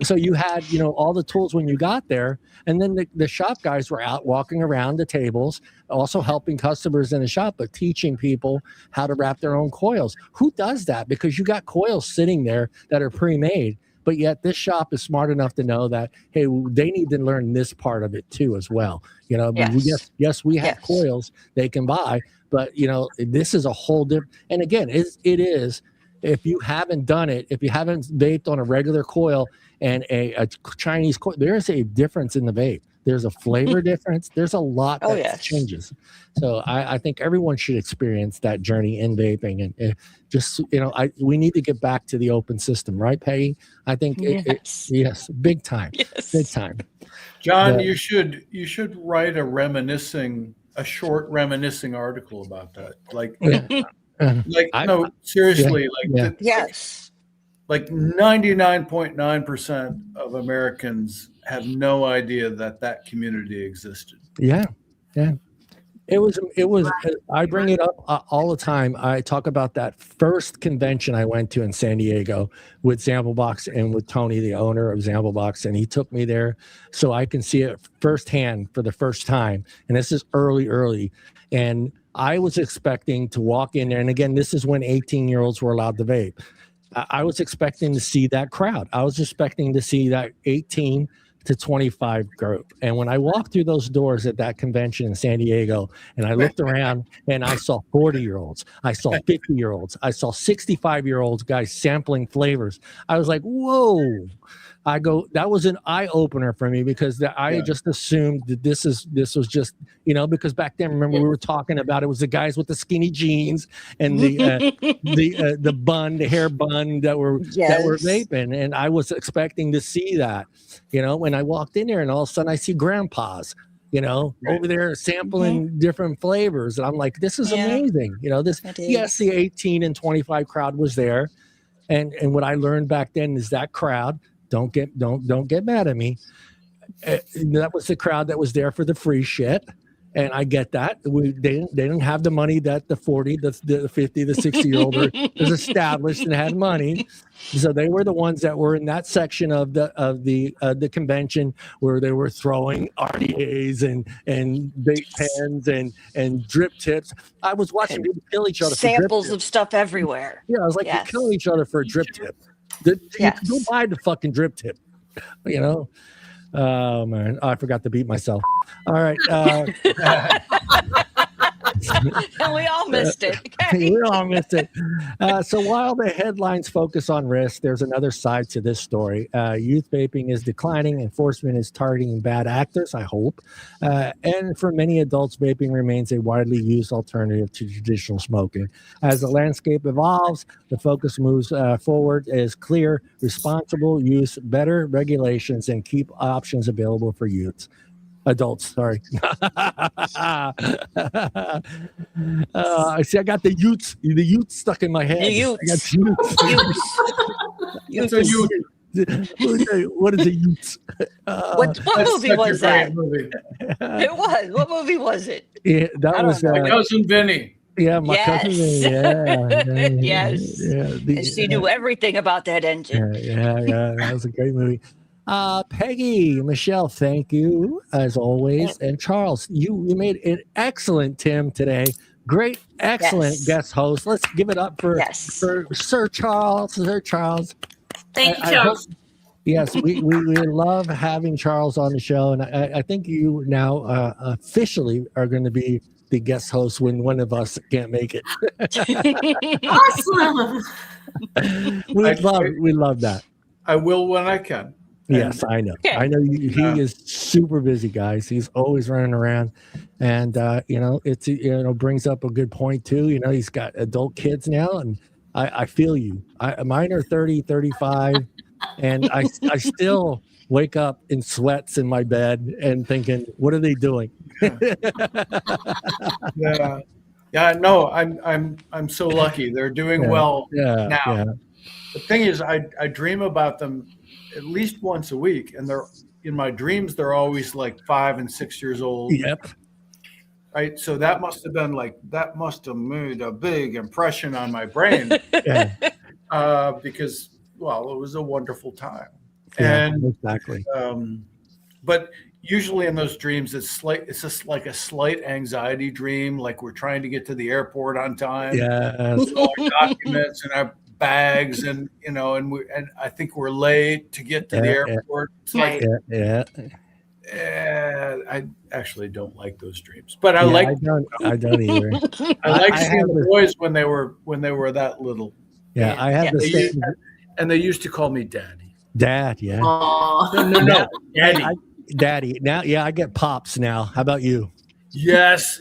So you had all the tools when you got there, and then the shop guys were out walking around the tables, also helping customers in the shop, but teaching people how to wrap their own coils. Who does that? Because you got coils sitting there that are pre-made, but yet this shop is smart enough to know that, hey, they need to learn this part of it too as well. We have coils they can buy, but this is a whole different. And again, it is. If you haven't done it, if you haven't vaped on a regular coil and a Chinese coil, there's a difference in the vape. There's a flavor difference. There's a lot that changes. So I think everyone should experience that journey in vaping, and just we need to get back to the open system, right, Peggy? I think yes, big time, big time. John, you should write a short reminiscing article about that, seriously, like 99.9% of Americans have no idea that community existed. Yeah. It was. I bring it up all the time. I talk about that first convention I went to in San Diego with Zamplebox and with Tony, the owner of Zamplebox, and he took me there so I can see it firsthand for the first time. And this is early, and I was expecting to walk in there. And again, this is when 18-year-olds were allowed to vape. I was expecting to see that crowd. I was expecting to see that 18 to 25 group. And when I walked through those doors at that convention in San Diego, and I looked around and I saw 40-year-olds, I saw 50-year-olds, I saw 65-year-olds guys sampling flavors. I was like, whoa. I go, that was an eye opener for me because I just assumed that this was just, because back then, remember we were talking about it was the guys with the skinny jeans and the bun, the hair bun that were vaping, and I was expecting to see that, when I walked in there, and all of a sudden I see grandpas, over there sampling different flavors, and I'm like, this is amazing, yes, the 18 and 25 crowd was there, and what I learned back then is that crowd. Don't get mad at me. That was the crowd that was there for the free shit, and I get that. They didn't have the money that the 40, the 50, the 60-year-old was established and had money, so they were the ones that were in that section of the convention where they were throwing RDAs and vape pens and drip tips. I was watching people kill each other. Samples of stuff everywhere. Yeah, I was like, you're killing each other for a drip tip. You can go buy the fucking drip tip, Oh man, I forgot to beat myself. All right. And we all missed it. Okay. We all missed it. So while the headlines focus on risk, there's another side to this story. Youth vaping is declining. Enforcement is targeting bad actors, I hope. And for many adults, vaping remains a widely used alternative to traditional smoking. As the landscape evolves, the focus moves forward is clear, responsible use, better regulations, and keep options available for youths. Adults, sorry. I see. I got the youths stuck in my head. The youths. I got youths. That's a youth. What is a youths? What movie was that? It was. What movie was it? Yeah, that was My cousin Vinny. Yeah, my cousin. Yeah, yes. Yeah, and she knew everything about that engine. Yeah. That was a great movie. Peggy, Michelle, thank you as always. And Charles, you made an excellent Tim today. Great, excellent guest host. Let's give it up for Sir Charles. Sir Charles. Thank you, Charles. Yes, we love having Charles on the show, and I think you now officially are going to be the guest host when one of us can't make it. Awesome. we love that. I will when I can. Yes, I know. I know he is super busy, guys. He's always running around, and it's brings up a good point too. He's got adult kids now, and I feel you. Mine are 30, 35, and I still wake up in sweats in my bed and thinking, what are they doing? No, I'm so lucky. They're doing well now. Yeah. The thing is, I dream about them at least once a week, and they're in my dreams. They're always like 5 and 6 years old. Yep. Right. So that must have made a big impression on my brain. Because it was a wonderful time. Yeah, and exactly. But usually in those dreams, it's just like a slight anxiety dream, like we're trying to get to the airport on time. Yes. With all our documents and our bags, and and I think we're late to get to the airport. It's like, I actually don't like those dreams, but I don't either. I like seeing the boys when they were that little. Yeah, I have the same. And they used to call me Daddy. Dad, yeah. No, Daddy. Daddy. Now, I get pops now. How about you? Yes.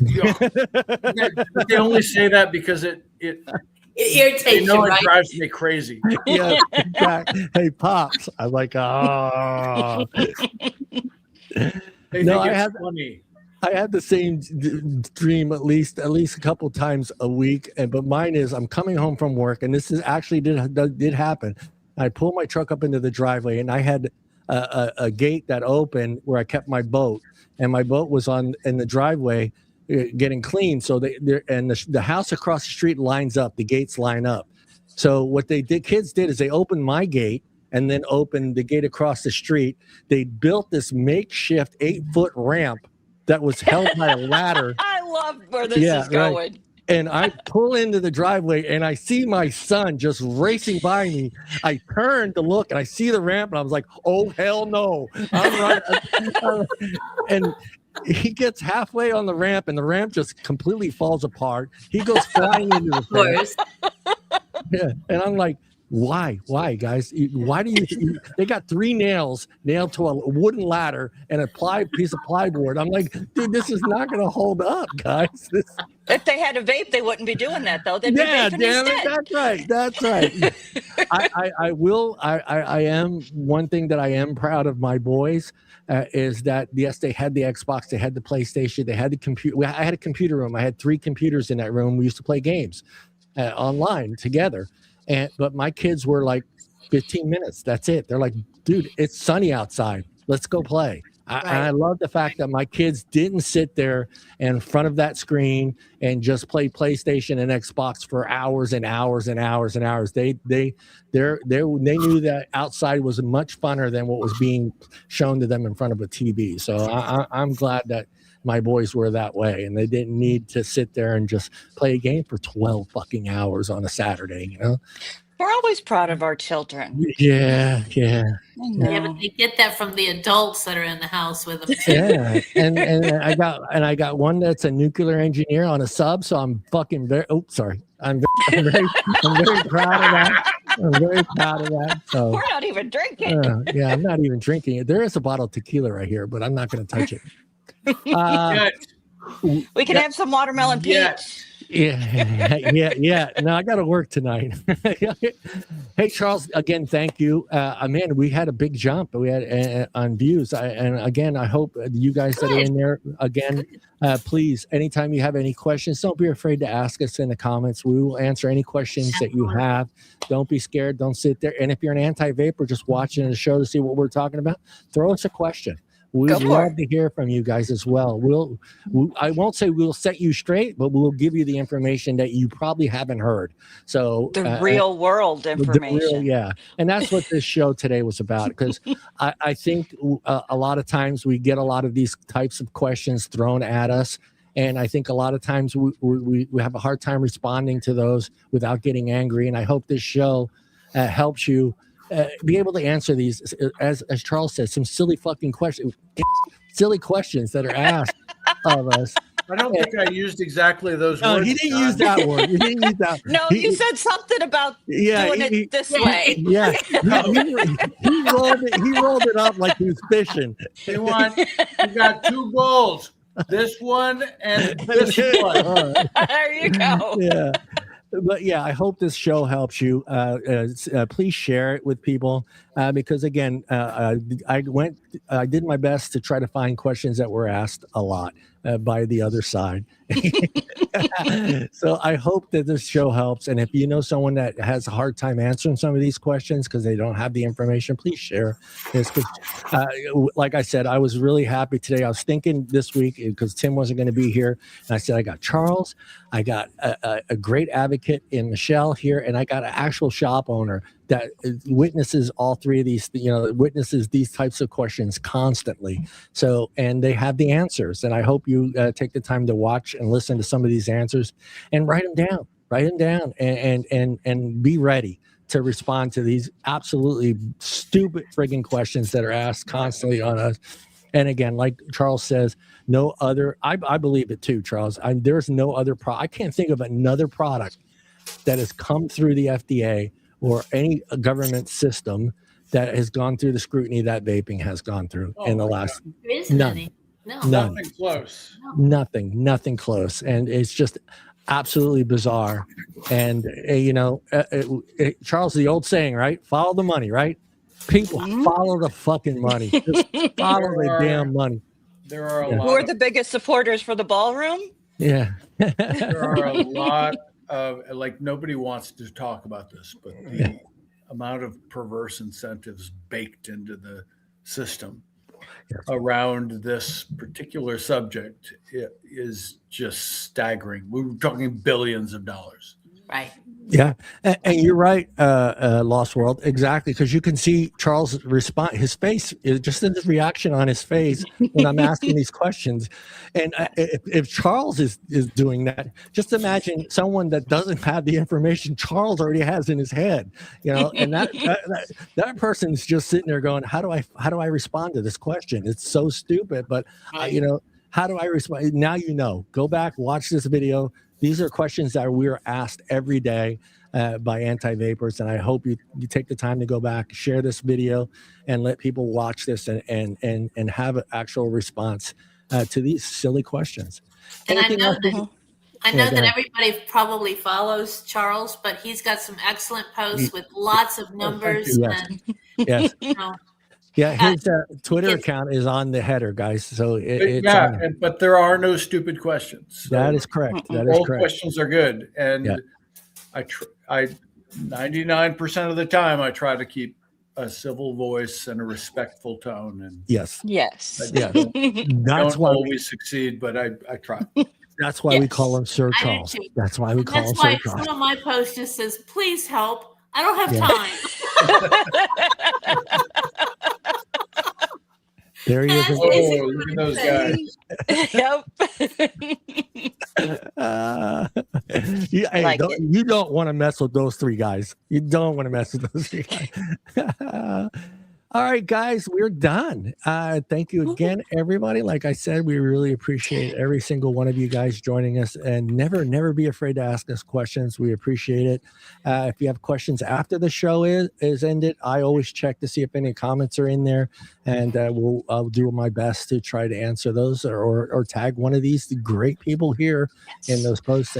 They only say that because it irritates you, right? It drives me crazy. Yeah, exactly. Hey, pops. I'm like, oh. I had the same dream at least a couple times a week, but mine is I'm coming home from work, and this is actually did happen. I pulled my truck up into the driveway, and I had a gate that opened where I kept my boat, and my boat was in the driveway, getting clean. So the house across the street lines up. The gates line up. So what kids did is they opened my gate and then opened the gate across the street. They built this makeshift 8-foot ramp that was held by a ladder. I love where this is going. Right. And I pull into the driveway and I see my son just racing by me. I turn to look and I see the ramp and I was like, oh, hell no. I'm right. And he gets halfway on the ramp and the ramp just completely falls apart. He goes flying into the fence. Yeah. And I'm like, why, guys? Why do you? They got 3 nails nailed to a wooden ladder and a piece of plyboard. I'm like, dude, this is not going to hold up, guys. If they had a vape, they wouldn't be doing that, though. They'd be vaping damn instead. it. That's right. I am one thing that I am proud of my boys is that yes, they had the Xbox, they had the PlayStation, they had the computer. I had a computer room. I had 3 computers in that room. We used to play games online together. But my kids were like 15 minutes. That's it. They're like, dude, it's sunny outside. Let's go play. I love the fact that my kids didn't sit there in front of that screen and just play PlayStation and Xbox for hours and hours and hours and hours. They knew that outside was much funner than what was being shown to them in front of a TV. So I'm glad that my boys were that way, and they didn't need to sit there and just play a game for 12 fucking hours on a Saturday, you know? We're always proud of our children. Yeah. Yeah, but they get that from the adults that are in the house with them. Yeah, and I got one that's a nuclear engineer on a sub, so I'm fucking very. Oh, sorry, I'm very proud of that. I'm very proud of that. So we're not even drinking. Yeah, I'm not even drinking it. There is a bottle of tequila right here, but I'm not going to touch it. We can have some watermelon peach. Yeah. No, I got to work tonight. Hey, Charles, again, thank you. Man, we had a big jump. We had on views. And again, I hope you guys that are in there, again, please, anytime you have any questions, don't be afraid to ask us in the comments. We will answer any questions that you have. Don't be scared. Don't sit there. And if you're an anti-vapor just watching the show to see what we're talking about, throw us a question. We'd love to hear from you guys as well. I won't say we'll set you straight, but we'll give you the information that you probably haven't heard. So the real world information. And that's what this show today was about. Because I think a lot of times we get a lot of these types of questions thrown at us. And I think a lot of times we have a hard time responding to those without getting angry. And I hope this show helps you be able to answer these, as Charles says, some silly fucking questions, that are asked of us. I don't think I used exactly those words. No, he didn't use that word. He didn't use that. No, you said something about doing it this way. Yeah, he rolled it up like he was fishing. You got 2 goals. This one and this one. There you go. Yeah. But yeah, I hope this show helps you. Please share it with people because again, I did my best to try to find questions that were asked a lot by the other side. So I hope that this show helps. And if you know someone that has a hard time answering some of these questions because they don't have the information, please share this. Like I said, I was really happy today. I was thinking this week because Tim wasn't going to be here. And I said, I got Charles, I got a great advocate in Michelle here, and I got an actual shop owner that witnesses all 3 of these, witnesses these types of questions constantly. So, and they have the answers. And I hope you take the time to watch and listen to some of these answers and write them down and be ready to respond to these absolutely stupid frigging questions that are asked constantly on us. And again, like Charles says, no other, I believe it too, Charles. There's no other I can't think of another product that has come through the FDA or any government system that has gone through the scrutiny that vaping has gone through in the last. There isn't any. No. Nothing close. Nothing close. And it's just absolutely bizarre. And, Charles, the old saying, right? Follow the money, right? People follow the fucking money. Just follow the damn money. There are a lot. We're the biggest supporters for the ballroom. Yeah. There are a lot of, nobody wants to talk about this, but the amount of perverse incentives baked into the system around this particular subject is just staggering. We were talking billions of dollars. Right. Yeah, and you're right, Lost World, exactly, because you can see Charles respond. His face is just the reaction on his face when I'm asking these questions. And if Charles is doing that, just imagine someone that doesn't have the information Charles already has in his head, and that person's just sitting there going, how do I respond to this question? It's so stupid, but how do I respond? Now go back, watch this video. These are questions that we are asked every day by anti-vapors, and I hope you take the time to go back, share this video, and let people watch this and have an actual response to these silly questions. And I know that everybody probably follows Charles, but he's got some excellent posts with lots of numbers. Yes. Yeah, his Twitter account is on the header, guys. So but there are no stupid questions. So that is correct. That is correct. Questions are good, and I 99% of the time I try to keep a civil voice and a respectful tone. And yes. Don't always succeed, but I try. That's why we call him Sir Charles. That's why we call him Sir Charles. Some of my posts just says, "Please help. I don't have time." There he is. Oh, look at those guys. You don't want to mess with those three guys. You don't want to mess with those three guys. All right, guys, we're done. Thank you again, everybody. Like I said, we really appreciate every single one of you guys joining us, and never be afraid to ask us questions. We appreciate it. If you have questions after the show is ended, I always check to see if any comments are in there, and I'll do my best to try to answer those or tag one of these great people here in those posts.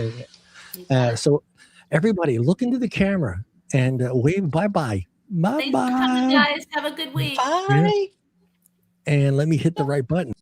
So everybody, look into the camera and wave bye-bye. Bye-bye. Thanks for coming, guys. Have a good week. Bye. And let me hit the right button.